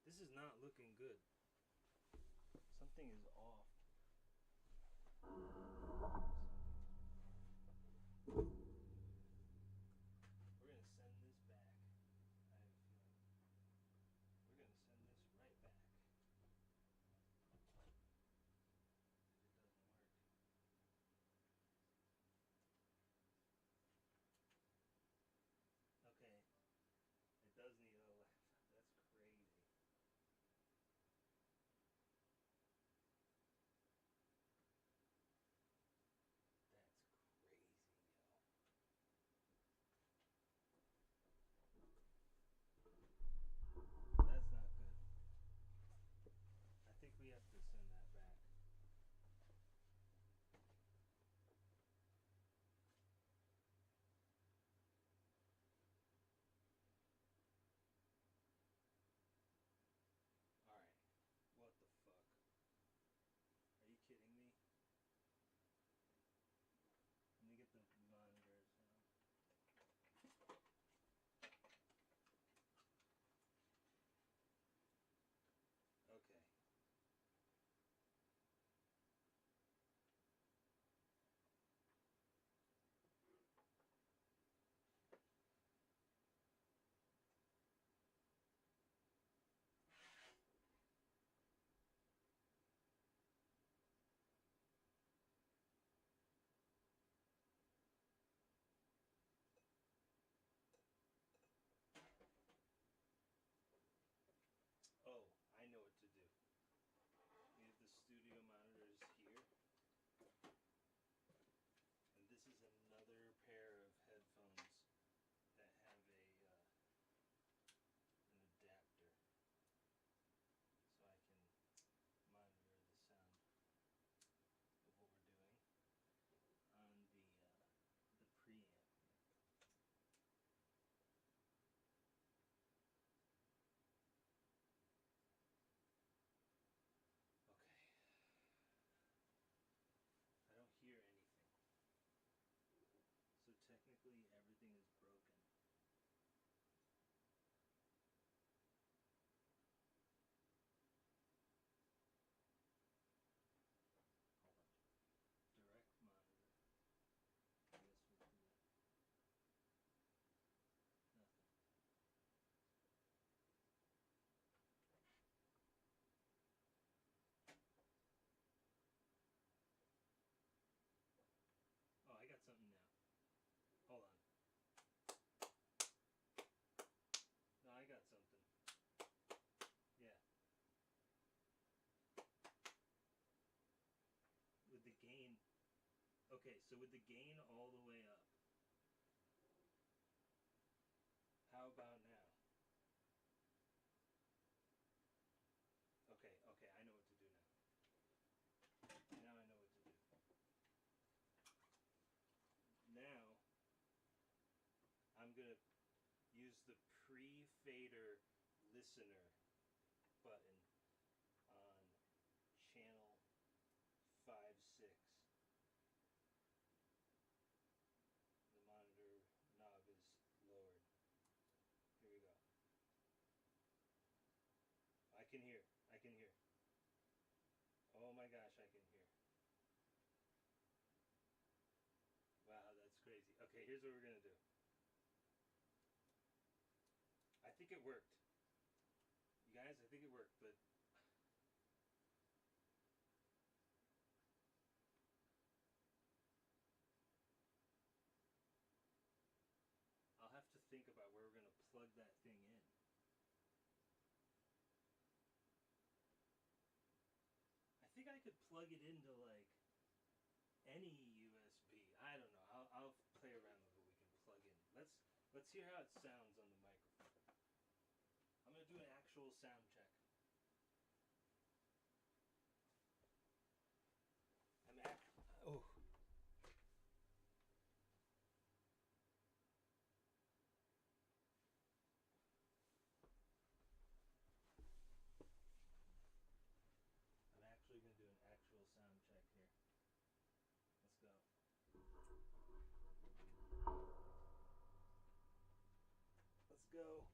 This is not looking good. Something is off. We're gonna send this back. I have a feeling. We're gonna send this right back. If it doesn't work. Okay. It does need a laptop. That's crazy. Okay, so with the gain all the way up. How about now? Okay, I know what to do now. Now I know what to do. Now, I'm going to use the pre-fader listener button on channel 5-6. The monitor knob is lowered. Here we go. I can hear. Oh my gosh, I can hear. Wow, that's crazy. Okay, here's what we're gonna do. I think it worked. You guys, I think it worked, but I'll have to think about where we're gonna plug that thing in. I think I could plug it into like any USB. I don't know. I'll play around with what we can plug in. Let's hear how it sounds on the microphone. I'm gonna do an actual sound check. Oh. I'm actually gonna do an actual sound check here. Let's go.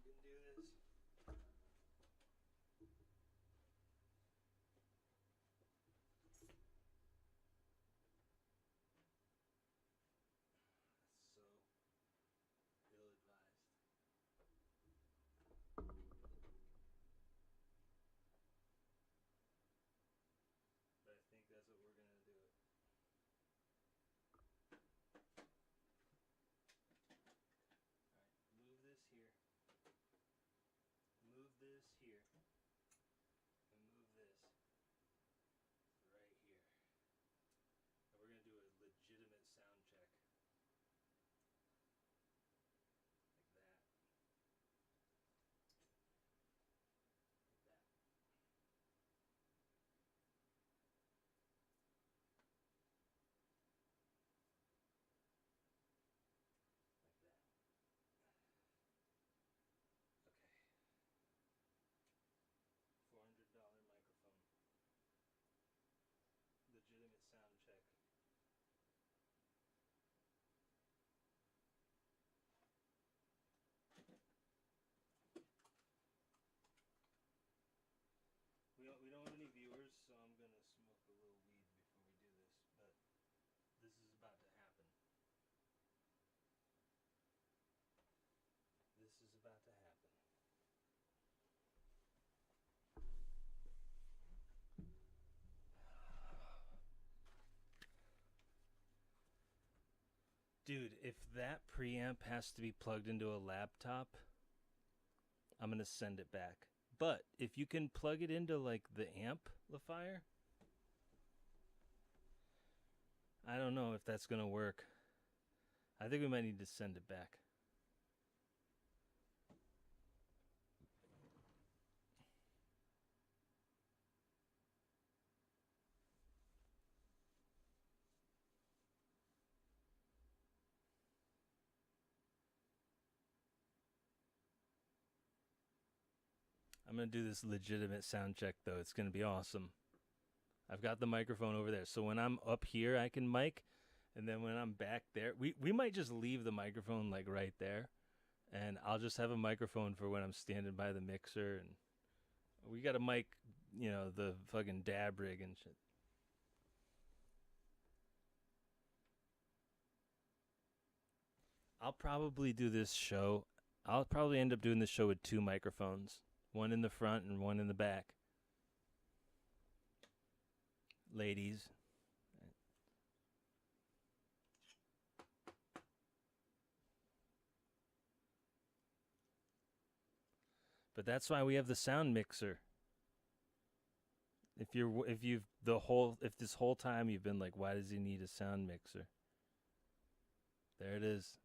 Let's go. You can do this. That's so ill-advised. But I think that's what we're gonna do. Alright, move this here. Move this here. And move this right here. And we're gonna do a legitimate sound check. Like that. Like that. Like that. Okay. $400 microphone. Legitimate sound check. We don't have any viewers, so I'm gonna smoke a little weed before we do this, but this is about to happen. This is about to happen. Dude, if that preamp has to be plugged into a laptop, I'm gonna send it back. But if you can plug it into like the amplifier, I don't know if that's gonna work. I think we might need to send it back. I'm going to do this legitimate sound check, though. It's going to be awesome. I've got the microphone over there. So when I'm up here, I can mic. And then when I'm back there, we might just leave the microphone, like, right there. And I'll just have a microphone for when I'm standing by the mixer. And we got a mic, you know, the fucking dab rig and shit. I'll probably do this show. I'll probably end up doing this show with 2 microphones. One in the front and one in the back. Ladies. But that's why we have the sound mixer. If this whole time you've been like, why does he need a sound mixer? There it is.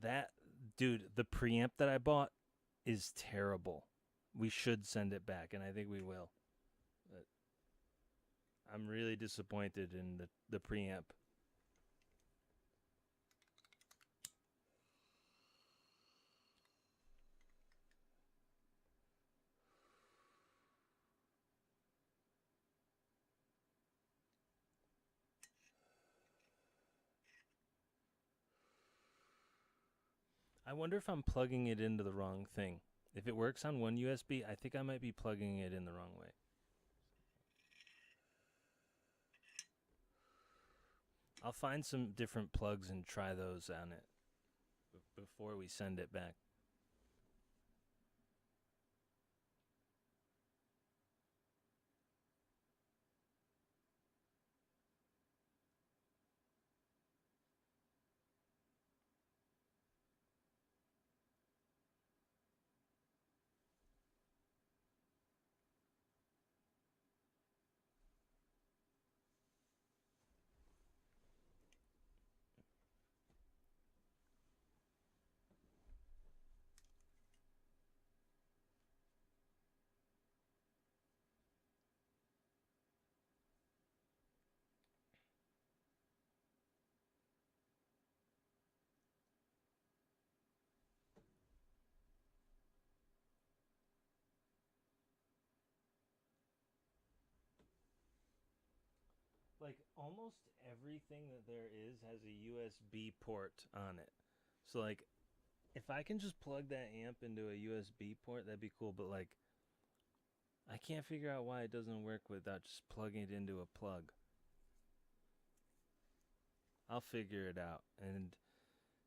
That dude, the preamp that I bought is terrible. We should send it back, and I think we will. But I'm really disappointed in the preamp. I wonder if I'm plugging it into the wrong thing. If it works on one USB, I think I might be plugging it in the wrong way. I'll find some different plugs and try those on it before we send it back. Like almost everything that there is has a USB port on it. So like if I can just plug that amp into a USB port, that'd be cool, but like I can't figure out why it doesn't work without just plugging it into a plug. I'll figure it out, and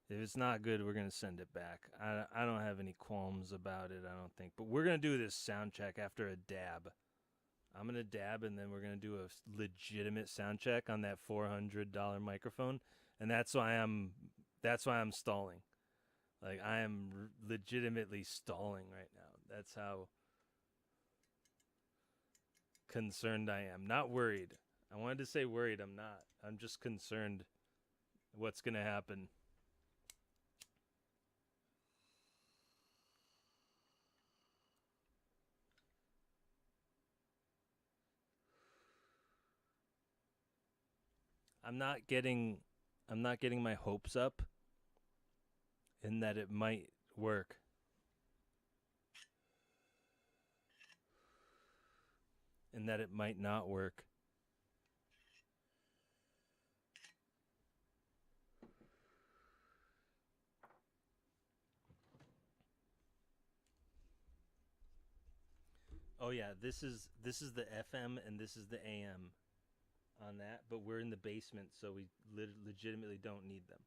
if it's not good, we're going to send it back. I don't have any qualms about it, I don't think. But we're going to do this sound check after a dab. I'm going to dab, and then we're going to do a legitimate sound check on that $400 microphone. And that's why I'm stalling. Like, I am legitimately stalling right now. That's how concerned I am. Not worried. I wanted to say worried. I'm not. I'm just concerned what's going to happen. I'm not getting my hopes up in that it might work. And that it might not work. Oh yeah, this is the FM and this is the AM on that, but we're in the basement, so we legitimately don't need them.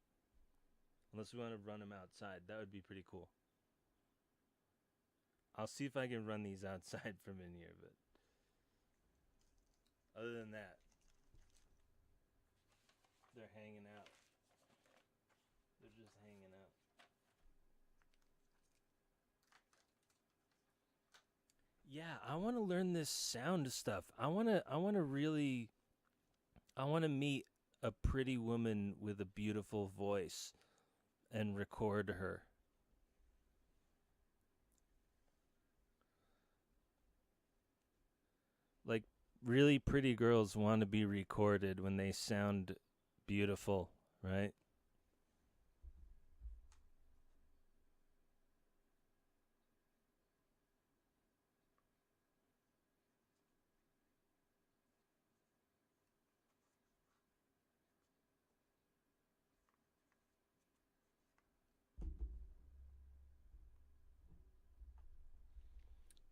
Unless we want to run them outside. That would be pretty cool. I'll see if I can run these outside from in here, but other than that, they're hanging out. They're just hanging out. Yeah, I want to learn this sound stuff. I want to meet a pretty woman with a beautiful voice and record her. Like, really pretty girls want to be recorded when they sound beautiful, right?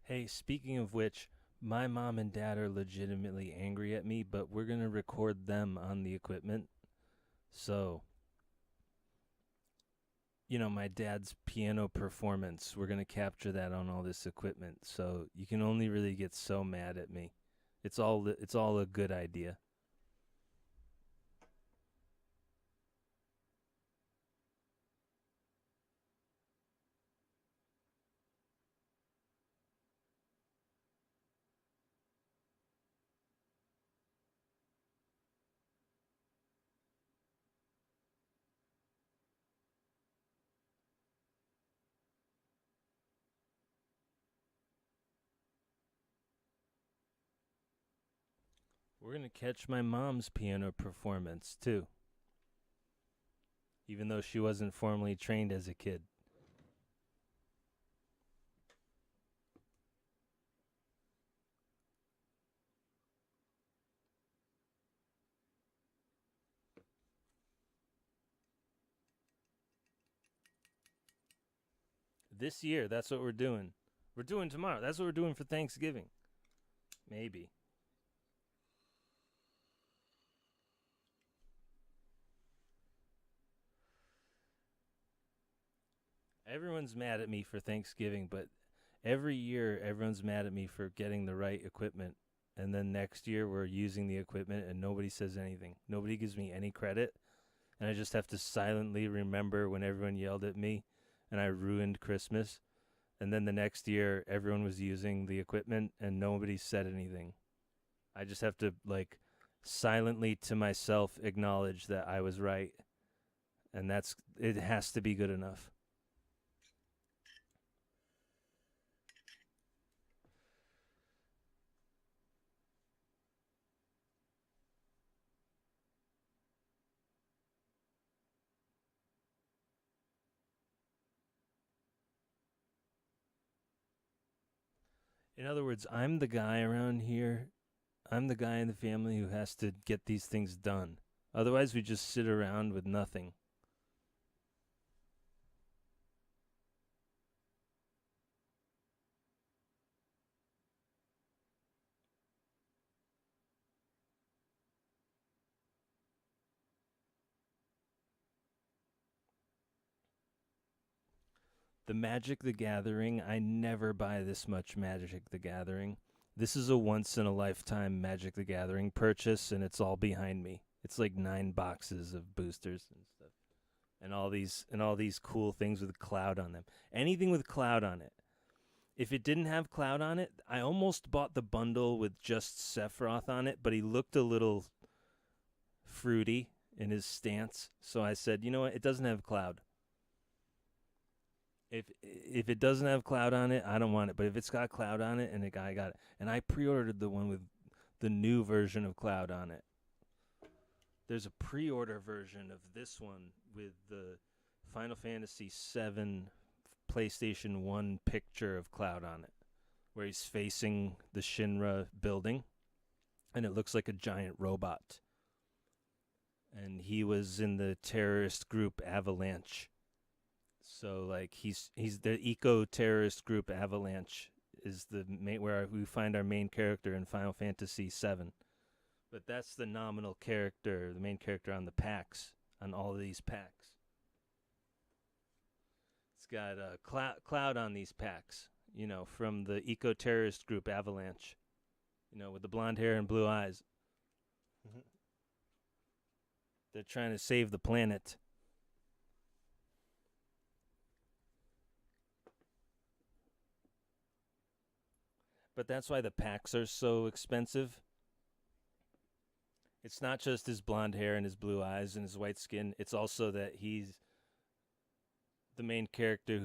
Hey, speaking of which, my mom and dad are legitimately angry at me, but we're going to record them on the equipment. So, you know, my dad's piano performance, we're going to capture that on all this equipment. So you can only really get so mad at me. It's all a good idea. We're going to catch my mom's piano performance, too. Even though she wasn't formally trained as a kid. This year, that's what we're doing. We're doing tomorrow. That's what we're doing for Thanksgiving. Maybe. Everyone's mad at me for Thanksgiving, but every year everyone's mad at me for getting the right equipment. And then next year we're using the equipment and nobody says anything. Nobody gives me any credit. And I just have to silently remember when everyone yelled at me and I ruined Christmas. And then the next year everyone was using the equipment and nobody said anything. I just have to, like, silently to myself acknowledge that I was right. And it has to be good enough. In other words, I'm the guy around here. I'm the guy in the family who has to get these things done. Otherwise, we just sit around with nothing. The Magic the Gathering, I never buy this much Magic the Gathering. This is a once-in-a-lifetime Magic the Gathering purchase, and it's all behind me. It's like 9 boxes of boosters and stuff. And all these cool things with cloud on them. Anything with cloud on it. If it didn't have cloud on it, I almost bought the bundle with just Sephiroth on it, but he looked a little fruity in his stance. So I said, you know what, it doesn't have cloud. If it doesn't have cloud on it, I don't want it. But if it's got cloud on it, and the guy got it, and I pre-ordered the one with the new version of cloud on it. There's a pre-order version of this one with the Final Fantasy VII PlayStation 1 picture of cloud on it, where he's facing the Shinra building, and it looks like a giant robot. And he was in the terrorist group Avalanche. So, like, he's the eco-terrorist group Avalanche is where we find our main character in Final Fantasy VII. But that's the nominal character, the main character on the packs, on all of these packs. It's got cloud on these packs, you know, from the eco-terrorist group Avalanche, you know, with the blonde hair and blue eyes. They're trying to save the planet. But that's why the packs are so expensive. It's not just his blonde hair and his blue eyes and his white skin. It's also that he's the main character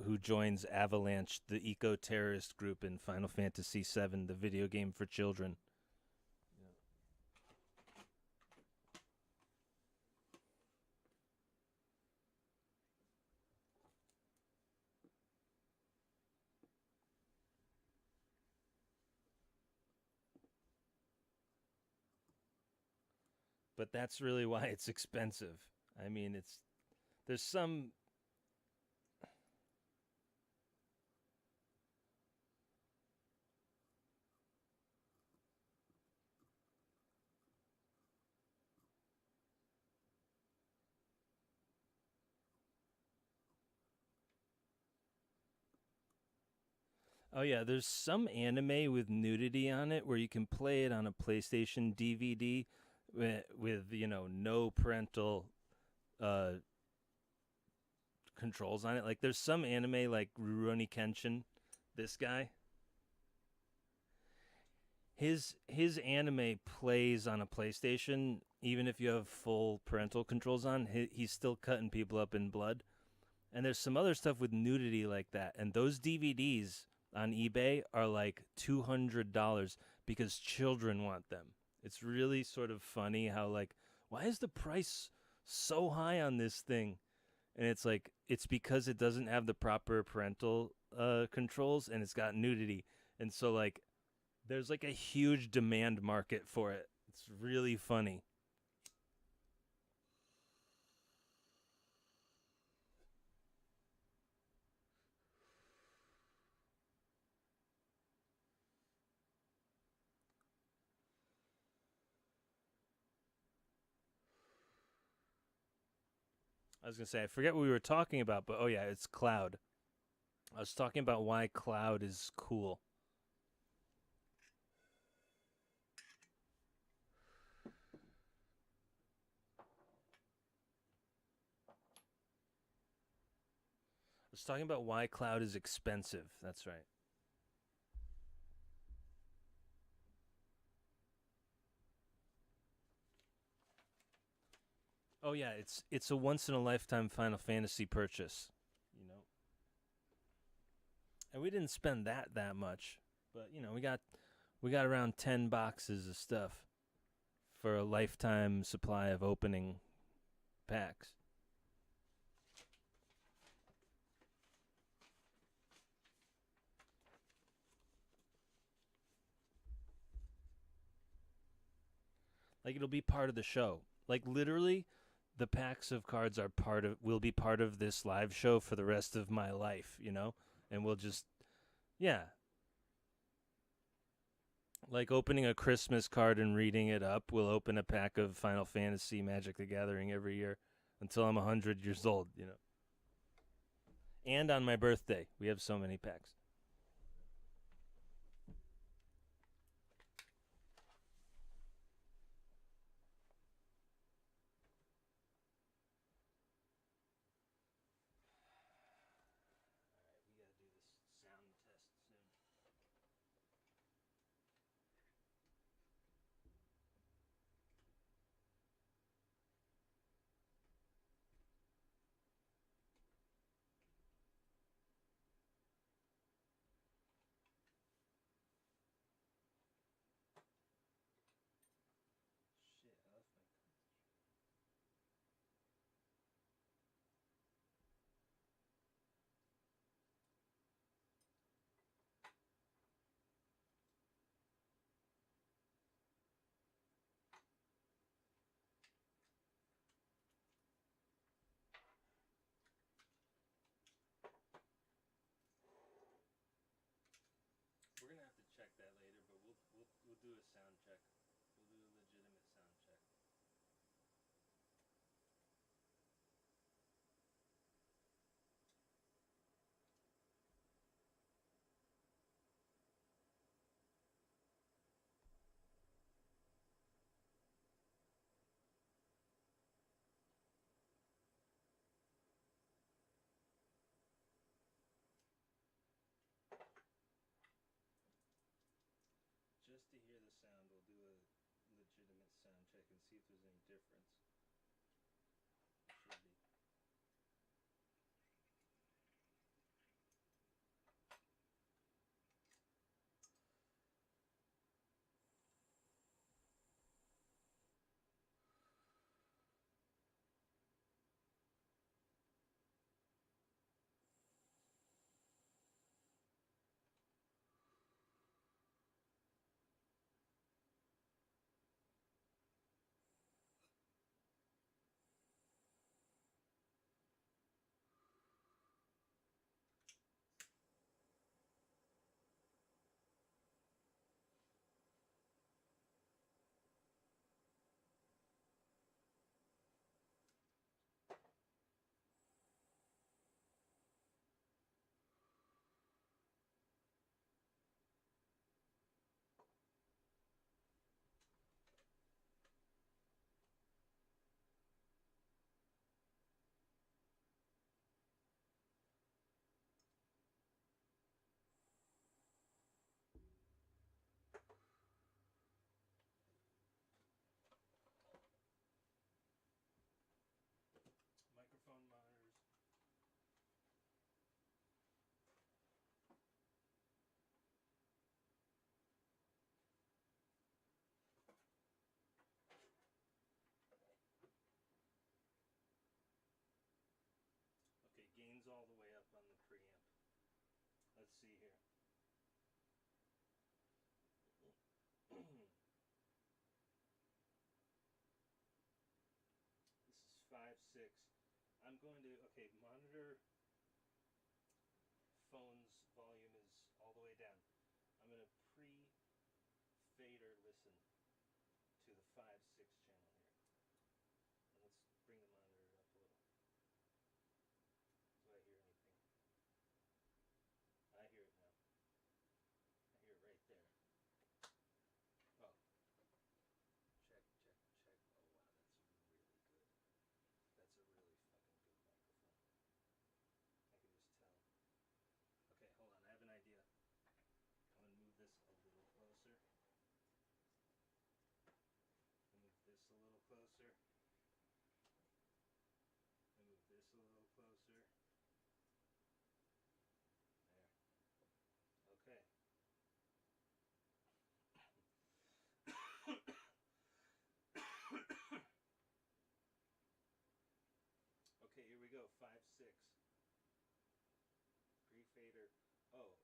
who joins Avalanche, the eco-terrorist group in Final Fantasy VII, the video game for children. But that's really why it's expensive. I mean, there's some. Oh yeah, there's some anime with nudity on it where you can play it on a PlayStation DVD with you know, no parental controls on it. Like, there's some anime like Rurouni Kenshin, this guy. His anime plays on a PlayStation even if you have full parental controls on. He's still cutting people up in blood. And there's some other stuff with nudity like that. And those DVDs on eBay are like $200 because children want them. It's really sort of funny how like, why is the price so high on this thing? And it's like, it's because it doesn't have the proper parental controls, and it's got nudity. And so like there's like a huge demand market for it. It's really funny. I was gonna say, I forget what we were talking about, but oh yeah, it's Cloud. I was talking about why Cloud is cool. I was talking about why Cloud is expensive. That's right. Oh yeah, it's a once in a lifetime Final Fantasy purchase, you know. And we didn't spend that much, but you know, we got around 10 boxes of stuff for a lifetime supply of opening packs. Like it'll be part of the show. Like literally the packs of cards are part of will be part of this live show for the rest of my life, you know? And we'll just yeah, like opening a Christmas card and reading it up. We'll open a pack of Final Fantasy Magic the Gathering every year until I'm 100 years old, you know. And on my birthday, we have so many packs. All right, we got to do this sound test soon. Shit, I left my cards. We're gonna have to check that later, but we'll do a sound check. We'll do a legitimate sound check. Just to hear the sound, we'll do a legitimate sound check and see if there's any difference. Should be. see here. This is 5.6. I'm going to, okay, monitor phone's volume is all the way down. I'm going to pre-fader listen to the 5.6 channel here. And let's bring the monitor up a little. Do I hear anything? I hear it now. I hear it right there. Oh. Check, check, check. Oh wow, that's really good. That's a really fucking good microphone. I can just tell. Okay, hold on, I have an idea. I'm gonna move this a little closer. Move this a little closer. And move this a little closer. There. Okay. Okay, here we go. 5.6. Pre-fader. Oh.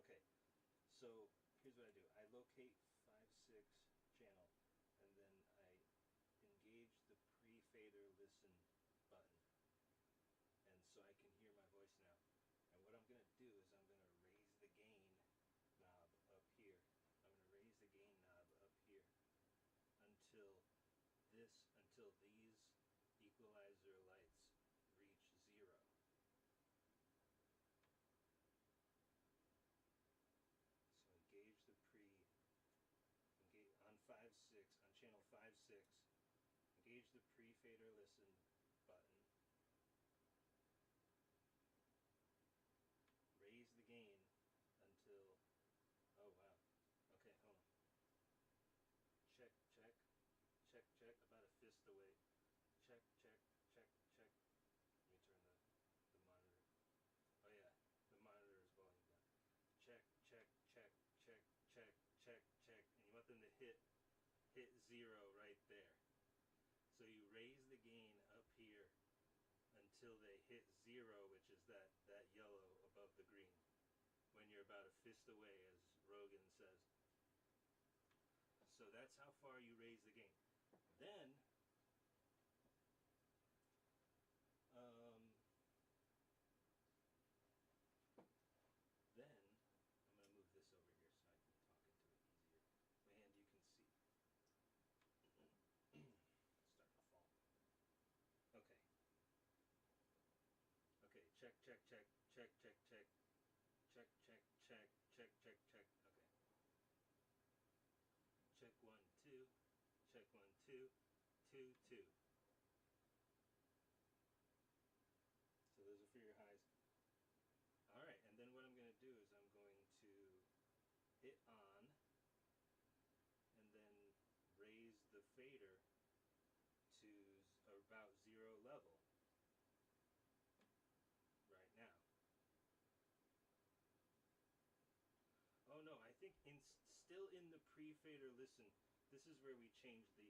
Okay. So here's what I do. I locate 5.6 channel, and then I engage the pre-fader listen button, and so I can hear my voice now. And what I'm gonna do is I'm gonna raise the gain knob up here. I'm gonna raise the gain knob up here until these equalizer lights reach 0. So engage the on 5.6 on channel 5.6. Engage the pre-fader listen button. Raise the gain until, oh wow. Okay, hold on. Check, check, check, check. About a fist away. Check, check, check, check. Let me turn the monitor. Oh yeah, the monitor is volume down. Check, check, check, check, check, check, check. And you want them to hit 0 right there. So you raise the gain up here until they hit 0, which is that yellow above the green. When you're about a fist away, as Rogan says. So that's how far you raise the gain. Then, I'm going to move this over here so I can talk into it easier. And you can see. It's starting to fall. Okay. Okay, check, check, check, check, check, check. Check, check, check, check, check, check. Okay. Check 1, 2. Check 1, 2. 2, 2. So those are for your highs. Alright, and then what I'm going to do is I'm going to hit on and then raise the fader to about 0 level right now. Oh no, I think still in the pre-fader listen, this is where we change the,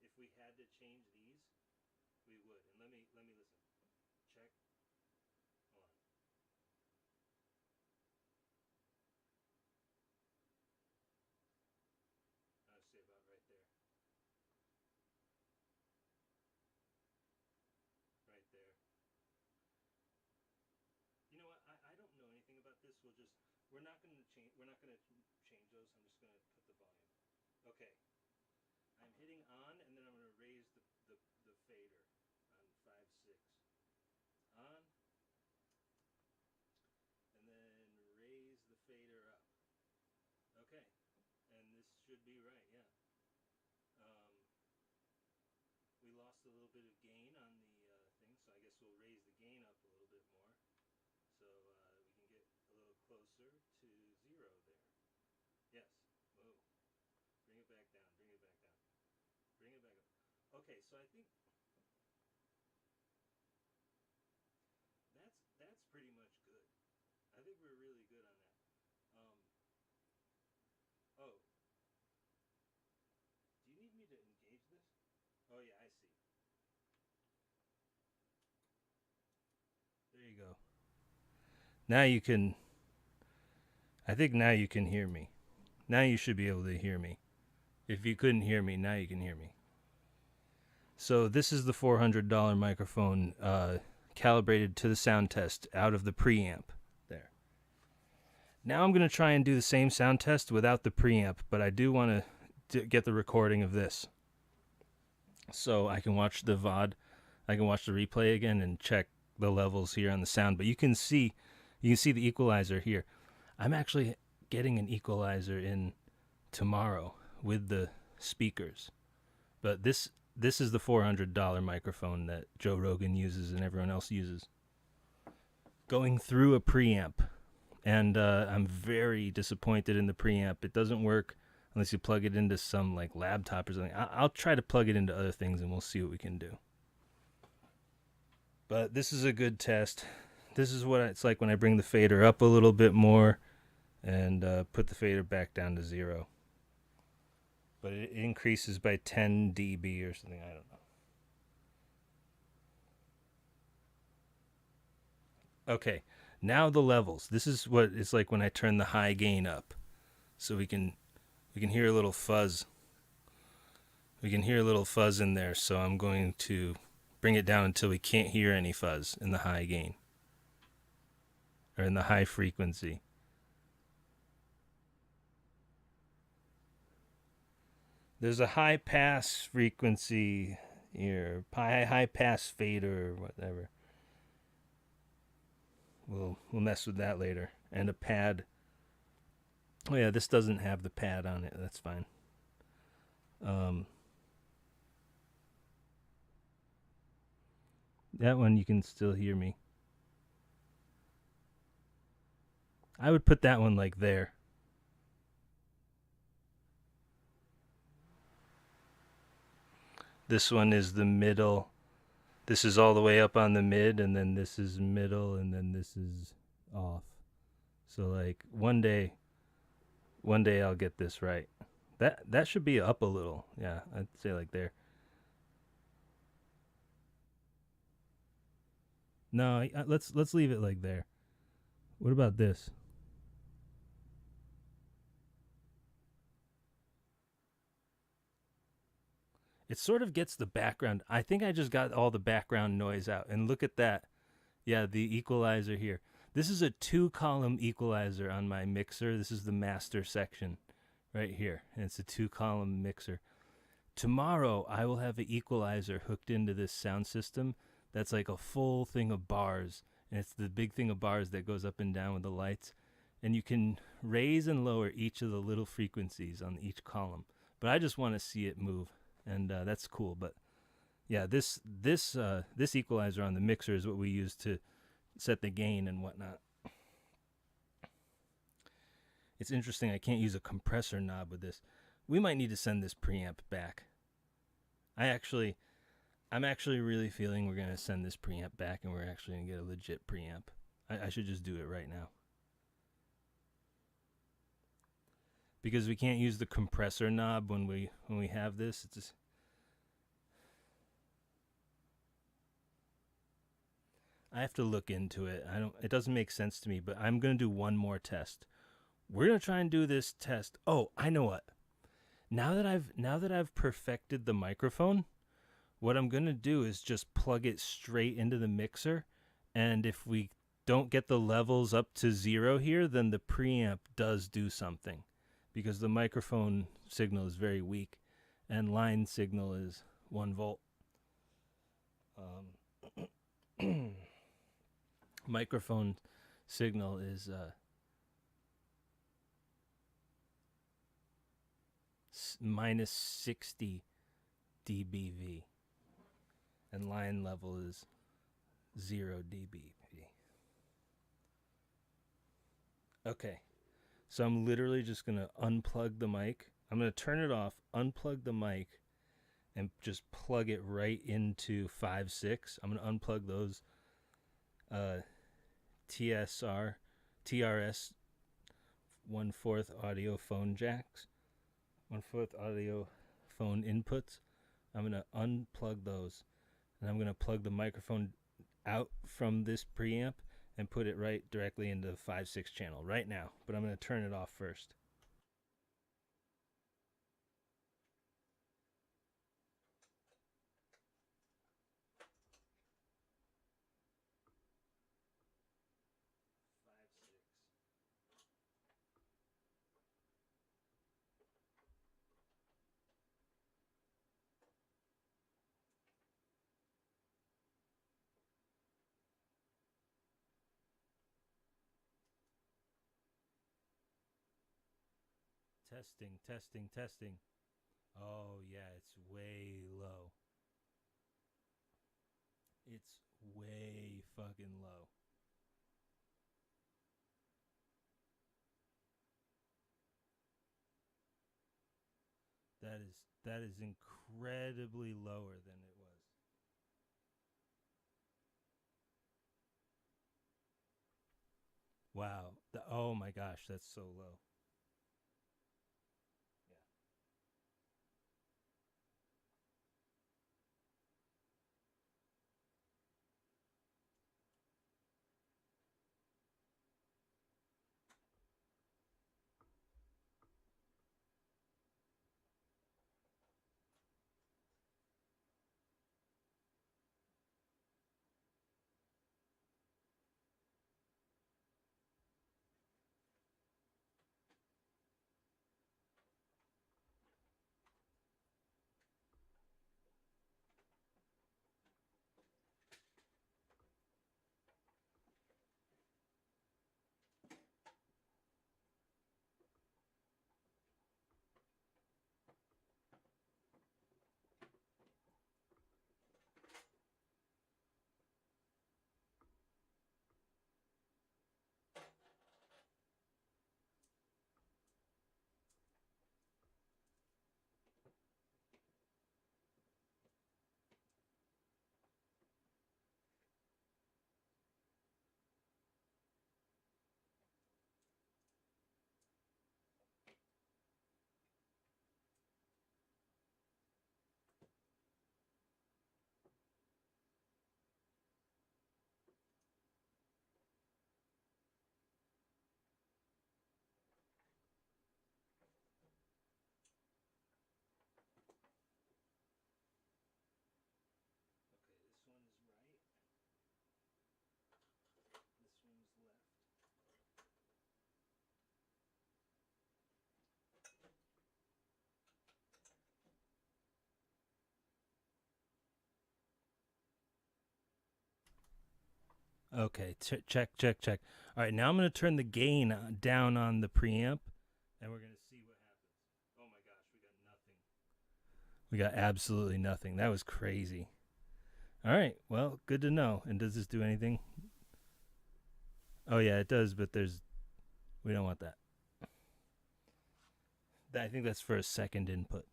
if we had to change these, we would. And let me listen. Check. Hold on. I'd say about right there. Right there. You know what? I don't know anything about this. We're not going to change those. I'm just going to put the volume. Okay. I'm hitting on, and then I'm going to raise the fader on 5.6. On, and then raise the fader up. Okay. And this should be right, yeah. We lost a little bit of gain on the thing, so I guess we'll raise the gain up a little bit more. So we can get a little closer to 0 there. Yes. Whoa. Bring it back down. Bring it back down. Bring it back up. Okay, so I think that's pretty much good. I think we're really good on that. Oh. Do you need me to engage this? Oh yeah, I see. There you go. Now you can, I think now you can hear me. Now you should be able to hear me. If you couldn't hear me, now you can hear me. So this is the $400 microphone calibrated to the sound test out of the preamp there. Now I'm going to try and do the same sound test without the preamp, but I do want to get the recording of this. So I can watch the VOD, I can watch the replay again and check the levels here on the sound. But you can see the equalizer here. I'm actually getting an equalizer in tomorrow with the speakers. But this is the $400 microphone that Joe Rogan uses and everyone else uses. Going through a preamp. And I'm very disappointed in the preamp. It doesn't work unless you plug it into some like laptop or something. I'll try to plug it into other things and we'll see what we can do. But this is a good test. This is what it's like when I bring the fader up a little bit more and put the fader back down to 0. But it increases by 10 dB or something. I don't know. Okay, now the levels. This is what it's like when I turn the high gain up. So we can hear a little fuzz. We can hear a little fuzz in there, so I'm going to bring it down until we can't hear any fuzz in the high gain. Or in the high frequency. There's a high pass frequency here, high pass fader or whatever. We'll mess with that later. And a pad. Oh yeah, this doesn't have the pad on it. That's fine. That one you can still hear me. I would put that one like there. This one is the middle. This is all the way up on the mid, and then this is middle, and then this is off. So like one day I'll get this right. That should be up a little. Yeah, I'd say like there. No, let's leave it like there. What about this? It sort of gets the background. I think I just got all the background noise out. And look at that. Yeah, the equalizer here. This is a 2-column equalizer on my mixer. This is the master section right here. And it's a 2-column mixer. Tomorrow, I will have an equalizer hooked into this sound system that's like a full thing of bars. And it's the big thing of bars that goes up and down with the lights. And you can raise and lower each of the little frequencies on each column. But I just want to see it move. And that's cool. But yeah, this equalizer on the mixer is what we use to set the gain and whatnot. It's interesting. I can't use a compressor knob with this. We might need to send this preamp back. I'm actually really feeling we're going to send this preamp back and we're actually going to get a legit preamp. I should just do it right now. Because we can't use the compressor knob when we have this. It's just I have to look into it. It doesn't make sense to me, but I'm going to do one more test. We're going to try and do this test. Oh, I know what. Now that I've perfected the microphone, what I'm going to do is just plug it straight into the mixer, and if we don't get the levels up to 0 here, then the preamp does do something. Because the microphone signal is very weak, and line signal is 1 volt. Microphone signal is minus 60 dBV, and line level is 0 dBV. Okay. So I'm literally just going to unplug the mic. I'm going to turn it off, unplug the mic, and just plug it right into 5.6. I'm going to unplug those TRS 1/4 audio phone jacks, 1/4 audio phone inputs. I'm going to unplug those, and I'm going to plug the microphone out from this preamp, and put it right directly into the 5/6 channel right now. But I'm going to turn it off first. Testing, testing, testing. Oh, yeah, it's way low. It's way fucking low. That is incredibly lower than it was. Wow. Oh my gosh, that's so low. Okay, this one is right. This one's left. Okay, check, check, check. All right, now I'm going to turn the gain down on the preamp, and we're going to see what happens. Oh my gosh, we got nothing. We got absolutely nothing. That was crazy. All right, well, good to know. And does this do anything? Oh yeah, it does, but we don't want that. I think that's for a second input.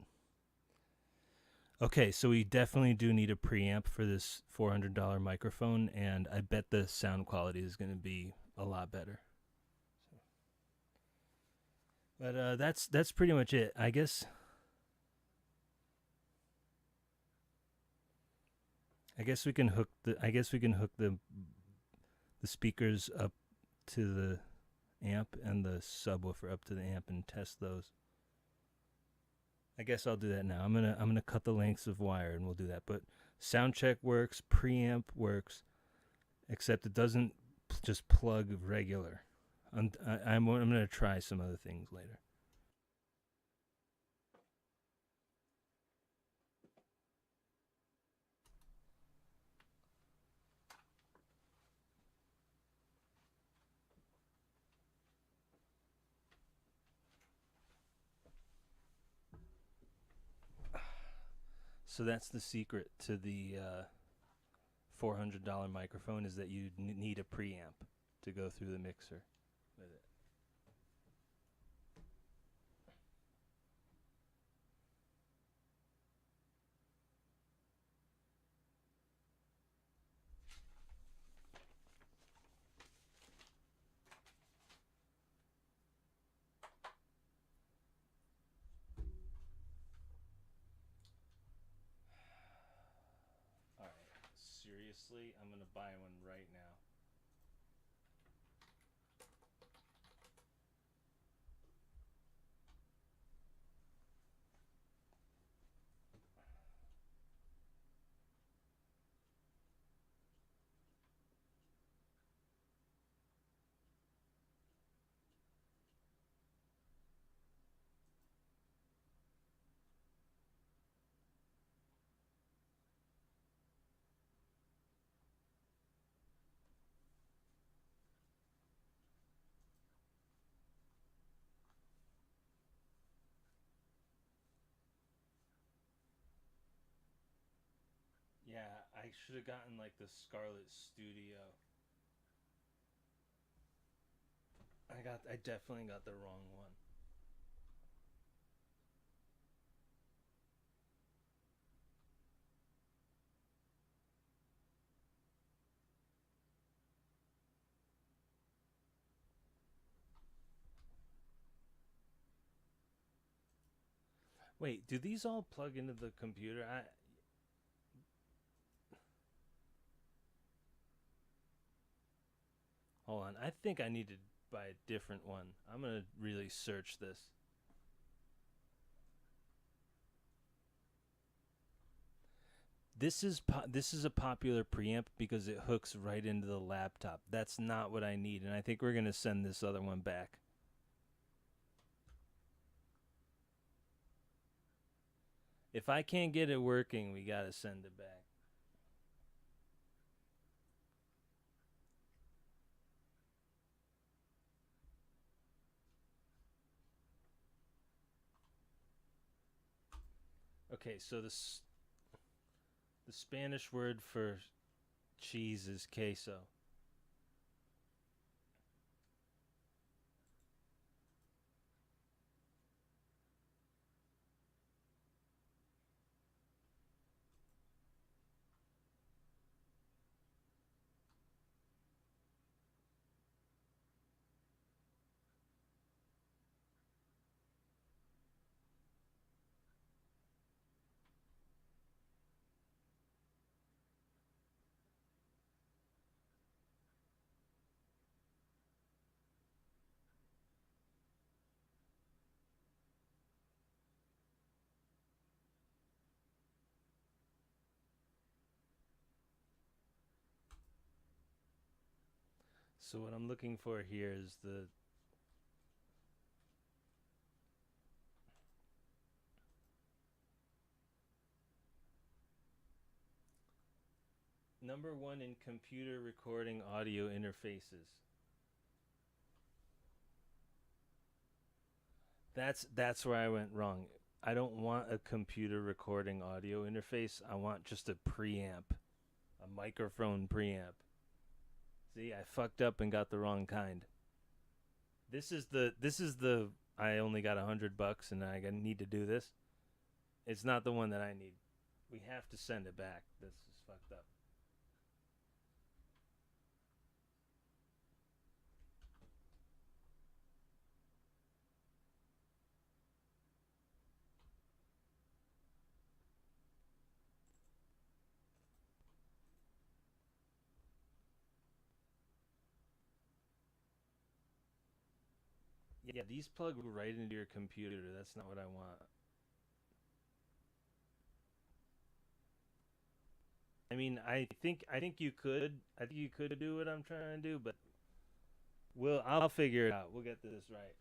Okay, so we definitely do need a preamp for this $400 microphone, and I bet the sound quality is going to be a lot better. But that's pretty much it, I guess. I guess we can hook the speakers up to the amp and the subwoofer up to the amp and test those. I guess I'll do that now. I'm gonna cut the lengths of wire and we'll do that. But sound check works, preamp works, except it doesn't just plug regular. I'm gonna try some other things later. So that's the secret to the $400 microphone, is that you need a preamp to go through the mixer with it. All right, seriously, I'm gonna buy one right now. should have gotten like the Scarlet Studio. I definitely got the wrong one. Wait, do these all plug into the computer? Hold on. I think I need to buy a different one. I'm going to really search this. This is a popular preamp because it hooks right into the laptop. That's not what I need, and I think we're going to send this other one back. If I can't get it working, we got to send it back. Okay, so the Spanish word for cheese is queso. So what I'm looking for here is the #1 in computer recording audio interfaces. That's where I went wrong. I don't want a computer recording audio interface. I want just a preamp, a microphone preamp. See, I fucked up and got the wrong kind. This is the I only got $100 and I need to do this. It's not the one that I need. We have to send it back. This is fucked up. Yeah, these plug right into your computer. That's not what I want. I mean, I think you could. I think you could do what I'm trying to do, but I'll figure it out. We'll get this right.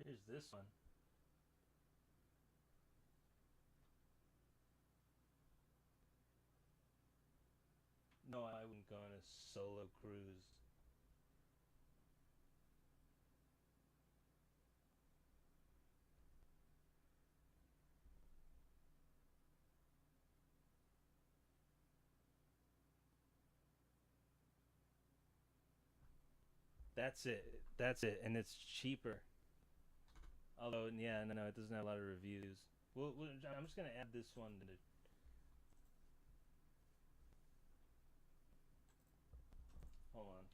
Here's this one. No, I wouldn't go on a solo cruise. That's it. That's it, and it's cheaper. Although, yeah, no, it doesn't have a lot of reviews. I'm just gonna add this one to. Hold on.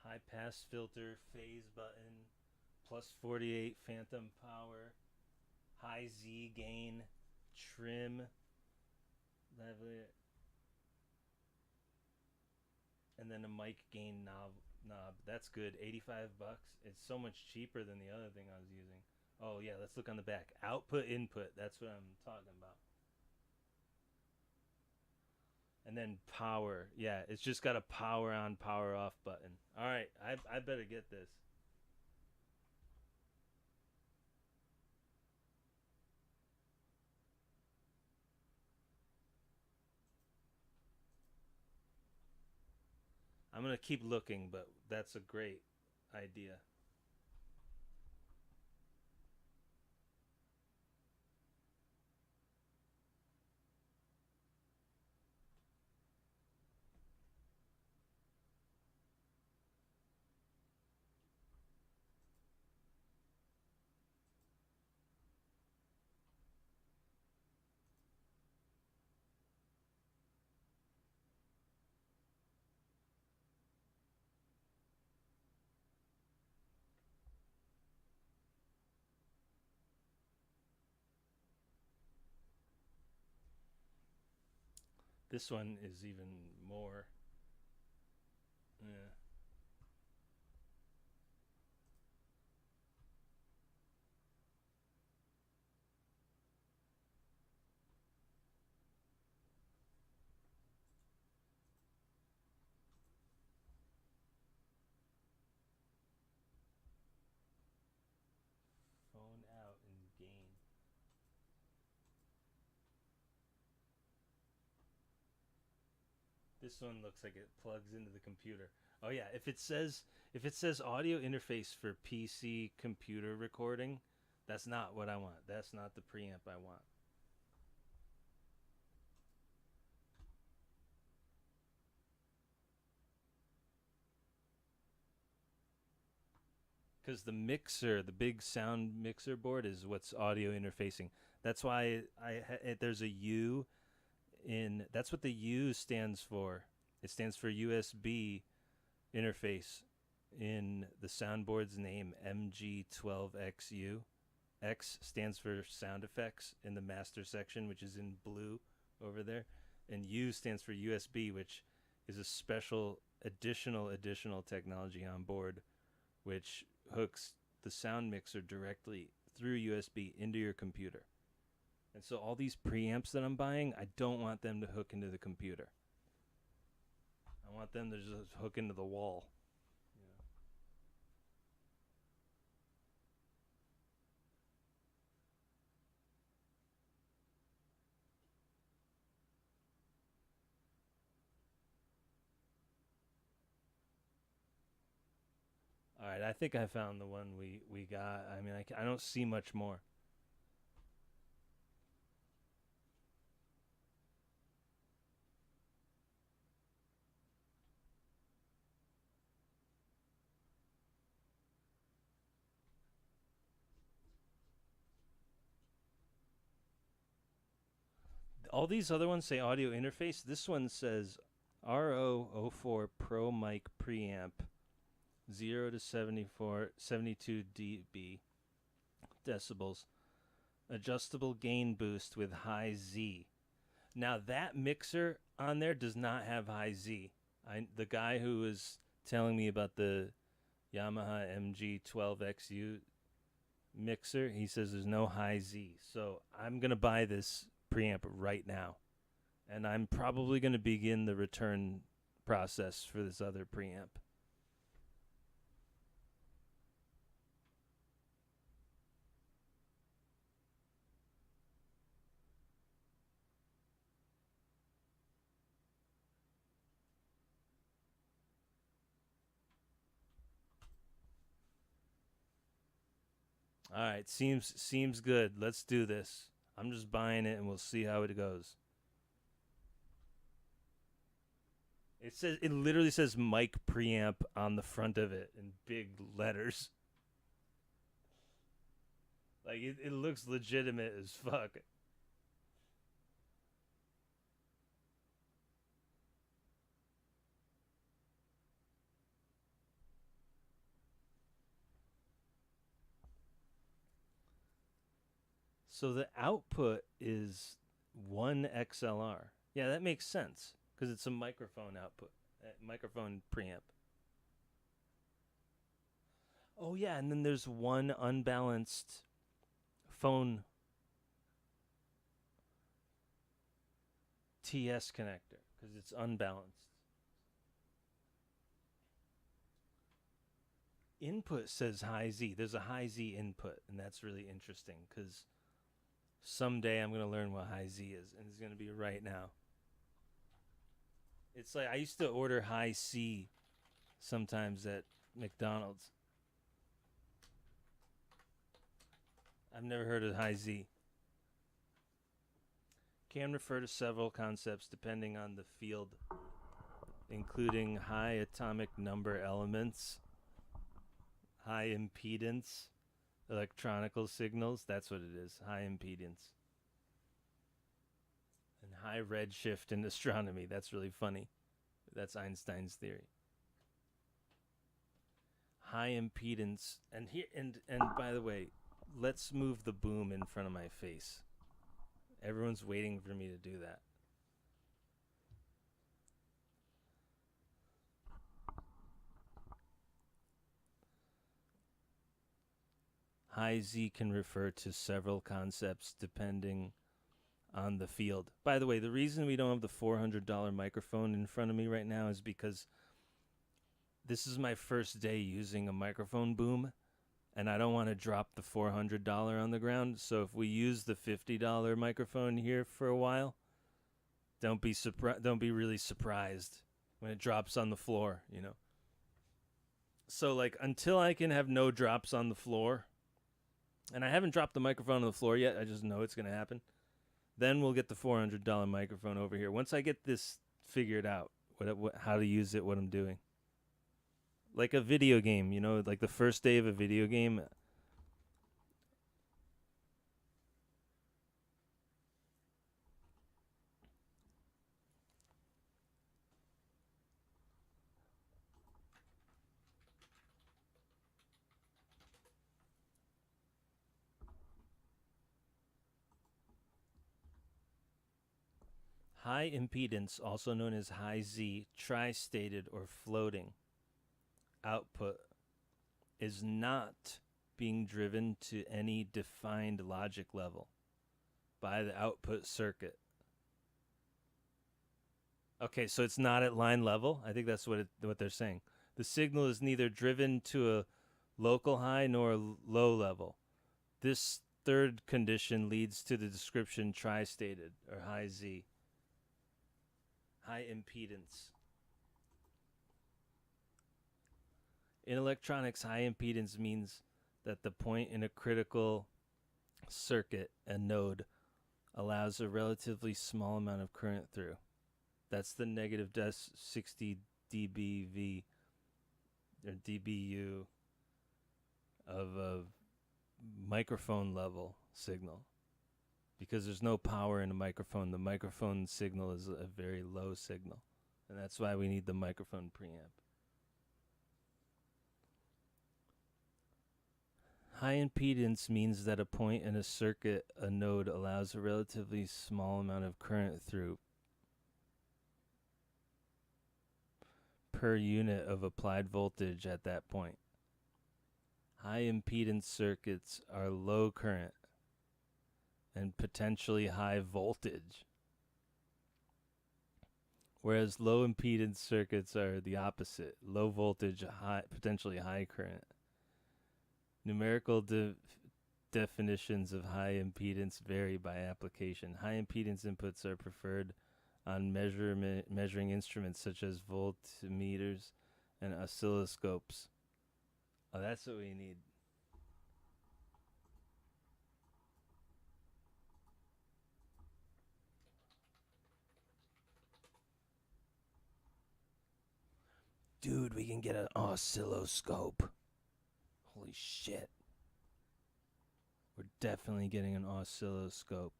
High pass filter, phase button, plus 48 phantom power, high Z gain, trim, lavalier, and then a mic gain knob. That's good. $85. It's so much cheaper than the other thing I was using. Oh yeah, let's look on the back. Output, input. That's what I'm talking about. And then power. Yeah, it's just got a power on, power off button. All right, I better get this. I'm going to keep looking, but that's a great idea. This one is even more. Yeah. Phone out and gain. This one looks like it plugs into the computer. Oh yeah, if it says audio interface for PC computer recording, that's not what I want. That's not the preamp I want. Because the mixer, the big sound mixer board, is what's audio interfacing. That's why there's a U in. That's what the U stands for. It stands for USB interface in the soundboard's name, MG12XU. X stands for sound effects in the master section, which is in blue over there, and U stands for USB, which is a special additional technology on board, which hooks the sound mixer directly through USB into your computer. And so all these preamps that I'm buying, I don't want them to hook into the computer. I want them to just hook into the wall. All right, I think I found the one we got. I mean, I don't see much more. All these other ones say audio interface. This one says RO04 Pro Mic Preamp, 0 to 72 dB decibels, adjustable gain boost with high Z. Now that mixer on there does not have high Z. The guy who was telling me about the Yamaha MG12XU mixer, he says there's no high Z. So I'm going to buy this preamp right now. And I'm probably going to begin the return process for this other preamp. All right, seems good. Let's do this. I'm just buying it and we'll see how it goes. It literally says mic preamp on the front of it in big letters. Like it looks legitimate as fuck. So the output is one XLR. Yeah, that makes sense because it's a microphone output, microphone preamp. Oh yeah, and then there's one unbalanced phone TS connector because it's unbalanced. Input says high Z. There's a high Z input, and that's really interesting because someday I'm going to learn what high Z is, and it's going to be right now. It's like I used to order high C sometimes at McDonald's. I've never heard of high Z. Can refer to several concepts depending on the field, including high atomic number elements, high impedance, electronical signals. That's what it is, high impedance. And high redshift in astronomy. That's really funny. That's Einstein's theory. High impedance. And here and by the way, let's move the boom in front of my face. Everyone's waiting for me to do that. High Z can refer to several concepts depending on the field. By the way, the reason we don't have the $400 microphone in front of me right now is because this is my first day using a microphone boom, and I don't want to drop the $400 on the ground. So if we use the $50 microphone here for a while, don't be really surprised when it drops on the floor, you know. So like until I can have no drops on the floor, and I haven't dropped the microphone on the floor yet, I just know it's going to happen. Then we'll get the $400 microphone over here. Once I get this figured out, how to use it, what I'm doing. Like a video game, you know, like the first day of a video game. High impedance, also known as high Z, tri-stated or floating output, is not being driven to any defined logic level by the output circuit. Okay, so it's not at line level. I think that's what they're saying. The signal is neither driven to a local high nor a low level. This third condition leads to the description tri-stated or high Z. High impedance. In electronics, high impedance means that the point in a critical circuit, a node, allows a relatively small amount of current through. That's the negative 60 dBV or dBu of a microphone level signal. Because there's no power in a microphone. The microphone signal is a very low signal. And that's why we need the microphone preamp. High impedance means that a point in a circuit, a node, allows a relatively small amount of current through per unit of applied voltage at that point. High impedance circuits are low current and potentially high voltage, whereas low impedance circuits are the opposite, low voltage, potentially high current. Numerical definitions of high impedance vary by application. High impedance inputs are preferred on measuring instruments such as voltmeters and oscilloscopes. Oh, that's what we need. Dude, we can get an oscilloscope. Holy shit. We're definitely getting an oscilloscope.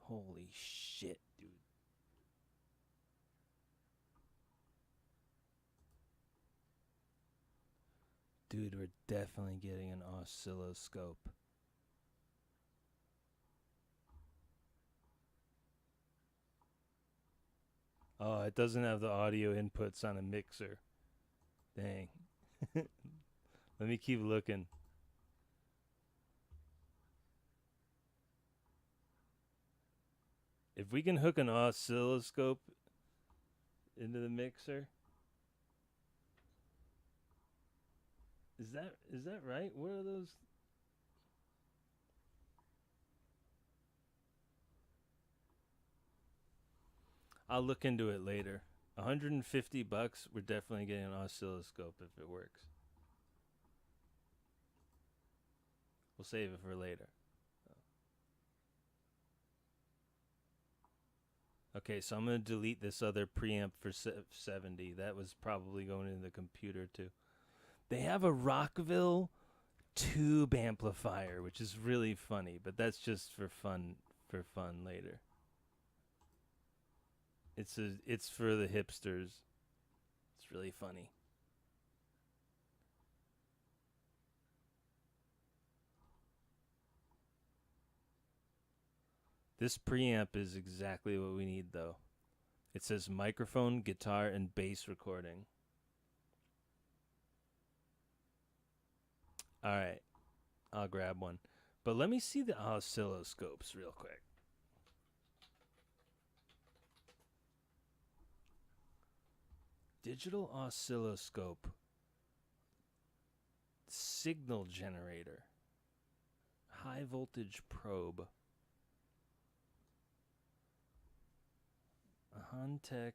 Holy shit, dude. Dude, we're definitely getting an oscilloscope. Oh, it doesn't have the audio inputs on a mixer. Dang. Let me keep looking. If we can hook an oscilloscope into the mixer. Is that right? What are those? I'll look into it later. $150, we're definitely getting an oscilloscope if it works. We'll save it for later. Okay, so I'm going to delete this other preamp for 70. That was probably going into the computer too. They have a Rockville tube amplifier, which is really funny, but that's just for fun later. It's for the hipsters. It's really funny. This preamp is exactly what we need, though. It says microphone, guitar, and bass recording. All right, I'll grab one. But let me see the oscilloscopes real quick. Digital oscilloscope. Signal generator. High voltage probe. A Hontech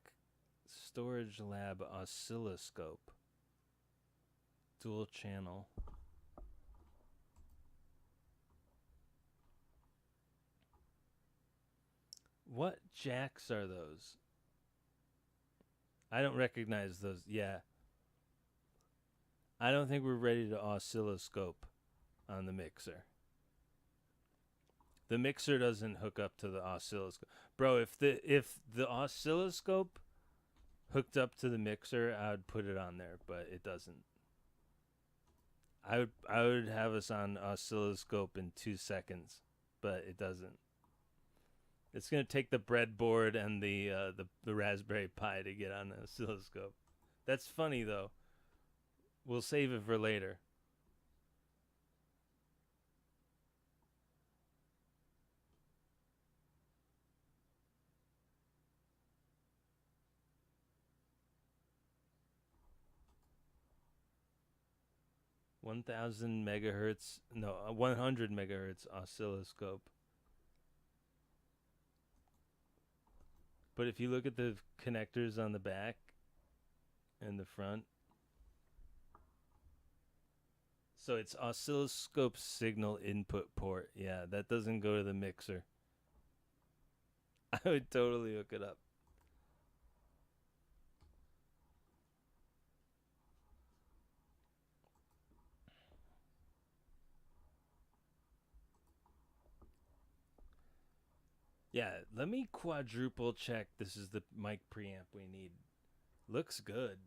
Storage Lab oscilloscope. Dual channel. What jacks are those? I don't recognize those. Yeah. I don't think we're ready to oscilloscope on the mixer. The mixer doesn't hook up to the oscilloscope. Bro, if the oscilloscope hooked up to the mixer, I would put it on there, but it doesn't. I would have us on oscilloscope in 2 seconds, but it doesn't. It's gonna take the breadboard and the Raspberry Pi to get on the oscilloscope. That's funny though. We'll save it for later. $1,000 megahertz, no, 100 megahertz oscilloscope. But if you look at the connectors on the back and the front, so it's oscilloscope signal input port. Yeah, that doesn't go to the mixer. I would totally hook it up. Yeah, let me quadruple check. This is the mic preamp we need. Looks good.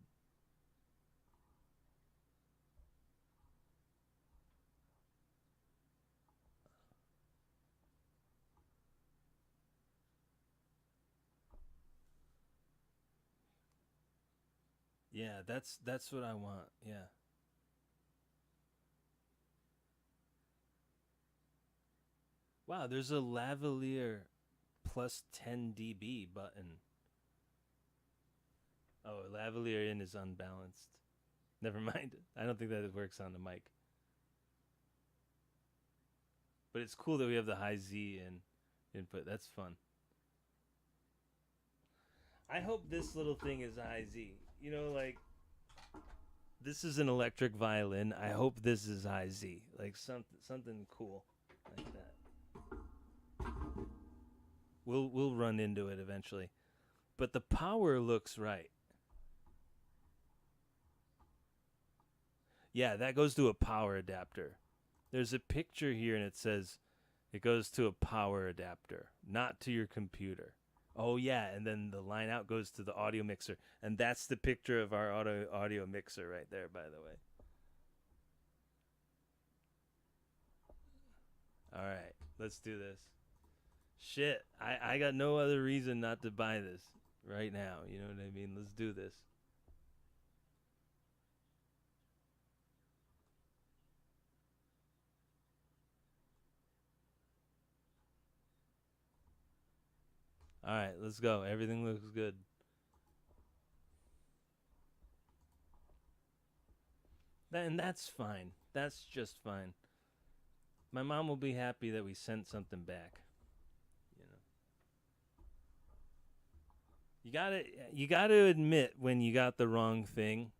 Yeah, that's what I want. Yeah. Wow, there's a lavalier plus 10 dB button. Oh, lavalier in is unbalanced. Never mind. I don't think that it works on the mic. But it's cool that we have the high Z in input. That's fun. I hope this little thing is high Z. You know, like, this is an electric violin. I hope this is high Z. Like something cool like that. We'll run into it eventually. But the power looks right. Yeah, that goes to a power adapter. There's a picture here and it says it goes to a power adapter, not to your computer. Oh yeah, and then the line out goes to the audio mixer. And that's the picture of our audio mixer right there, by the way. All right, let's do this. Shit, I got no other reason not to buy this right now. You know what I mean? Let's do this. All right, let's go. Everything looks good. And that's fine. That's just fine. My mom will be happy that we sent something back. You know. You gotta admit when you got the wrong thing,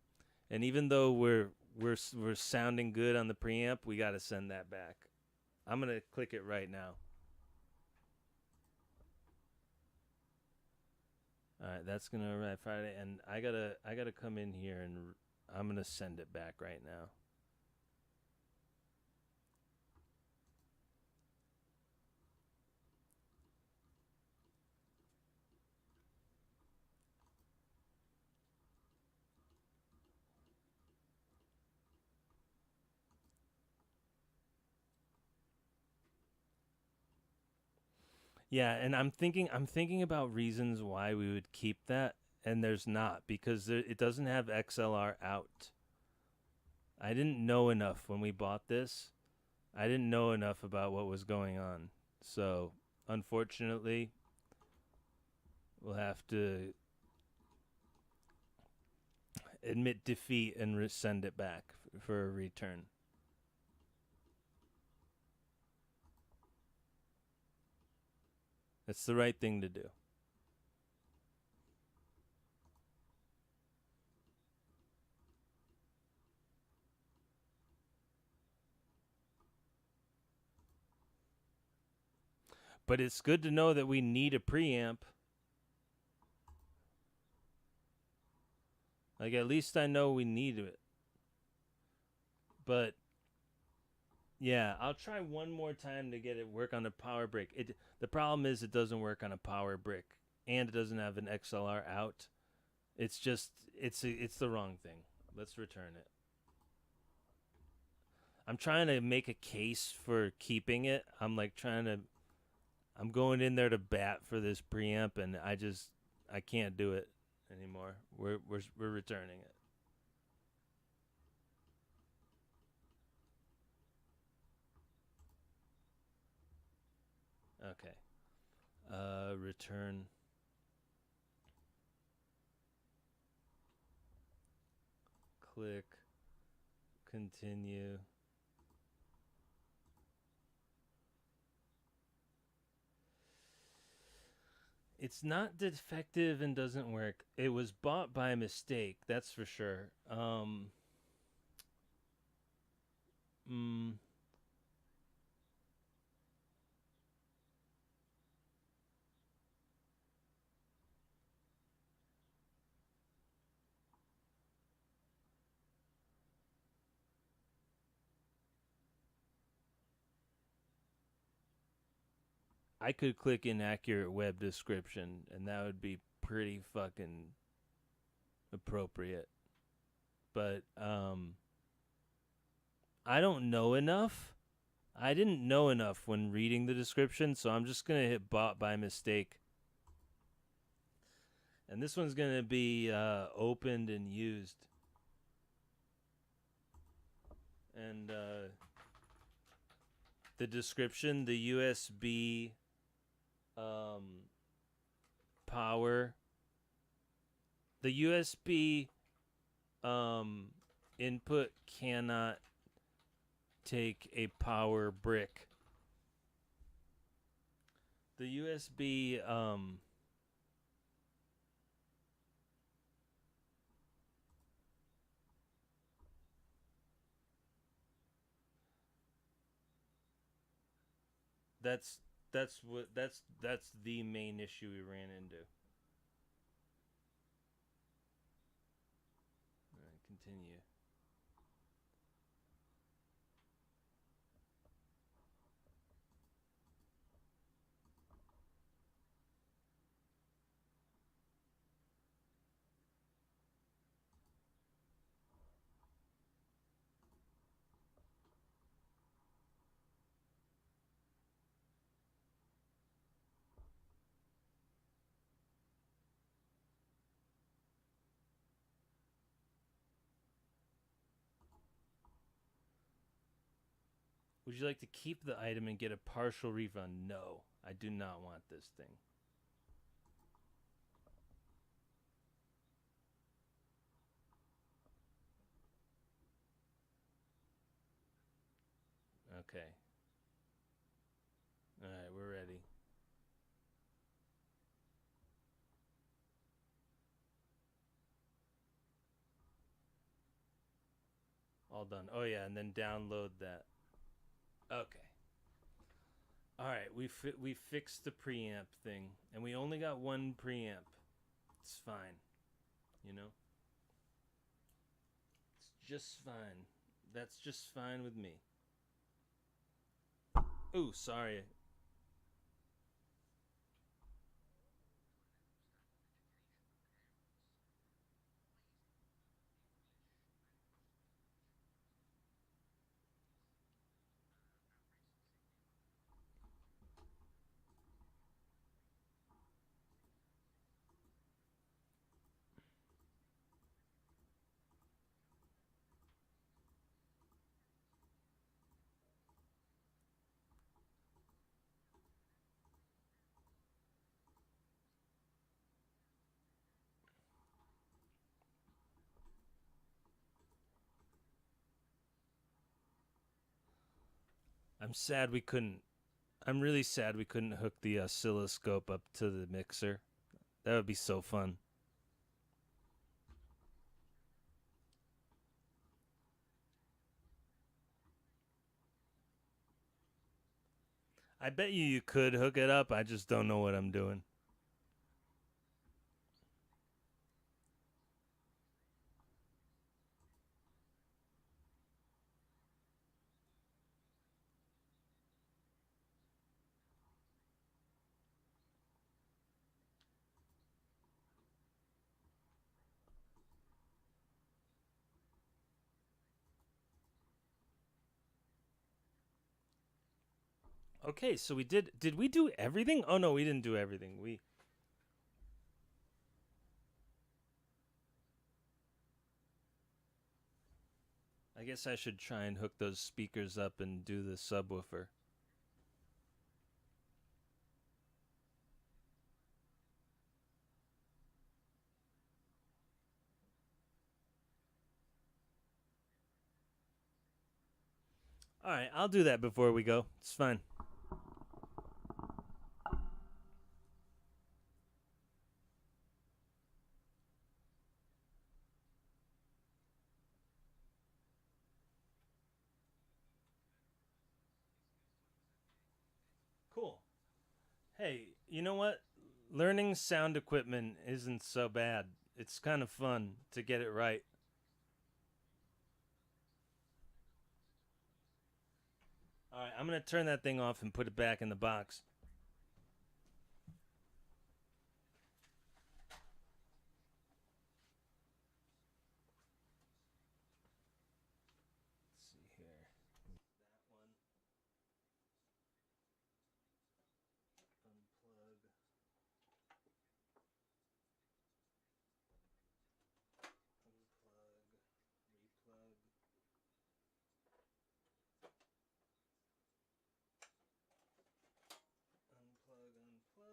and even though we're sounding good on the preamp, we gotta send that back. I'm gonna click it right now. All right, that's gonna arrive Friday, and I gotta come in here and I'm gonna send it back right now. Yeah, and I'm thinking about reasons why we would keep that, and there's not because it doesn't have XLR out. I didn't know enough when we bought this. I didn't know enough about what was going on. So, unfortunately, we'll have to admit defeat and send it back for a return. It's the right thing to do. But it's good to know that we need a preamp. Like, at least I know we need it. But yeah, I'll try one more time to get it work on the power brick. The problem is it doesn't work on a power brick, and it doesn't have an XLR out. It's just it's the wrong thing. Let's return it. I'm trying to make a case for keeping it. I'm going in there to bat for this preamp, and I can't do it anymore. We're returning it. Okay. Return. Click. Continue. It's not defective and doesn't work. It was bought by mistake, that's for sure. Mm, I could click inaccurate web description, and that would be pretty fucking appropriate. But I don't know enough. I didn't know enough when reading the description, so I'm just gonna hit bought by mistake. And this one's gonna be opened and used. And the description, the USB power, the USB input cannot take a power brick. The USB that's that's the main issue we ran into. All right, continue. Would you like to keep the item and get a partial refund? No, I do not want this thing. Okay. Alright, we're ready. All done. Oh yeah, and then download that. Okay. All right, we fixed the preamp thing, and we only got one preamp. It's fine, you know. It's just fine. That's just fine with me. Ooh, sorry. I'm sad we couldn't. I'm really sad we couldn't hook the oscilloscope up to the mixer. That would be so fun. I bet you could hook it up. I just don't know what I'm doing. Okay, so we did we do everything? Oh no, we didn't do everything. I guess I should try and hook those speakers up and do the subwoofer. All right, I'll do that before we go. It's fine. Cool. Hey, you know what? Learning sound equipment isn't so bad. It's kind of fun to get it right. All right, I'm going to turn that thing off and put it back in the box. Let's see here. That one. Unplug. Unplug. Replug. Unplug, unplug.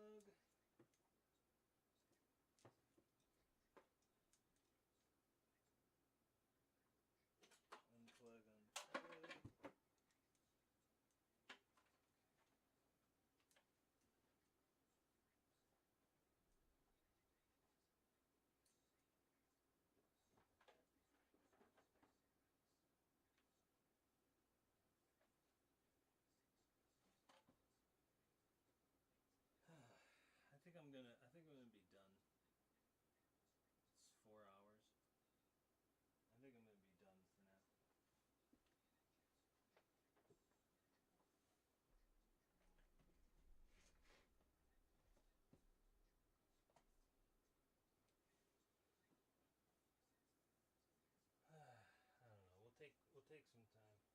Unplug, unplug. I think I'm gonna be done. It's 4 hours. I think I'm gonna be done for now. I don't know. We'll take some time to think about it.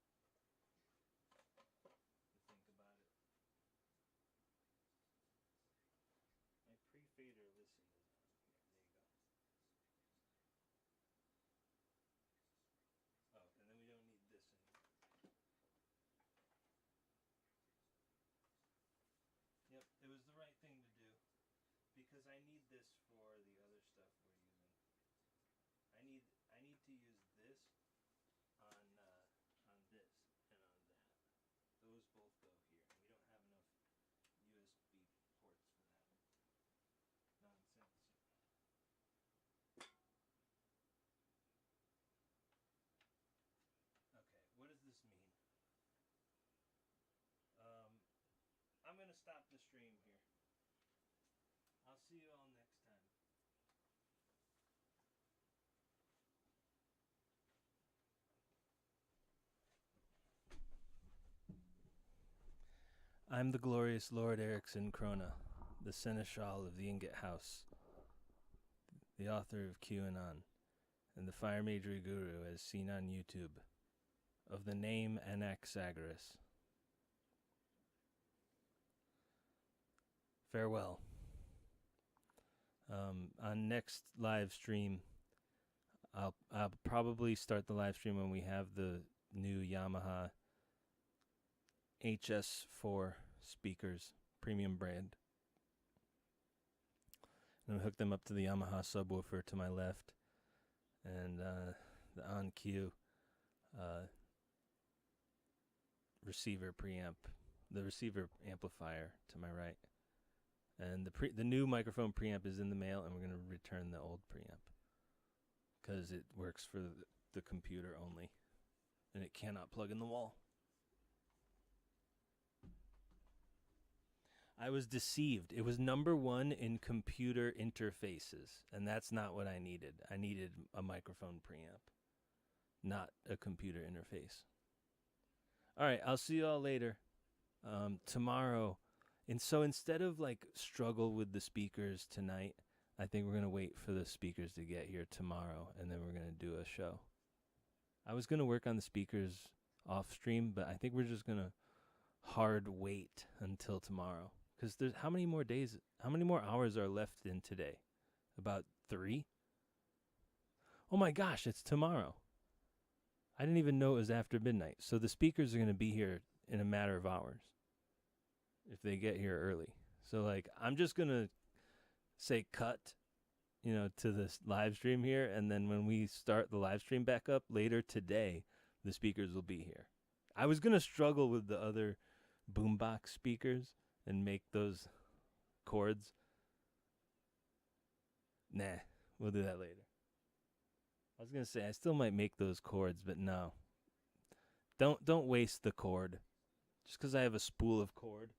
My pre-fader listen is on here. There you go. Oh, and then we don't need this anymore. because I need this for the other stuff we're using. I need to use this on this and on that. Those both go here, and we don't have enough USB ports for that nonsense. Okay, what does this mean? I'm gonna stop the stream here. I'll see you all next time. I'm the glorious Lord Erickson Krona, the Seneschal of the Ingot House, the author of QAnon, and the Fire Majory Guru as seen on YouTube, of the name Anaxagoras. Farewell. On next live stream, I'll probably start the live stream when we have the new Yamaha HS4 speakers, premium brand. And I'll hook them up to the Yamaha subwoofer to my left, and the on-cue receiver preamp, the receiver amplifier to my right. And the new microphone preamp is in the mail, and we're going to return the old preamp because it works for the computer only, and it cannot plug in the wall. I was deceived. It was number 1 in computer interfaces, and that's not what I needed. I needed a microphone preamp, not a computer interface. All right, I'll see you all later. Tomorrow. And so instead of like struggle with the speakers tonight, I think we're going to wait for the speakers to get here tomorrow, and then we're going to do a show. I was going to work on the speakers off stream, but I think we're just going to hard wait until tomorrow. Because there's how many more hours are left in today? About 3? Oh my gosh, it's tomorrow. I didn't even know it was after midnight. So the speakers are going to be here in a matter of hours if they get here early. So like, I'm just going to say cut, to this live stream here. And then when we start the live stream back up later today, the speakers will be here. I was going to struggle with the other boombox speakers and make those chords. Nah, we'll do that later. I was going to say, I still might make those chords, but no. Don't waste the cord. Just because I have a spool of cord.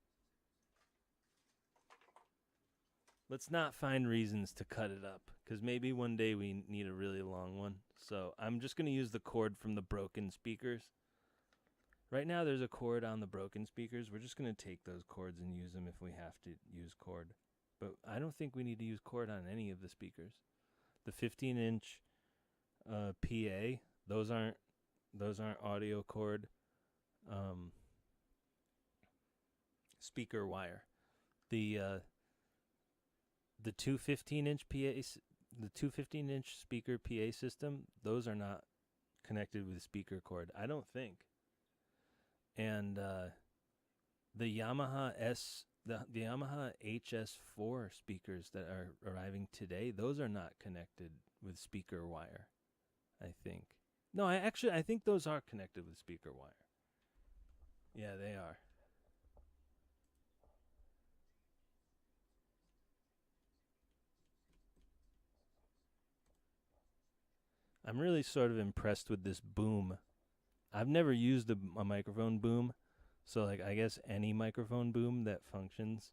Let's not find reasons to cut it up, because maybe one day we need a really long one. So I'm just going to use the cord from the broken speakers. Right now there's a cord on the broken speakers. We're just going to take those cords and use them if we have to use cord. But I don't think we need to use cord on any of the speakers. The 15-inch PA, those aren't audio cord speaker wire. The two 15-inch PAs, the two 15-inch speaker PA system, those are not connected with speaker cord, I don't think. And the Yamaha the Yamaha HS4 speakers that are arriving today, those are not connected with speaker wire, I think. No, I think those are connected with speaker wire. Yeah, they are. I'm really sort of impressed with this boom. I've never used a microphone boom, so like I guess any microphone boom that functions,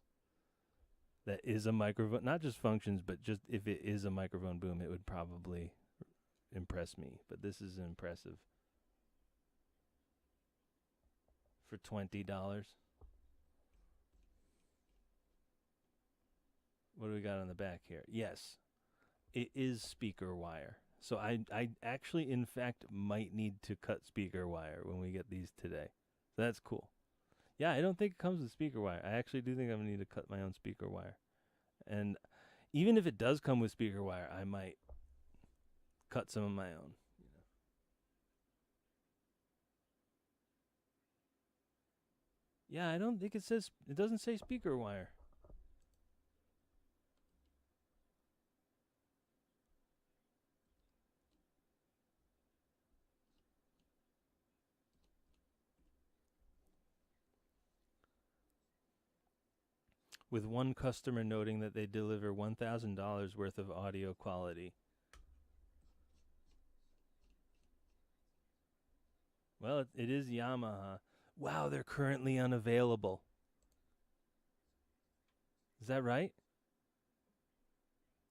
that is a microphone, not just functions, but just if it is a microphone boom, it would probably impress me. But this is impressive. For $20. What do we got on the back here? Yes, it is speaker wire. So I actually, in fact, might need to cut speaker wire when we get these today. So that's cool. Yeah, I don't think it comes with speaker wire. I actually do think I'm going to need to cut my own speaker wire. And even if it does come with speaker wire, I might cut some of my own. Yeah, I don't think it doesn't say speaker wire. with one customer noting that they deliver $1,000 worth of audio quality. Well, it is Yamaha. Wow, they're currently unavailable. Is that right?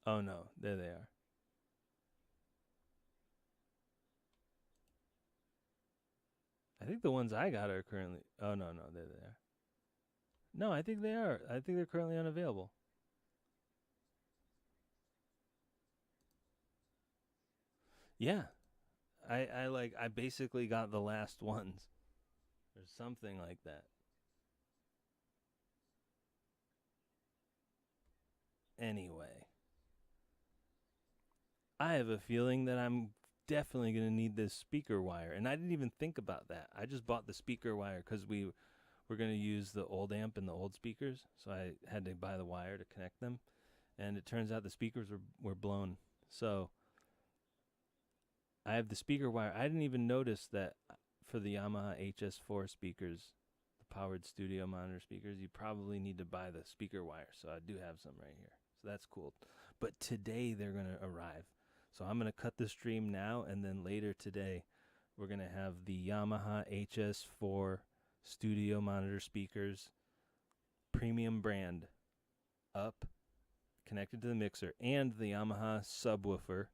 Oh no, there they are. I think the ones I got are currently... Oh, no, there they are. No, I think they are. I think they're currently unavailable. Yeah. I basically got the last ones. Or something like that. Anyway. I have a feeling that I'm definitely going to need this speaker wire. And I didn't even think about that. I just bought the speaker wire because we were going to use the old amp and the old speakers. So I had to buy the wire to connect them. And it turns out the speakers were blown. So I have the speaker wire. I didn't even notice that for the Yamaha HS4 speakers, the powered studio monitor speakers, you probably need to buy the speaker wire. So I do have some right here. So that's cool. But today they're going to arrive. So I'm going to cut the stream now, and then later today we're going to have the Yamaha HS4 studio monitor speakers, premium brand, up, connected to the mixer, and the Yamaha subwoofer.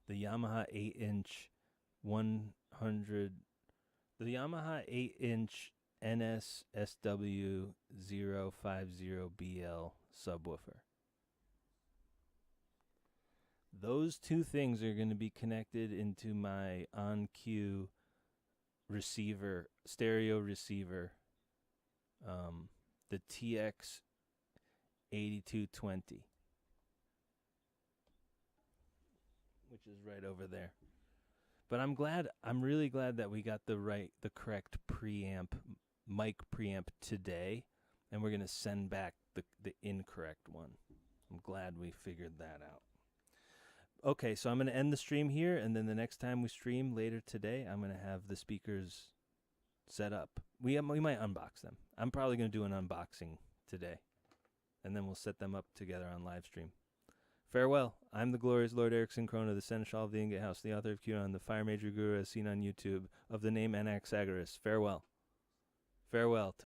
The Yamaha 8-inch 100, the Yamaha 8-inch NS-SW050BL subwoofer. Those two things are going to be connected into my on-cue receiver, stereo receiver, the TX8220, which is right over there. But I'm really glad that we got the correct mic preamp today, and we're going to send back the incorrect one. I'm glad we figured that out. Okay, so I'm going to end the stream here, and then the next time we stream later today, I'm going to have the speakers set up. We might unbox them. I'm probably going to do an unboxing today, and then we'll set them up together on live stream. Farewell. I'm the glorious Lord Erickson Krona, the Seneschal of the Ingot House, the author of QAnon, the Fire Major Guru as seen on YouTube, of the name Anaxagoras. Farewell. Farewell.